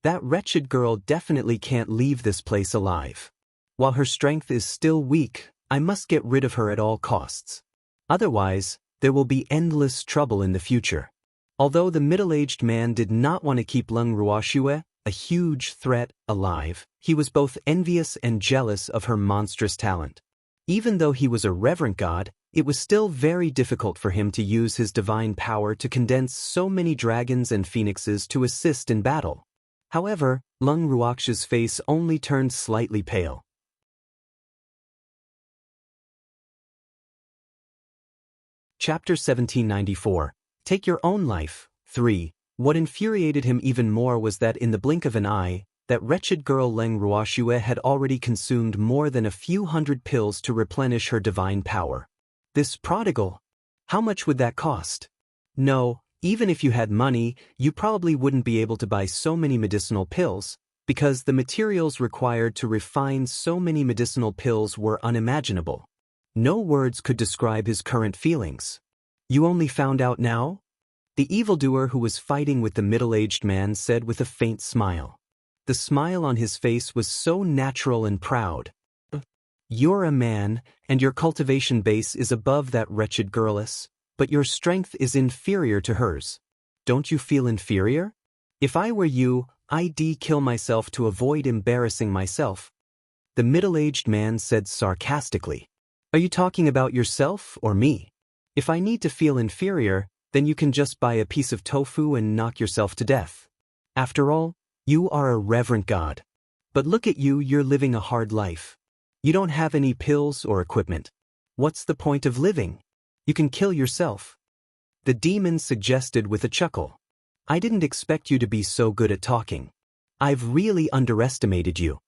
A: That wretched girl definitely can't leave this place alive. While her strength is still weak, I must get rid of her at all costs. Otherwise, there will be endless trouble in the future. Although the middle-aged man did not want to keep Leng Ruoxue, a huge threat, alive, he was both envious and jealous of her monstrous talent. Even though he was a reverent god, it was still very difficult for him to use his divine power to condense so many dragons and phoenixes to assist in battle. However, Leng Ruoxue's face only turned slightly pale. Chapter 1794. Take Your Own Life. 3. What infuriated him even more was that in the blink of an eye, that wretched girl Leng Ruoxue had already consumed more than a few hundred pills to replenish her divine power. This prodigal? How much would that cost? No, even if you had money, you probably wouldn't be able to buy so many medicinal pills, because the materials required to refine so many medicinal pills were unimaginable. No words could describe his current feelings. You only found out now? The evildoer who was fighting with the middle-aged man said with a faint smile. The smile on his face was so natural and proud. You're a man, and your cultivation base is above that wretched girless, but your strength is inferior to hers. Don't you feel inferior? If I were you, I'd kill myself to avoid embarrassing myself. The middle-aged man said sarcastically. Are you talking about yourself or me? If I need to feel inferior, then you can just buy a piece of tofu and knock yourself to death. After all, you are a reverent god. But look at you, you're living a hard life. You don't have any pills or equipment. What's the point of living? You can kill yourself. The demon suggested with a chuckle. I didn't expect you to be so good at talking. I've really underestimated you.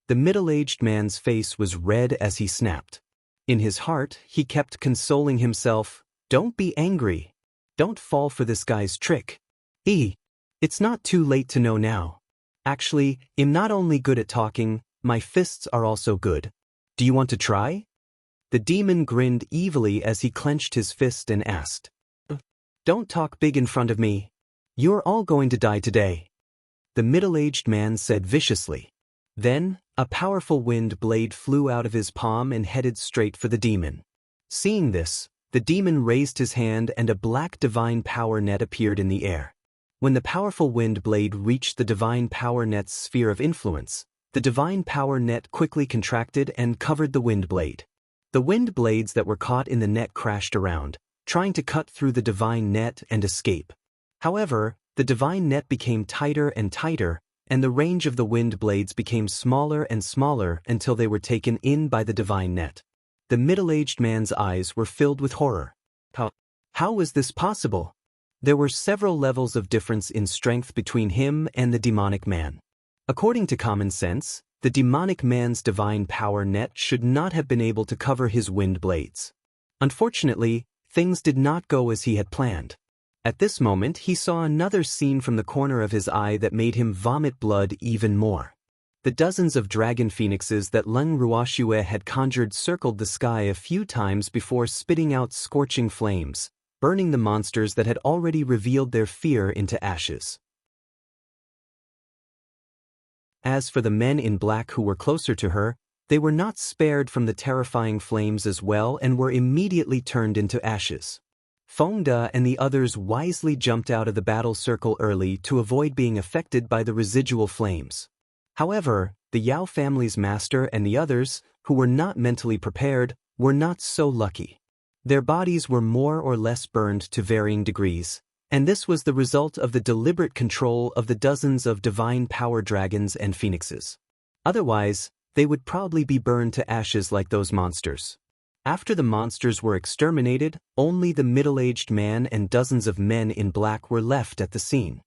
A: The middle-aged man's face was red as he snapped. In his heart, he kept consoling himself, don't be angry. Don't fall for this guy's trick. It's not too late to know now. Actually, I'm not only good at talking, my fists are also good. Do you want to try? The demon grinned evilly as he clenched his fist and asked. Don't talk big in front of me. You're all going to die today. The middle-aged man said viciously. Then, a powerful wind blade flew out of his palm and headed straight for the demon. Seeing this, the demon raised his hand and a black divine power net appeared in the air. When the powerful wind blade reached the divine power net's sphere of influence, the divine power net quickly contracted and covered the wind blade. The wind blades that were caught in the net crashed around, trying to cut through the divine net and escape. However, the divine net became tighter and tighter, and the range of the wind blades became smaller and smaller until they were taken in by the divine net. The middle-aged man's eyes were filled with horror. How was this possible? There were several levels of difference in strength between him and the demonic man. According to common sense, the demonic man's divine power net should not have been able to cover his wind blades. Unfortunately, things did not go as he had planned. At this moment, he saw another scene from the corner of his eye that made him vomit blood even more. The dozens of dragon phoenixes that Leng Ruoxue had conjured circled the sky a few times before spitting out scorching flames, burning the monsters that had already revealed their fear into ashes. As for the men in black who were closer to her, they were not spared from the terrifying flames as well and were immediately turned into ashes. Fengde and the others wisely jumped out of the battle circle early to avoid being affected by the residual flames. However, the Yao family's master and the others, who were not mentally prepared, were not so lucky. Their bodies were more or less burned to varying degrees, and this was the result of the deliberate control of the dozens of divine power dragons and phoenixes. Otherwise, they would probably be burned to ashes like those monsters. After the monsters were exterminated, only the middle-aged man and dozens of men in black were left at the scene.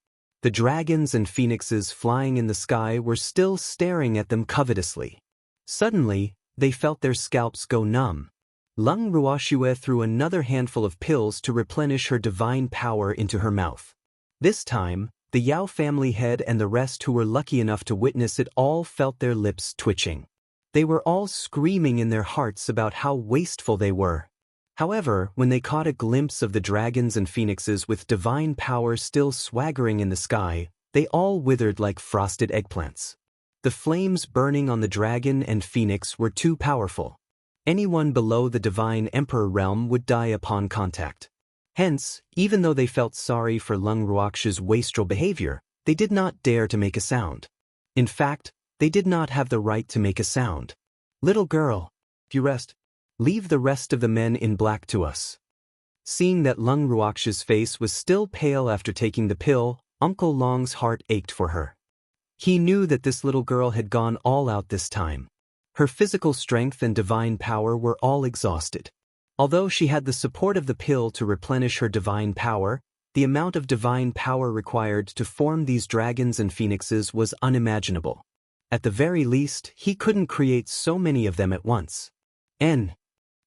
A: The dragons and phoenixes flying in the sky were still staring at them covetously. Suddenly, they felt their scalps go numb. Leng Ruoxue threw another handful of pills to replenish her divine power into her mouth. This time, the Yao family head and the rest who were lucky enough to witness it all felt their lips twitching. They were all screaming in their hearts about how wasteful they were. However, when they caught a glimpse of the dragons and phoenixes with divine power still swaggering in the sky, they all withered like frosted eggplants. The flames burning on the dragon and phoenix were too powerful. Anyone below the divine emperor realm would die upon contact. Hence, even though they felt sorry for Leng Ruoxue's wastrel behavior, they did not dare to make a sound. In fact, they did not have the right to make a sound. "Little girl, if you rest, leave the rest of the men in black to us." Seeing that Leng Ruoxue's face was still pale after taking the pill, Uncle Long's heart ached for her. He knew that this little girl had gone all out this time. Her physical strength and divine power were all exhausted. Although she had the support of the pill to replenish her divine power, the amount of divine power required to form these dragons and phoenixes was unimaginable. At the very least, he couldn't create so many of them at once.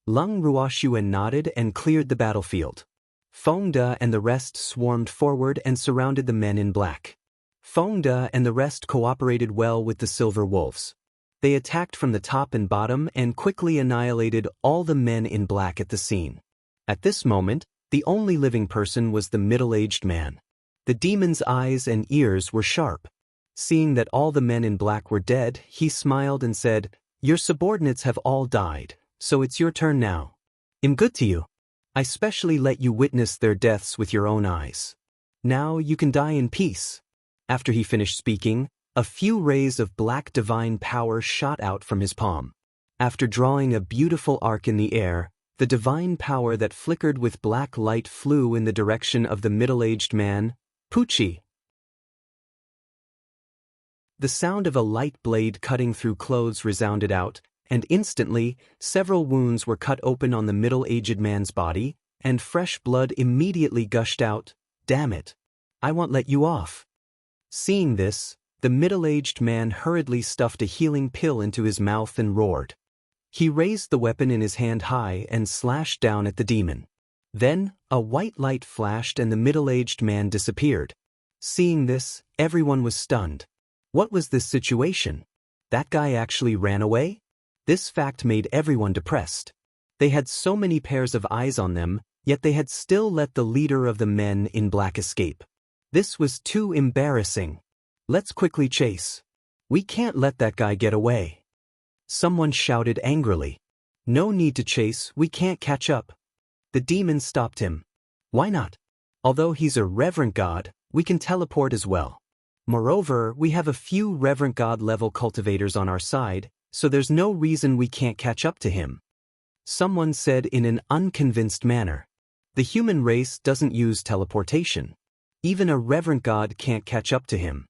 A: Leng Ruoxue nodded and cleared the battlefield. Fengde and the rest swarmed forward and surrounded the men in black. Fengde and the rest cooperated well with the silver wolves. They attacked from the top and bottom and quickly annihilated all the men in black at the scene. At this moment, the only living person was the middle-aged man. The demon's eyes and ears were sharp. Seeing that all the men in black were dead, he smiled and said, "Your subordinates have all died, so it's your turn now. I'm good to you. I specially let you witness their deaths with your own eyes. Now you can die in peace." After he finished speaking, a few rays of black divine power shot out from his palm. After drawing a beautiful arc in the air, the divine power that flickered with black light flew in the direction of the middle-aged man, Pucci. The sound of a light blade cutting through clothes resounded out, and instantly, several wounds were cut open on the middle-aged man's body, and fresh blood immediately gushed out. "Damn it! I won't let you off." Seeing this, the middle-aged man hurriedly stuffed a healing pill into his mouth and roared. He raised the weapon in his hand high and slashed down at the demon. Then, a white light flashed and the middle-aged man disappeared. Seeing this, everyone was stunned. What was this situation? That guy actually ran away? This fact made everyone depressed. They had so many pairs of eyes on them, yet they had still let the leader of the men in black escape. This was too embarrassing. "Let's quickly chase. We can't let that guy get away." Someone shouted angrily. "No need to chase, we can't catch up." The demon stopped him. "Why not? Although he's a reverent god, we can teleport as well. Moreover, we have a few reverent god-level cultivators on our side, so there's no reason we can't catch up to him." Someone said in an unconvinced manner. "The human race doesn't use teleportation. Even a reverent god can't catch up to him."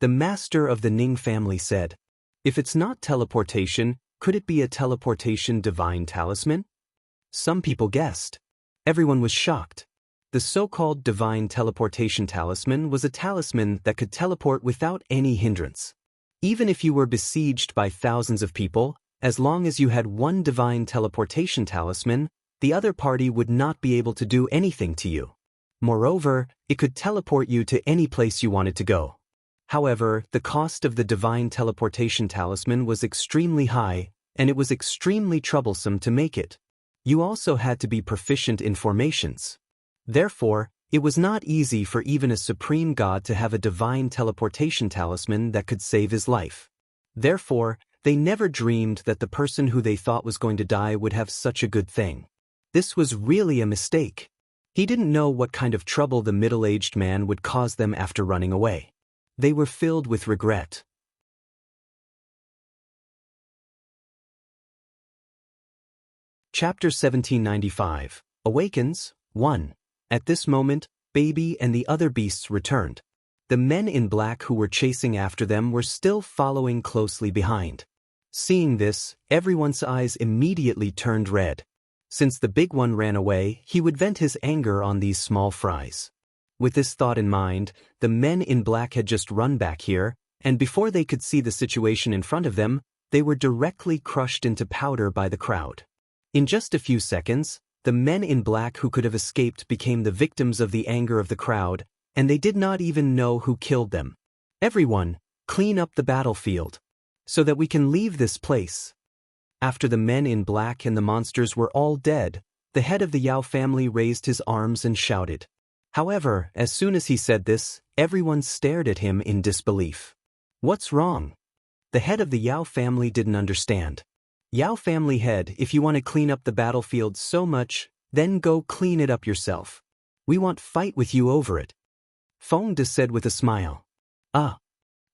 A: The master of the Ning family said, "If it's not teleportation, could it be a teleportation divine talisman?" Some people guessed. Everyone was shocked. The so-called divine teleportation talisman was a talisman that could teleport without any hindrance. Even if you were besieged by thousands of people, as long as you had one divine teleportation talisman, the other party would not be able to do anything to you. Moreover, it could teleport you to any place you wanted to go. However, the cost of the divine teleportation talisman was extremely high, and it was extremely troublesome to make it. You also had to be proficient in formations. Therefore, it was not easy for even a supreme god to have a divine teleportation talisman that could save his life. Therefore, they never dreamed that the person who they thought was going to die would have such a good thing. This was really a mistake. He didn't know what kind of trouble the middle-aged man would cause them after running away. They were filled with regret. Chapter 1795. Awakens, 1. At this moment, Baby and the other beasts returned. The men in black who were chasing after them were still following closely behind. Seeing this, everyone's eyes immediately turned red. Since the big one ran away, he would vent his anger on these small fries. With this thought in mind, the men in black had just run back here, and before they could see the situation in front of them, they were directly crushed into powder by the crowd. In just a few seconds, the men in black who could have escaped became the victims of the anger of the crowd, and they did not even know who killed them. Everyone, clean up the battlefield, so that we can leave this place. After the men in black and the monsters were all dead, the head of the Yao family raised his arms and shouted. However, as soon as he said this, everyone stared at him in disbelief. What's wrong? The head of the Yao family didn't understand. Yao family head, if you want to clean up the battlefield so much, then go clean it up yourself. We won't fight with you over it. Feng De said with a smile. Ah.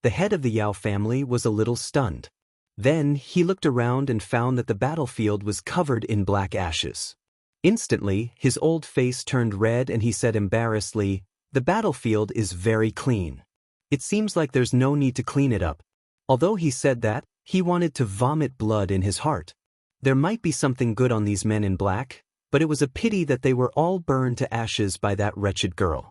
A: The head of the Yao family was a little stunned. Then he looked around and found that the battlefield was covered in black ashes. Instantly, his old face turned red and he said embarrassedly, "The battlefield is very clean. It seems like there's no need to clean it up." Although he said that, he wanted to vomit blood in his heart. There might be something good on these men in black, but it was a pity that they were all burned to ashes by that wretched girl.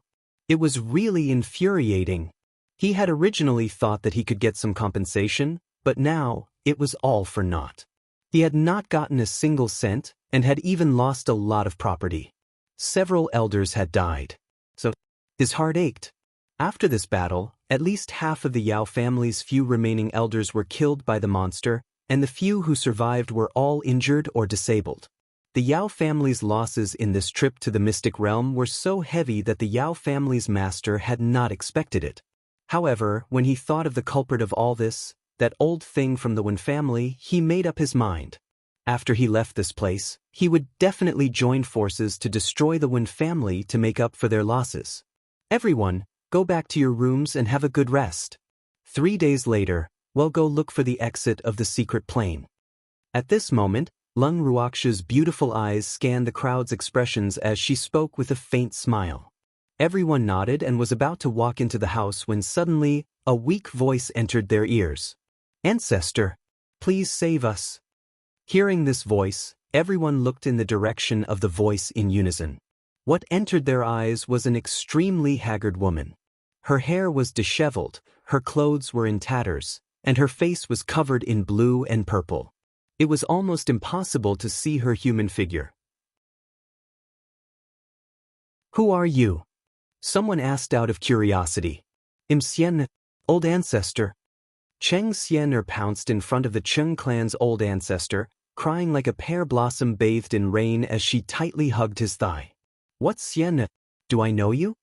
A: It was really infuriating. He had originally thought that he could get some compensation, but now, it was all for naught. He had not gotten a single cent, and had even lost a lot of property. Several elders had died. So, his heart ached. After this battle, at least half of the Yao family's few remaining elders were killed by the monster, and the few who survived were all injured or disabled. The Yao family's losses in this trip to the mystic realm were so heavy that the Yao family's master had not expected it. However, when he thought of the culprit of all this, that old thing from the Wen family, he made up his mind. After he left this place, he would definitely join forces to destroy the Wen family to make up for their losses. Everyone, go back to your rooms and have a good rest. 3 days later, we'll go look for the exit of the secret plane. At this moment, Lung Ruoxa's beautiful eyes scanned the crowd's expressions as she spoke with a faint smile. Everyone nodded and was about to walk into the house when suddenly, a weak voice entered their ears. "Ancestor, please save us." Hearing this voice, everyone looked in the direction of the voice in unison. What entered their eyes was an extremely haggard woman. Her hair was disheveled, her clothes were in tatters, and her face was covered in blue and purple. It was almost impossible to see her human figure. "Who are you?" Someone asked out of curiosity. "Im Xian, old ancestor." Cheng Xianer pounced in front of the Cheng clan's old ancestor, crying like a pear blossom bathed in rain as she tightly hugged his thigh. "What Xian? Do I know you?"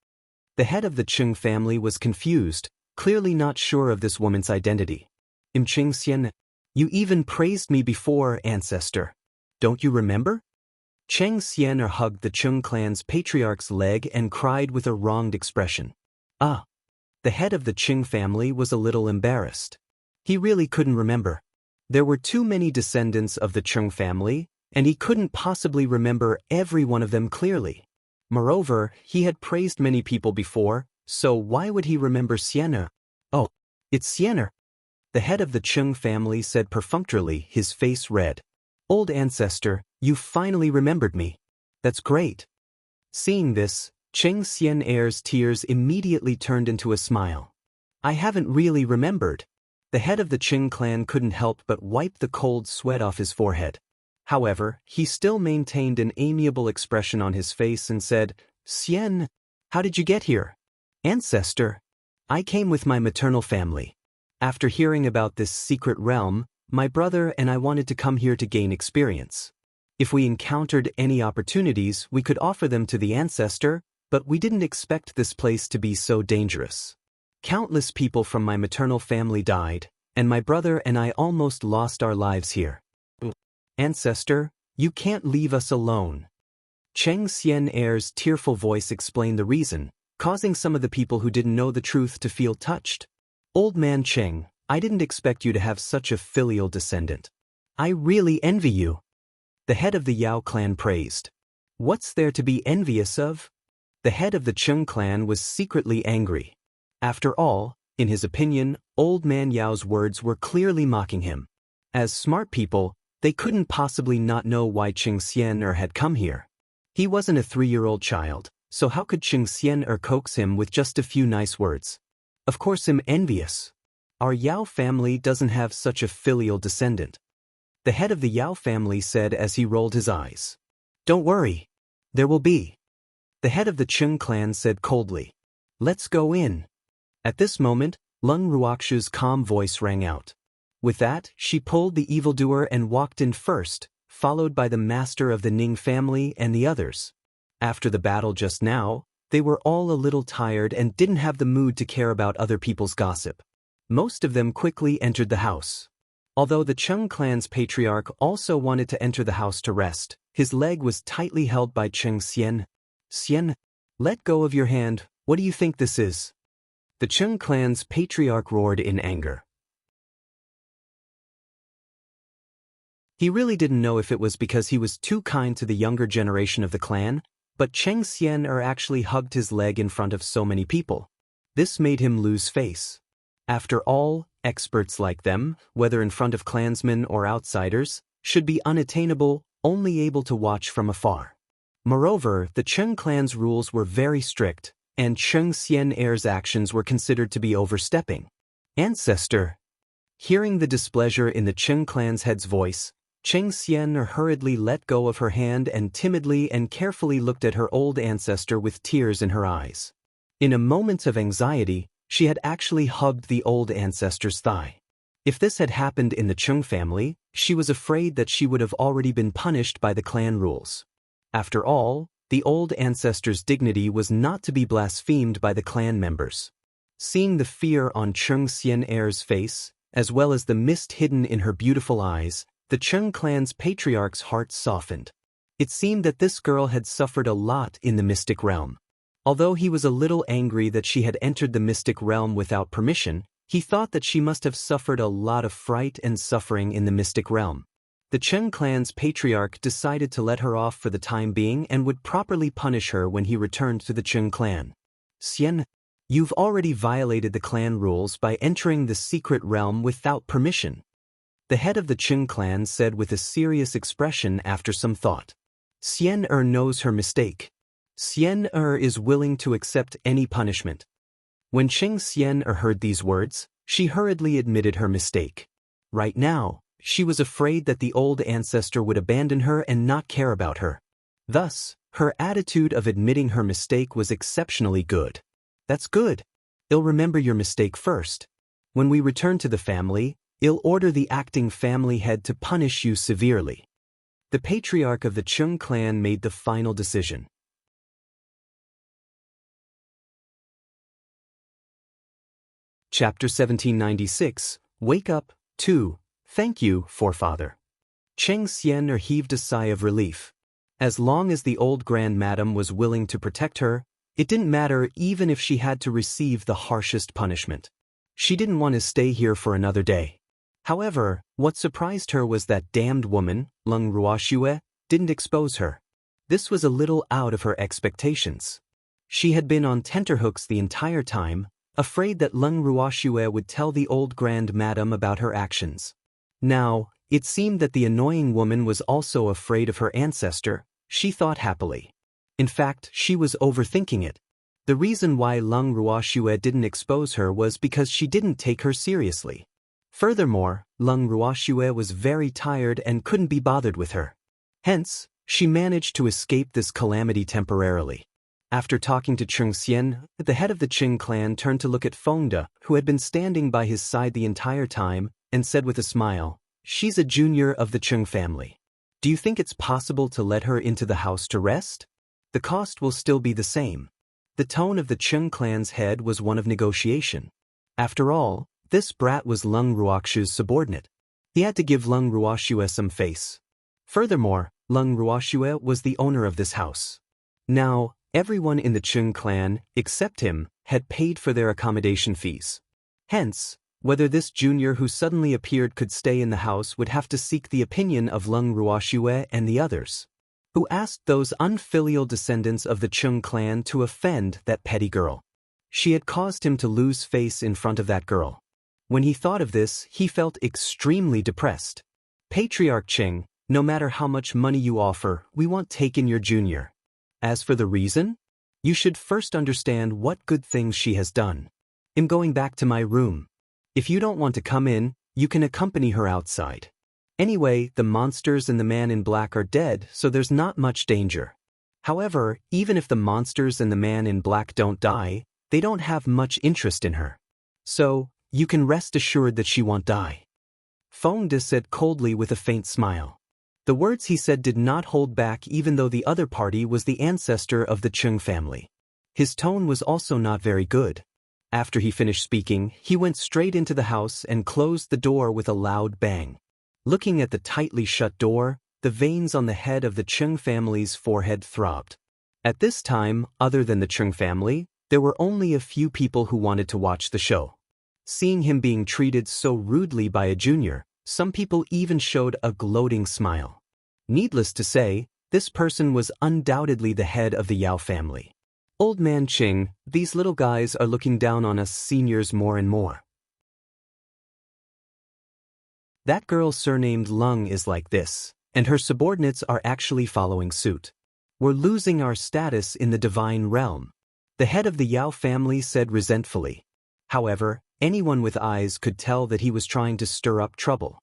A: The head of the Cheng family was confused, clearly not sure of this woman's identity. "Im Cheng Xian, you even praised me before, ancestor. Don't you remember?" Cheng Xianer hugged the Cheng clan's patriarch's leg and cried with a wronged expression. "Ah." The head of the Cheng family was a little embarrassed. He really couldn't remember. There were too many descendants of the Cheng family, and he couldn't possibly remember every one of them clearly. Moreover, he had praised many people before, so why would he remember Xianer? "Oh, it's Xianer." The head of the Cheng family said perfunctorily, his face red. "Old ancestor, you finally remembered me. That's great." Seeing this, Cheng Xianer's tears immediately turned into a smile. "I haven't really remembered." The head of the Cheng clan couldn't help but wipe the cold sweat off his forehead. However, he still maintained an amiable expression on his face and said, "Xian, how did you get here?" "Ancestor." I came with my maternal family. After hearing about this secret realm, my brother and I wanted to come here to gain experience. If we encountered any opportunities, we could offer them to the ancestor, but we didn't expect this place to be so dangerous. Countless people from my maternal family died, and my brother and I almost lost our lives here. Ancestor, you can't leave us alone. Cheng Xian Er's tearful voice explained the reason, causing some of the people who didn't know the truth to feel touched. Old man Cheng, I didn't expect you to have such a filial descendant. I really envy you. The head of the Yao clan praised. What's there to be envious of? The head of the Cheng clan was secretly angry. After all, in his opinion, old man Yao's words were clearly mocking him. As smart people, they couldn't possibly not know why Cheng Xian had come here. He wasn't a 3-year-old child, so how could Cheng Xian coax him with just a few nice words? Of course I'm envious. Our Yao family doesn't have such a filial descendant. The head of the Yao family said as he rolled his eyes. Don't worry. There will be. The head of the Cheng clan said coldly. Let's go in. At this moment, Lung Ruoxu's calm voice rang out. With that, she pulled the evildoer and walked in first, followed by the master of the Ning family and the others. After the battle just now, they were all a little tired and didn't have the mood to care about other people's gossip. Most of them quickly entered the house. Although the Cheng clan's patriarch also wanted to enter the house to rest, his leg was tightly held by Cheng Xian. Xian, let go of your hand, what do you think this is? The Cheng clan's patriarch roared in anger. He really didn't know if it was because he was too kind to the younger generation of the clan, but Cheng Xian actually hugged his leg in front of so many people. This made him lose face. After all, experts like them, whether in front of clansmen or outsiders, should be unattainable, only able to watch from afar. Moreover, the Cheng clan's rules were very strict, and Cheng Xian actions were considered to be overstepping. Ancestor. Hearing the displeasure in the Cheng clan's head's voice, Cheng Xian hurriedly let go of her hand and timidly and carefully looked at her old ancestor with tears in her eyes. In a moment of anxiety, she had actually hugged the old ancestor's thigh. If this had happened in the Cheng family, she was afraid that she would have already been punished by the clan rules. After all, the old ancestor's dignity was not to be blasphemed by the clan members. Seeing the fear on Cheng Xian face, as well as the mist hidden in her beautiful eyes, the Cheng clan's patriarch's heart softened. It seemed that this girl had suffered a lot in the mystic realm. Although he was a little angry that she had entered the mystic realm without permission, he thought that she must have suffered a lot of fright and suffering in the mystic realm. The Cheng clan's patriarch decided to let her off for the time being and would properly punish her when he returned to the Cheng clan. Xian, you've already violated the clan rules by entering the secret realm without permission. The head of the Cheng clan said with a serious expression after some thought. Xian knows her mistake. Xian is willing to accept any punishment. When Cheng Xian heard these words, she hurriedly admitted her mistake. Right now, she was afraid that the old ancestor would abandon her and not care about her. Thus, her attitude of admitting her mistake was exceptionally good. That's good. I'll remember your mistake first. When we return to the family, I'll order the acting family head to punish you severely. The patriarch of the Cheng clan made the final decision. Chapter 1796, Wake Up, 2. Thank you, forefather. Cheng Xian heaved a sigh of relief. As long as the old grand madam was willing to protect her, it didn't matter even if she had to receive the harshest punishment. She didn't want to stay here for another day. However, what surprised her was that damned woman, Lung Ruoxue, didn't expose her. This was a little out of her expectations. She had been on tenterhooks the entire time, afraid that Lung Ruoxue would tell the old grand madam about her actions. Now, it seemed that the annoying woman was also afraid of her ancestor, she thought happily. In fact, she was overthinking it. The reason why Lung Ruoxue didn't expose her was because she didn't take her seriously. Furthermore, Lung Ruoxue was very tired and couldn't be bothered with her. Hence, she managed to escape this calamity temporarily. After talking to Cheng Xian, the head of the Qing clan turned to look at Feng De, who had been standing by his side the entire time, and said with a smile, "She's a junior of the Qing family. Do you think it's possible to let her into the house to rest? The cost will still be the same." The tone of the Qing clan's head was one of negotiation. After all, this brat was Leng Ruoxu's subordinate. He had to give Leng Ruoxue some face. Furthermore, Leng Ruoxue was the owner of this house. Now, everyone in the Qing clan, except him, had paid for their accommodation fees. Hence, whether this junior who suddenly appeared could stay in the house would have to seek the opinion of Leng Ruoxue and the others, who asked those unfilial descendants of the Qing clan to offend that petty girl. She had caused him to lose face in front of that girl. When he thought of this, he felt extremely depressed. "Patriarch Qing, no matter how much money you offer, we won't take in your junior. As for the reason, you should first understand what good things she has done. I'm going back to my room. If you don't want to come in, you can accompany her outside. Anyway, the monsters and the man in black are dead, so there's not much danger. However, even if the monsters and the man in black don't die, they don't have much interest in her. So, you can rest assured that she won't die." Feng De said coldly with a faint smile. The words he said did not hold back even though the other party was the ancestor of the Qing family. His tone was also not very good. After he finished speaking, he went straight into the house and closed the door with a loud bang. Looking at the tightly shut door, the veins on the head of the Qing family's forehead throbbed. At this time, other than the Qing family, there were only a few people who wanted to watch the show. Seeing him being treated so rudely by a junior, some people even showed a gloating smile. Needless to say, this person was undoubtedly the head of the Yao family. "Old man Qing, these little guys are looking down on us seniors more and more. That girl surnamed Leng is like this, and her subordinates are actually following suit. We're losing our status in the divine realm," the head of the Yao family said resentfully. However, anyone with eyes could tell that he was trying to stir up trouble.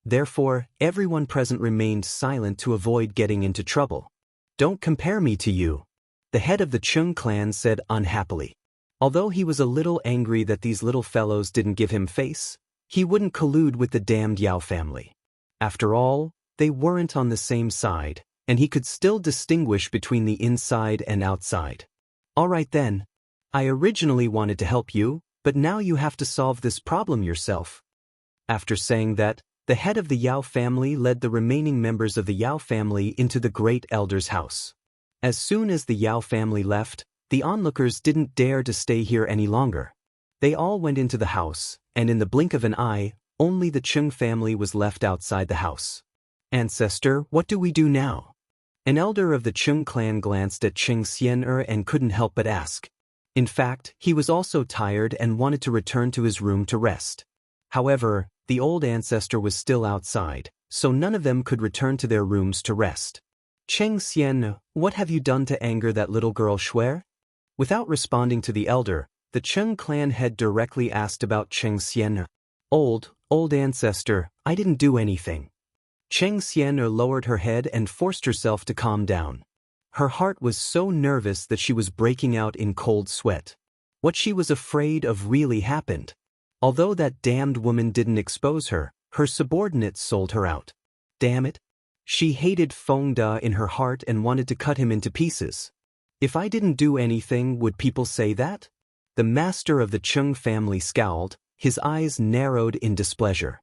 A: Therefore, everyone present remained silent to avoid getting into trouble. "Don't compare me to you," the head of the Qing clan said unhappily. Although he was a little angry that these little fellows didn't give him face, he wouldn't collude with the damned Yao family. After all, they weren't on the same side, and he could still distinguish between the inside and outside. "All right then. I originally wanted to help you, but now you have to solve this problem yourself." After saying that, the head of the Yao family led the remaining members of the Yao family into the great elder's house. As soon as the Yao family left, the onlookers didn't dare to stay here any longer. They all went into the house, and in the blink of an eye, only the Qing family was left outside the house. "Ancestor, what do we do now?" An elder of the Qing clan glanced at Cheng Xian and couldn't help but ask. In fact, he was also tired and wanted to return to his room to rest. However, the old ancestor was still outside, so none of them could return to their rooms to rest. "Cheng Xian, what have you done to anger that little girl Shuer?" Without responding to the elder, the Qing clan head directly asked about Cheng Xian. Old ancestor, I didn't do anything." Cheng Xian lowered her head and forced herself to calm down. Her heart was so nervous that she was breaking out in cold sweat. What she was afraid of really happened. Although that damned woman didn't expose her, her subordinates sold her out. Damn it. She hated Feng De in her heart and wanted to cut him into pieces. If I didn't do anything, would people say that? The master of the Qing family scowled, his eyes narrowed in displeasure.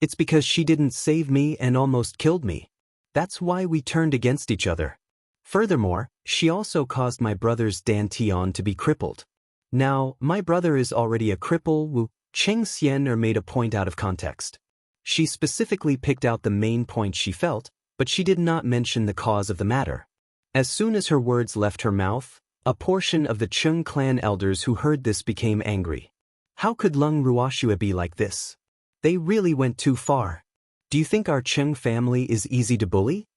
A: "It's because she didn't save me and almost killed me. That's why we turned against each other. Furthermore, she also caused my brother's dantian to be crippled. Now, my brother is already a cripple." Cheng Xian made a point out of context. She specifically picked out the main point she felt, but she did not mention the cause of the matter. As soon as her words left her mouth, a portion of the Qing clan elders who heard this became angry. How could Leng Ruoxue be like this? They really went too far. Do you think our Qing family is easy to bully?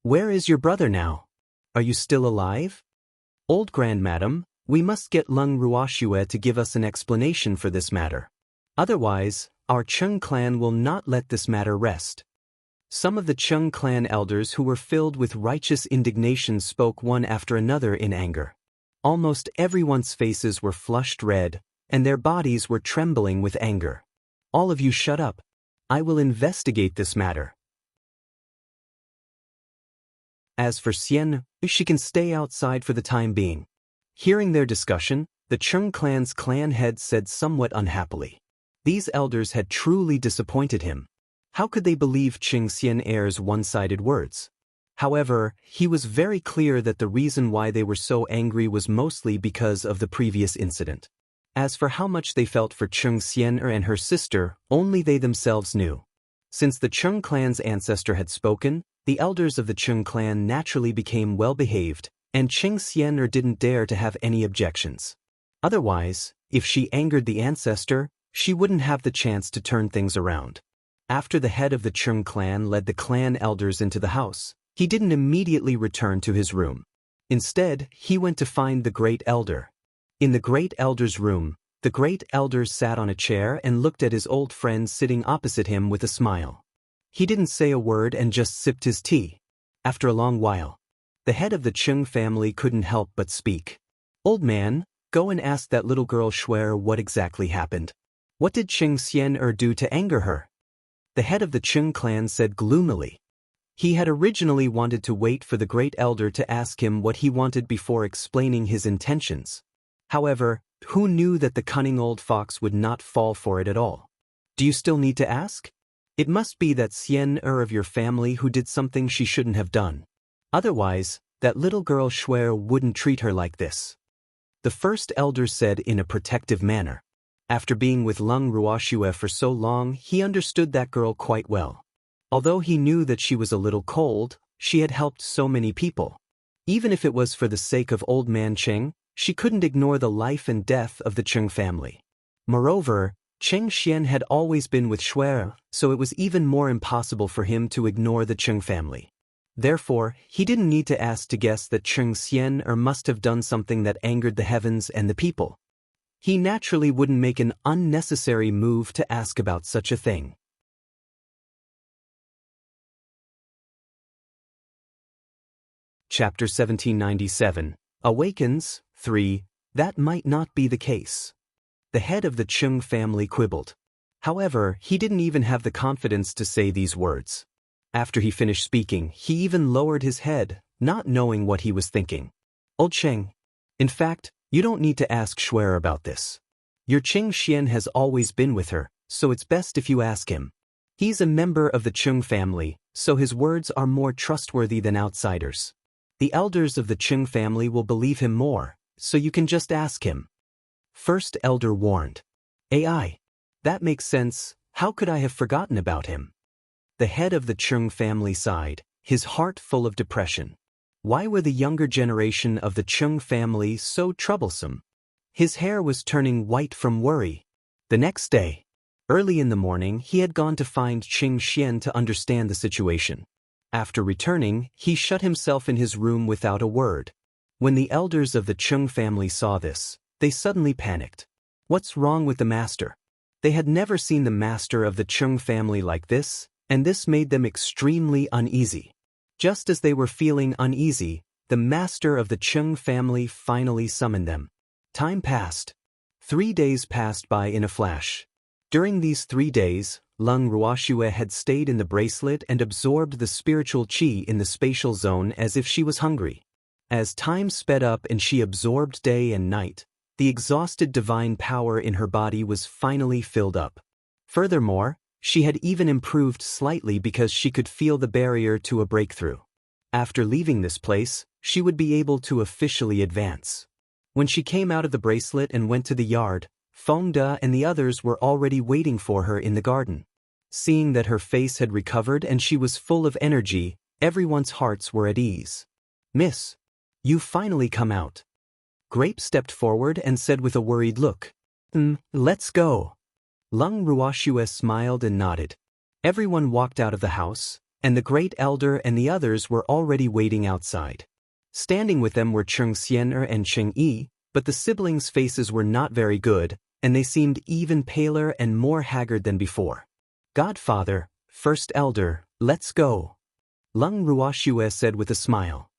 A: Where is your brother now? Are you still alive? Old grandmadam, we must get Leng Ruoxue to give us an explanation for this matter. Otherwise, our Qing clan will not let this matter rest. Some of the Chung clan elders who were filled with righteous indignation spoke one after another in anger. Almost everyone's faces were flushed red, and their bodies were trembling with anger. All of you shut up. I will investigate this matter. As for Xian, she can stay outside for the time being. Hearing their discussion, the Chung clan's clan head said somewhat unhappily. These elders had truly disappointed him. How could they believe Qing Xian-er's one-sided words? However, he was very clear that the reason why they were so angry was mostly because of the previous incident. As for how much they felt for Qing Xian-er and her sister, only they themselves knew. Since the Chung clan's ancestor had spoken, the elders of the Chung clan naturally became well-behaved, and Qing Xian-er didn't dare to have any objections. Otherwise, if she angered the ancestor, she wouldn't have the chance to turn things around. After the head of the Chung clan led the clan elders into the house, he didn't immediately return to his room. Instead, he went to find the great elder. In the great elder's room, the great elder sat on a chair and looked at his old friend sitting opposite him with a smile. He didn't say a word and just sipped his tea. After a long while, the head of the Chung family couldn't help but speak. "Old man, go and ask that little girl Shuer what exactly happened. What did Qing Xian-er do to anger her?" The head of the Chung clan said gloomily. He had originally wanted to wait for the great elder to ask him what he wanted before explaining his intentions. However, who knew that the cunning old fox would not fall for it at all? "Do you still need to ask? It must be that Xian-er of your family who did something she shouldn't have done. Otherwise, that little girl Shuer wouldn't treat her like this," the first elder said in a protective manner. After being with Lung Ruoxue for so long, he understood that girl quite well. Although he knew that she was a little cold, she had helped so many people. Even if it was for the sake of old man Qing, she couldn't ignore the life and death of the Qing family. Moreover, Qing Xian had always been with Shuer, so it was even more impossible for him to ignore the Qing family. Therefore, he didn't need to ask to guess that Qing Xian-er must have done something that angered the heavens and the people. He naturally wouldn't make an unnecessary move to ask about such a thing. Chapter 1797. Awakens, 3. That might not be the case. The head of the Qing family quibbled. However, he didn't even have the confidence to say these words. After he finished speaking, he even lowered his head, not knowing what he was thinking. "Old Qing. In fact, you don't need to ask Shuer about this. Your Qing Xian has always been with her, so it's best if you ask him. He's a member of the Qing family, so his words are more trustworthy than outsiders. The elders of the Qing family will believe him more, so you can just ask him." First elder warned. "AI. That makes sense. How could I have forgotten about him?" The head of the Qing family sighed, his heart full of depression. Why were the younger generation of the Qing family so troublesome? His hair was turning white from worry. The next day, early in the morning, he had gone to find Qing Xian to understand the situation. After returning, he shut himself in his room without a word. When the elders of the Qing family saw this, they suddenly panicked. What's wrong with the master? They had never seen the master of the Qing family like this, and this made them extremely uneasy. Just as they were feeling uneasy, the master of the Qing family finally summoned them. Time passed. 3 days passed by in a flash. During these 3 days, Lung Ruoxue had stayed in the bracelet and absorbed the spiritual qi in the spatial zone as if she was hungry. As time sped up and she absorbed day and night, the exhausted divine power in her body was finally filled up. Furthermore, she had even improved slightly because she could feel the barrier to a breakthrough. After leaving this place, she would be able to officially advance. When she came out of the bracelet and went to the yard, Feng De and the others were already waiting for her in the garden. Seeing that her face had recovered and she was full of energy, everyone's hearts were at ease. "Miss, you've finally come out." Grape stepped forward and said with a worried look, Let's go." Lung Ruoxue smiled and nodded. Everyone walked out of the house, and the great elder and the others were already waiting outside. Standing with them were Qing Xian-er and Qing Yi, but the siblings' faces were not very good, and they seemed even paler and more haggard than before. "Godfather, first elder, Let's go. Lung Ruoxue said with a smile.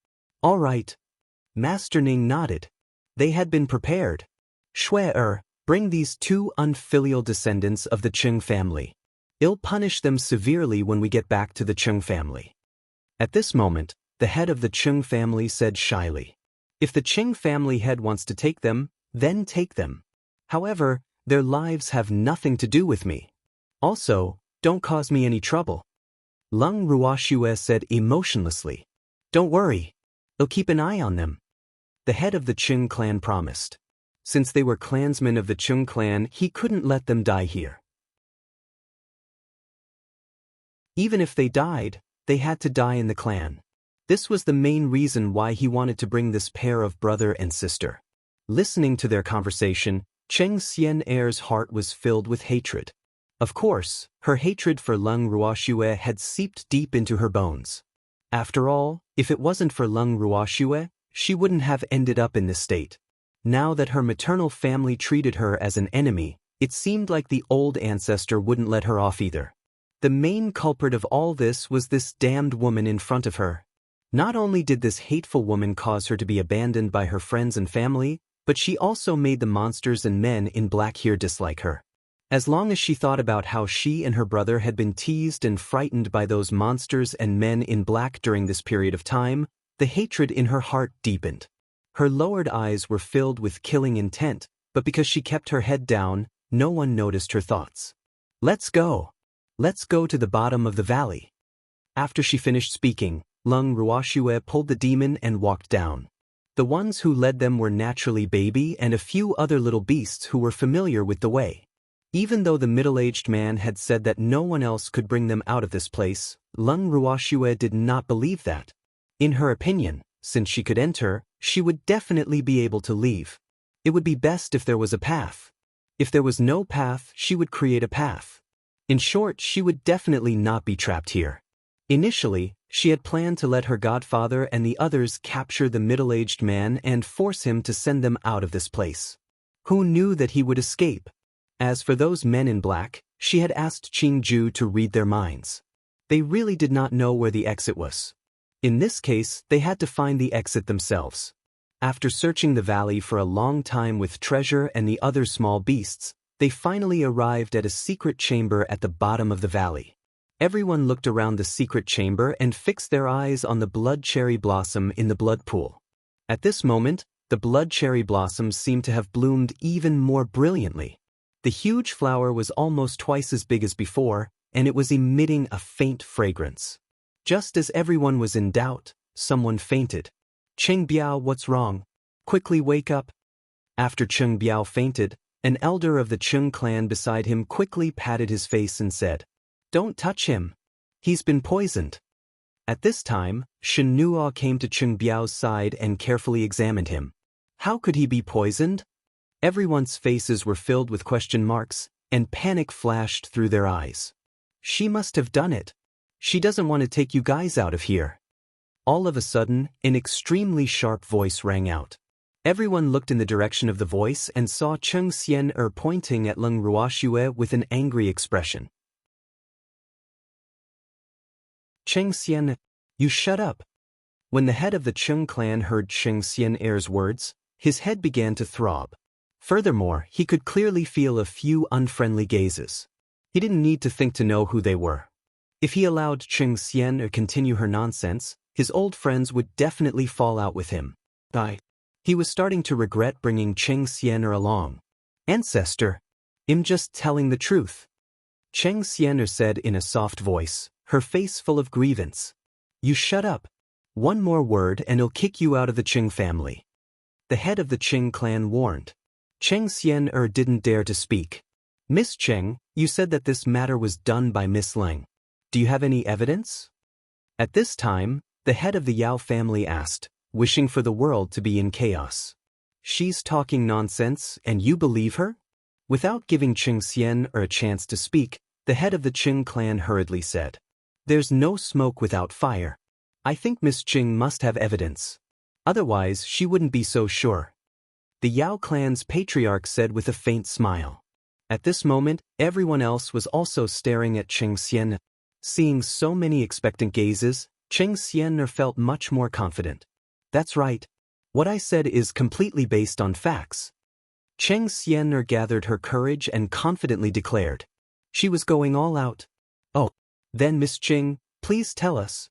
A: All right. Master Ning nodded. They had been prepared. Shui bring these two unfilial descendants of the Cheng family. I'll punish them severely when we get back to the Cheng family. At this moment, the head of the Cheng family said shyly. If the Cheng family head wants to take them, then take them. However, their lives have nothing to do with me. Also, don't cause me any trouble. Lung Ruoxue said emotionlessly. Don't worry. I'll keep an eye on them. The head of the Cheng clan promised. Since they were clansmen of the Cheng clan, he couldn't let them die here. Even if they died, they had to die in the clan. This was the main reason why he wanted to bring this pair of brother and sister. Listening to their conversation, Cheng Xian'er's heart was filled with hatred. Of course, her hatred for Lung Ruoxue had seeped deep into her bones. After all, if it wasn't for Lung Ruoxue, she wouldn't have ended up in this state. Now that her maternal family treated her as an enemy, it seemed like the old ancestor wouldn't let her off either. The main culprit of all this was this damned woman in front of her. Not only did this hateful woman cause her to be abandoned by her friends and family, but she also made the monsters and men in black here dislike her. As long as she thought about how she and her brother had been teased and frightened by those monsters and men in black during this period of time, the hatred in her heart deepened. Her lowered eyes were filled with killing intent, but because she kept her head down, no one noticed her thoughts. Let's go. Let's go to the bottom of the valley. After she finished speaking, Lung Ruoxue pulled the demon and walked down. The ones who led them were naturally Baby and a few other little beasts who were familiar with the way. Even though the middle-aged man had said that no one else could bring them out of this place, Lung Ruoxue did not believe that. In her opinion, since she could enter, she would definitely be able to leave. It would be best if there was a path. If there was no path, she would create a path. In short, she would definitely not be trapped here. Initially, she had planned to let her godfather and the others capture the middle-aged man and force him to send them out of this place. Who knew that he would escape? As for those men in black, she had asked Qingju to read their minds. They really did not know where the exit was. In this case, they had to find the exit themselves. After searching the valley for a long time with treasure and the other small beasts, they finally arrived at a secret chamber at the bottom of the valley. Everyone looked around the secret chamber and fixed their eyes on the blood cherry blossom in the blood pool. At this moment, the blood cherry blossoms seemed to have bloomed even more brilliantly. The huge flower was almost twice as big as before, and it was emitting a faint fragrance. Just as everyone was in doubt, someone fainted. Cheng Biao, what's wrong? Quickly wake up. After Cheng Biao fainted, an elder of the Cheng clan beside him quickly patted his face and said, Don't touch him. He's been poisoned. At this time, Shen Nuo came to Cheng Biao's side and carefully examined him. How could he be poisoned? Everyone's faces were filled with question marks, and panic flashed through their eyes. She must have done it. She doesn't want to take you guys out of here. All of a sudden, an extremely sharp voice rang out. Everyone looked in the direction of the voice and saw Cheng Xian'er pointing at Lung Ruoxue with an angry expression. Cheng Xian, you shut up. When the head of the Cheng clan heard Cheng Xian'er's words, his head began to throb. Furthermore, he could clearly feel a few unfriendly gazes. He didn't need to think to know who they were. If he allowed Cheng Xian'er continue her nonsense, his old friends would definitely fall out with him. He was starting to regret bringing Cheng Xian'er along. Ancestor, I'm just telling the truth. Cheng Xian'er said in a soft voice, her face full of grievance. You shut up. One more word and I'll kick you out of the Cheng family. The head of the Cheng clan warned. Cheng Xian'er didn't dare to speak. Miss Cheng, you said that this matter was done by Miss Leng. Do you have any evidence? At this time, the head of the Yao family asked, wishing for the world to be in chaos. She's talking nonsense, and you believe her? Without giving Cheng Xian'er a chance to speak, the head of the Cheng clan hurriedly said, There's no smoke without fire. I think Miss Cheng must have evidence. Otherwise, she wouldn't be so sure. The Yao clan's patriarch said with a faint smile. At this moment, everyone else was also staring at Cheng Xian'er. Seeing so many expectant gazes, Cheng Xian'er felt much more confident. That's right. What I said is completely based on facts. Cheng Xian'er gathered her courage and confidently declared. She was going all out. Oh, then Miss Cheng, please tell us.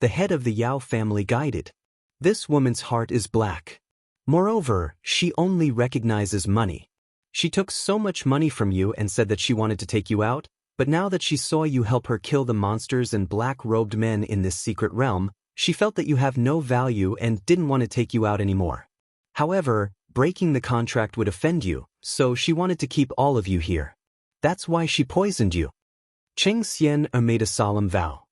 A: The head of the Yao family guided. This woman's heart is black. Moreover, she only recognizes money. She took so much money from you and said that she wanted to take you out, but now that she saw you help her kill the monsters and black-robed men in this secret realm, she felt that you have no value and didn't want to take you out anymore. However, breaking the contract would offend you, so she wanted to keep all of you here. That's why she poisoned you. Cheng Xian'er made a solemn vow.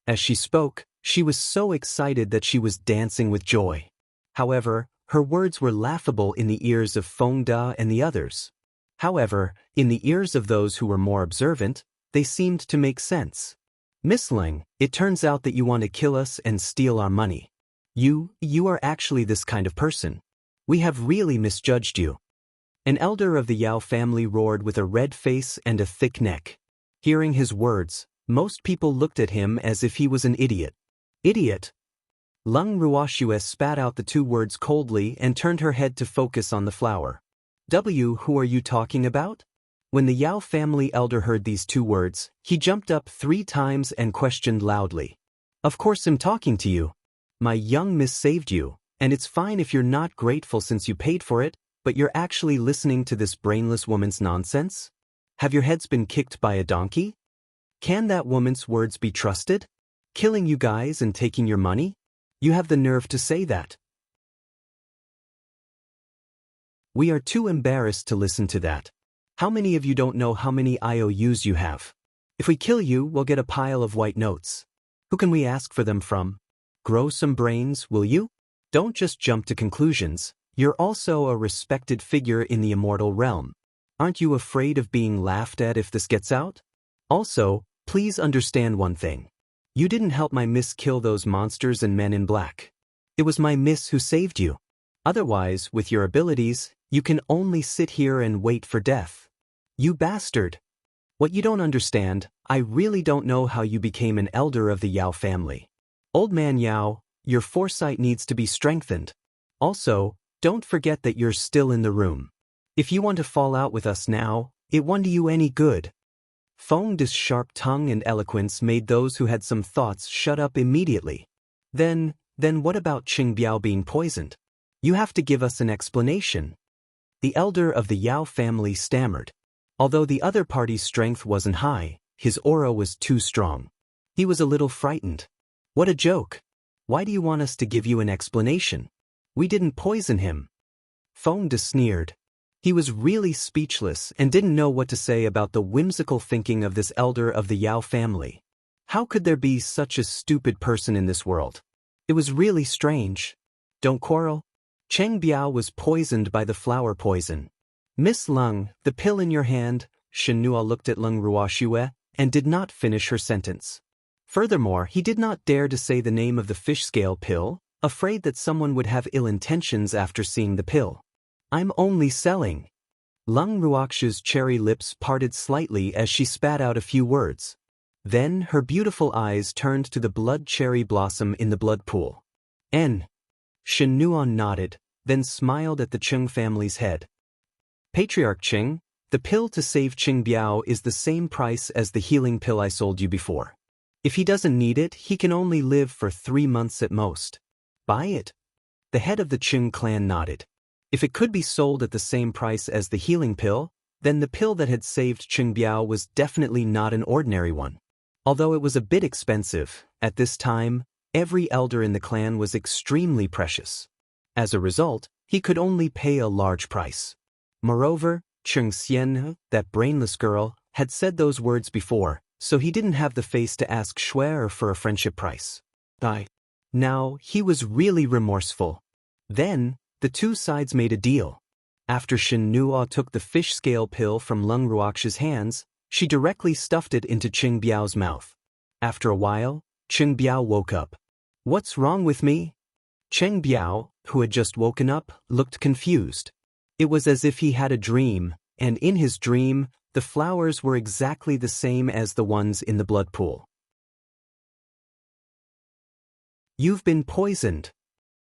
A: As she spoke, she was so excited that she was dancing with joy. However, her words were laughable in the ears of Feng Da and the others. However, in the ears of those who were more observant, they seemed to make sense. Miss Ling, it turns out that you want to kill us and steal our money. You are actually this kind of person. We have really misjudged you. An elder of the Yao family roared with a red face and a thick neck. Hearing his words, most people looked at him as if he was an idiot. Idiot? Lung Ruoxue spat out the two words coldly and turned her head to focus on the flower. Who are you talking about? When the Yao family elder heard these two words, he jumped up 3 times and questioned loudly. Of course I'm talking to you. My young miss saved you, and it's fine if you're not grateful since you paid for it, but you're actually listening to this brainless woman's nonsense? Have your heads been kicked by a donkey? Can that woman's words be trusted? Killing you guys and taking your money? You have the nerve to say that. We are too embarrassed to listen to that. How many of you don't know how many IOUs you have? If we kill you, we'll get a pile of white notes. Who can we ask for them from? Grow some brains, will you? Don't just jump to conclusions. You're also a respected figure in the immortal realm. Aren't you afraid of being laughed at if this gets out? Also, please understand one thing. You didn't help my miss kill those monsters and men in black. It was my miss who saved you. Otherwise, with your abilities, you can only sit here and wait for death. You bastard! What you don't understand, I really don't know how you became an elder of the Yao family. Old man Yao, your foresight needs to be strengthened. Also, don't forget that you're still in the room. If you want to fall out with us now, it won't do you any good. Feng Da's sharp tongue and eloquence made those who had some thoughts shut up immediately. Then what about Qing Biao being poisoned? You have to give us an explanation. The elder of the Yao family stammered. Although the other party's strength wasn't high, his aura was too strong. He was a little frightened. What a joke! Why do you want us to give you an explanation? We didn't poison him. Feng Da sneered. He was really speechless and didn't know what to say about the whimsical thinking of this elder of the Yao family. How could there be such a stupid person in this world? It was really strange. Don't quarrel. Cheng Biao was poisoned by the flower poison. Miss Lung, the pill in your hand, Shenhua looked at Lung Ruoxue and did not finish her sentence. Furthermore, he did not dare to say the name of the fish scale pill, afraid that someone would have ill intentions after seeing the pill. I'm only selling. Lung Ruoxue's cherry lips parted slightly as she spat out a few words. Then her beautiful eyes turned to the blood cherry blossom in the blood pool. Shenhua nodded, then smiled at the Cheng family's head. Patriarch Cheng, the pill to save Qing Biao is the same price as the healing pill I sold you before. If he doesn't need it, he can only live for 3 months at most. Buy it. The head of the Qing clan nodded. If it could be sold at the same price as the healing pill, then the pill that had saved Qing Biao was definitely not an ordinary one. Although it was a bit expensive, at this time, every elder in the clan was extremely precious. As a result, he could only pay a large price. Moreover, Cheng Xian'er, that brainless girl, had said those words before, so he didn't have the face to ask Shuer for a friendship price. Now, he was really remorseful. Then, the two sides made a deal. After Shenhua took the fish scale pill from Lung Ruoxue's hands, she directly stuffed it into Qing Biao's mouth. After a while, Qing Biao woke up. What's wrong with me? Qing Biao, who had just woken up, looked confused. It was as if he had a dream, and in his dream, the flowers were exactly the same as the ones in the blood pool. You've been poisoned,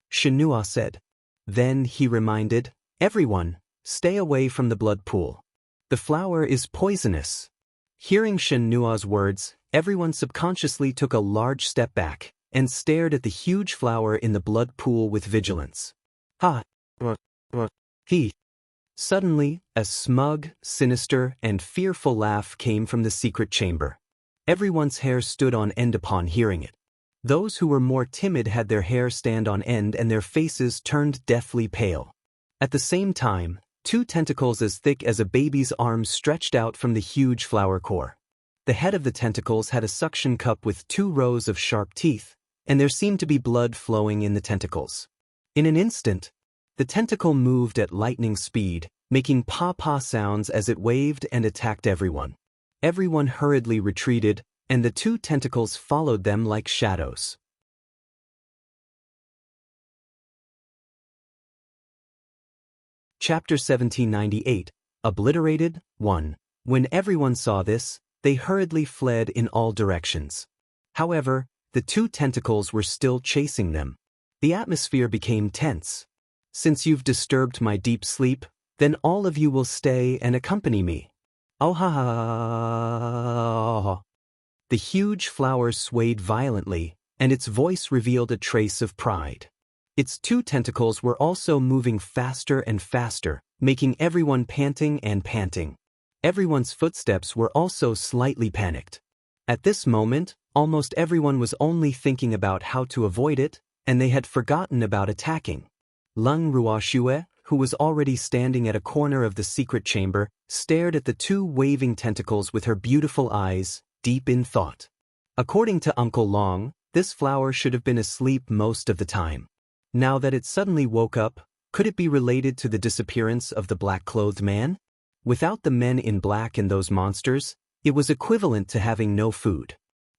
A: Shenhua said. Then he reminded, everyone, stay away from the blood pool. The flower is poisonous. Hearing Shenhua's words, everyone subconsciously took a large step back and stared at the huge flower in the blood pool with vigilance. Ha! He. Suddenly, a smug, sinister, and fearful laugh came from the secret chamber. Everyone's hair stood on end upon hearing it. Those who were more timid had their hair stand on end and their faces turned deathly pale. At the same time, 2 tentacles as thick as a baby's arms stretched out from the huge flower core. The head of the tentacles had a suction cup with 2 rows of sharp teeth, and there seemed to be blood flowing in the tentacles. In an instant, the tentacle moved at lightning speed, making pa-pa sounds as it waved and attacked everyone. Everyone hurriedly retreated, and the 2 tentacles followed them like shadows. Chapter 1798, Obliterated, 1. When everyone saw this, they hurriedly fled in all directions. However, the 2 tentacles were still chasing them. The atmosphere became tense. Since you've disturbed my deep sleep, then all of you will stay and accompany me. Oh ha ha. The huge flower swayed violently, and its voice revealed a trace of pride. Its 2 tentacles were also moving faster and faster, making everyone panting and panting. Everyone's footsteps were also slightly panicked. At this moment, almost everyone was only thinking about how to avoid it, and they had forgotten about attacking. Lung Ruoxue, who was already standing at a corner of the secret chamber, stared at the 2 waving tentacles with her beautiful eyes, deep in thought. According to Uncle Long, this flower should have been asleep most of the time. Now that it suddenly woke up, could it be related to the disappearance of the black-clothed man? Without the men in black and those monsters, it was equivalent to having no food.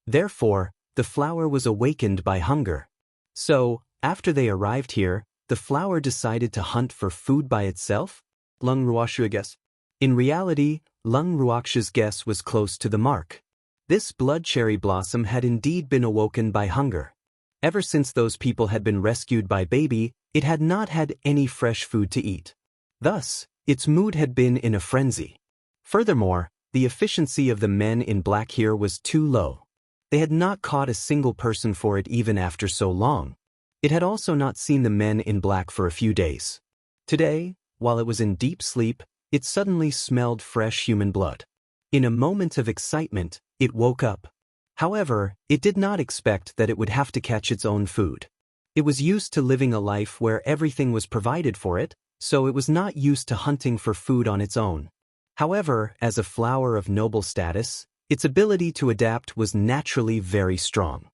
A: Therefore, the flower was awakened by hunger. So, after they arrived here, the flower decided to hunt for food by itself? Lung Ruoxue guessed. In reality, Lung Ruoxue's guess was close to the mark. This blood cherry blossom had indeed been awoken by hunger. Ever since those people had been rescued by Baby, it had not had any fresh food to eat. Thus, its mood had been in a frenzy. Furthermore, the efficiency of the men in black here was too low. They had not caught a single person for it even after so long. It had also not seen the men in black for a few days. Today, while it was in deep sleep, it suddenly smelled fresh human blood. In a moment of excitement, it woke up. However, it did not expect that it would have to catch its own food. It was used to living a life where everything was provided for it, so it was not used to hunting for food on its own. However, as a flower of noble status, its ability to adapt was naturally very strong.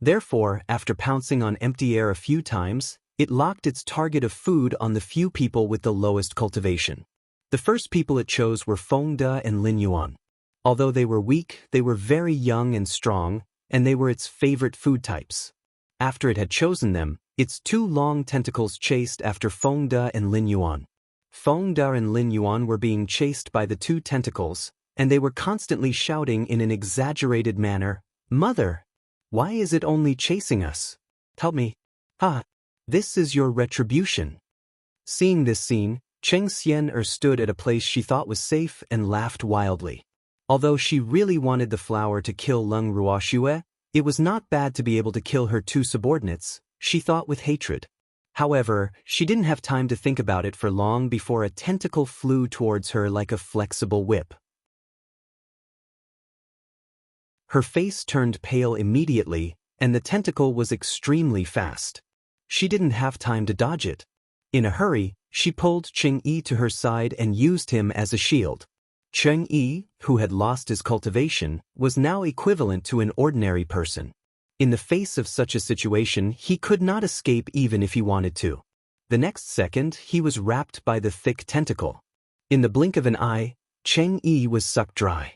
A: Therefore, after pouncing on empty air a few times, it locked its target of food on the few people with the lowest cultivation. The first people it chose were Fengde and Lin Yuan. Although they were weak, they were very young and strong, and they were its favorite food types. After it had chosen them, its 2 long tentacles chased after Fengde and Lin Yuan. Fengde and Lin Yuan were being chased by the 2 tentacles, and they were constantly shouting in an exaggerated manner, "Mother! Why is it only chasing us? Tell me. Ha! This is your retribution." Seeing this scene, Cheng Xian'er stood at a place she thought was safe and laughed wildly. Although she really wanted the flower to kill Lung Ruoxue, it was not bad to be able to kill her 2 subordinates, she thought with hatred. However, she didn't have time to think about it for long before a tentacle flew towards her like a flexible whip. Her face turned pale immediately, and the tentacle was extremely fast. She didn't have time to dodge it. In a hurry, she pulled Cheng Yi to her side and used him as a shield. Cheng Yi, who had lost his cultivation, was now equivalent to an ordinary person. In the face of such a situation, he could not escape even if he wanted to. The next second, he was wrapped by the thick tentacle. In the blink of an eye, Cheng Yi was sucked dry.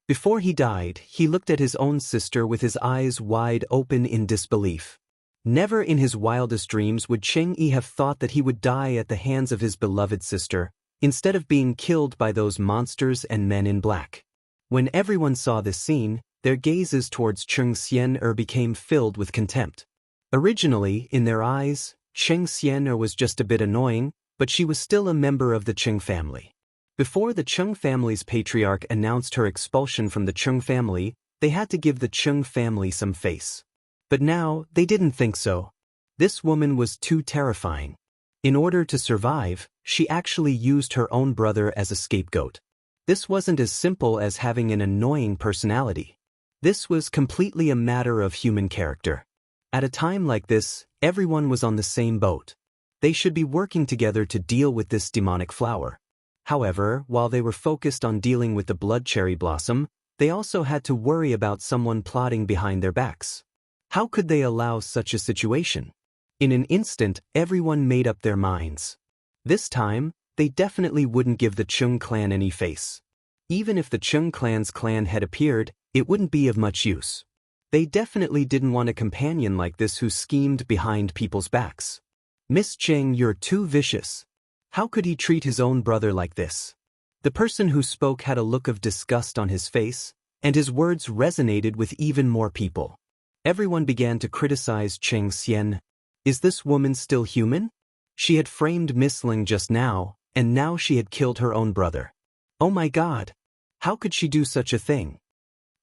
A: Before he died, he looked at his own sister with his eyes wide open in disbelief. Never in his wildest dreams would Cheng Yi have thought that he would die at the hands of his beloved sister, instead of being killed by those monsters and men in black. When everyone saw this scene, their gazes towards Cheng Xian'er became filled with contempt. Originally, in their eyes, Cheng Xian'er was just a bit annoying, but she was still a member of the Cheng family. Before the Cheng family's patriarch announced her expulsion from the Cheng family, they had to give the Cheng family some face. But now, they didn't think so. This woman was too terrifying. In order to survive, she actually used her own brother as a scapegoat. This wasn't as simple as having an annoying personality. This was completely a matter of human character. At a time like this, everyone was on the same boat. They should be working together to deal with this demonic flower. However, while they were focused on dealing with the blood cherry blossom, they also had to worry about someone plotting behind their backs. How could they allow such a situation? In an instant, everyone made up their minds. This time, they definitely wouldn't give the Cheng clan any face. Even if the Cheng clan's clan had appeared, it wouldn't be of much use. They definitely didn't want a companion like this who schemed behind people's backs. Miss Cheng, you're too vicious. How could he treat his own brother like this? The person who spoke had a look of disgust on his face, and his words resonated with even more people. Everyone began to criticize Cheng Xian. Is this woman still human? She had framed Miss Ling just now, and now she had killed her own brother. Oh my God! How could she do such a thing?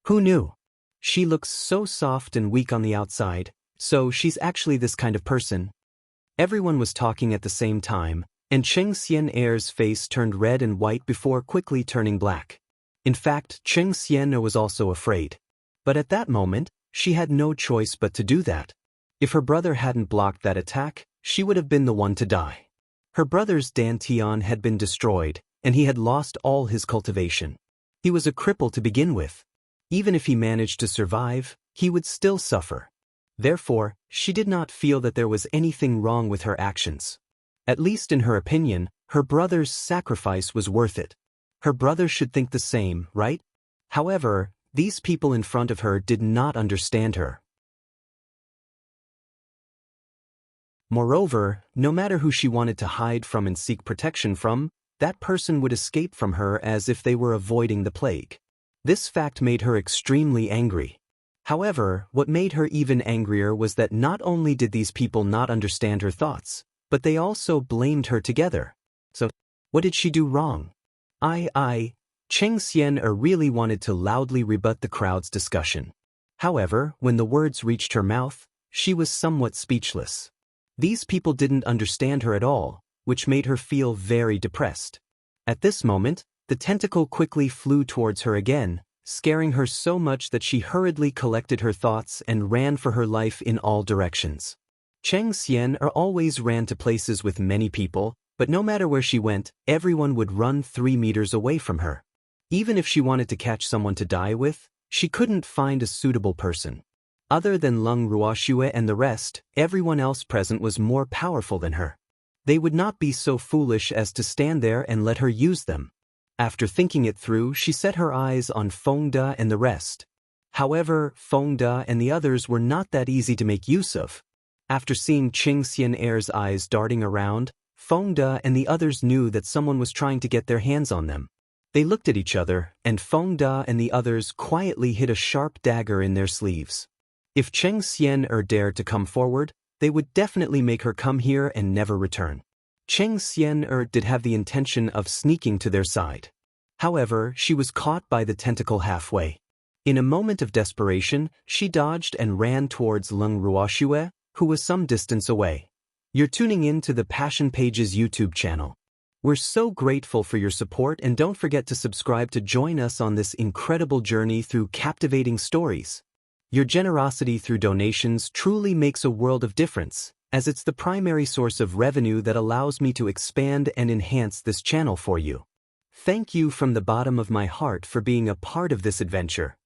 A: Who knew? She looks so soft and weak on the outside, so she's actually this kind of person. Everyone was talking at the same time, and Cheng Xian'er's face turned red and white before quickly turning black. In fact, Cheng Xian'er was also afraid. But at that moment, she had no choice but to do that. If her brother hadn't blocked that attack, she would have been the one to die. Her brother's dantian had been destroyed, and he had lost all his cultivation. He was a cripple to begin with. Even if he managed to survive, he would still suffer. Therefore, she did not feel that there was anything wrong with her actions. At least in her opinion, her brother's sacrifice was worth it. Her brother should think the same, right? However, these people in front of her did not understand her. Moreover, no matter who she wanted to hide from and seek protection from, that person would escape from her as if they were avoiding the plague. This fact made her extremely angry. However, what made her even angrier was that not only did these people not understand her thoughts, but they also blamed her together. So, what did she do wrong? Cheng Xian'er really wanted to loudly rebut the crowd's discussion. However, when the words reached her mouth, she was somewhat speechless. These people didn't understand her at all, which made her feel very depressed. At this moment, the tentacle quickly flew towards her again, scaring her so much that she hurriedly collected her thoughts and ran for her life in all directions. Cheng Xian'er always ran to places with many people, but no matter where she went, everyone would run 3 meters away from her. Even if she wanted to catch someone to die with, she couldn't find a suitable person. Other than Leng Ruoxue and the rest, everyone else present was more powerful than her. They would not be so foolish as to stand there and let her use them. After thinking it through, she set her eyes on Feng De and the rest. However, Feng De and the others were not that easy to make use of. After seeing Cheng Xian'er's eyes darting around, Feng De and the others knew that someone was trying to get their hands on them. They looked at each other, and Feng De and the others quietly hid a sharp dagger in their sleeves. If Cheng Xian'er dared to come forward, they would definitely make her come here and never return. Cheng Xian'er did have the intention of sneaking to their side. However, she was caught by the tentacle halfway. In a moment of desperation, she dodged and ran towards Leng Ruoxue, who was some distance away. You're tuning in to the Passion Pages YouTube channel. We're so grateful for your support, and don't forget to subscribe to join us on this incredible journey through captivating stories. Your generosity through donations truly makes a world of difference, as it's the primary source of revenue that allows me to expand and enhance this channel for you. Thank you from the bottom of my heart for being a part of this adventure.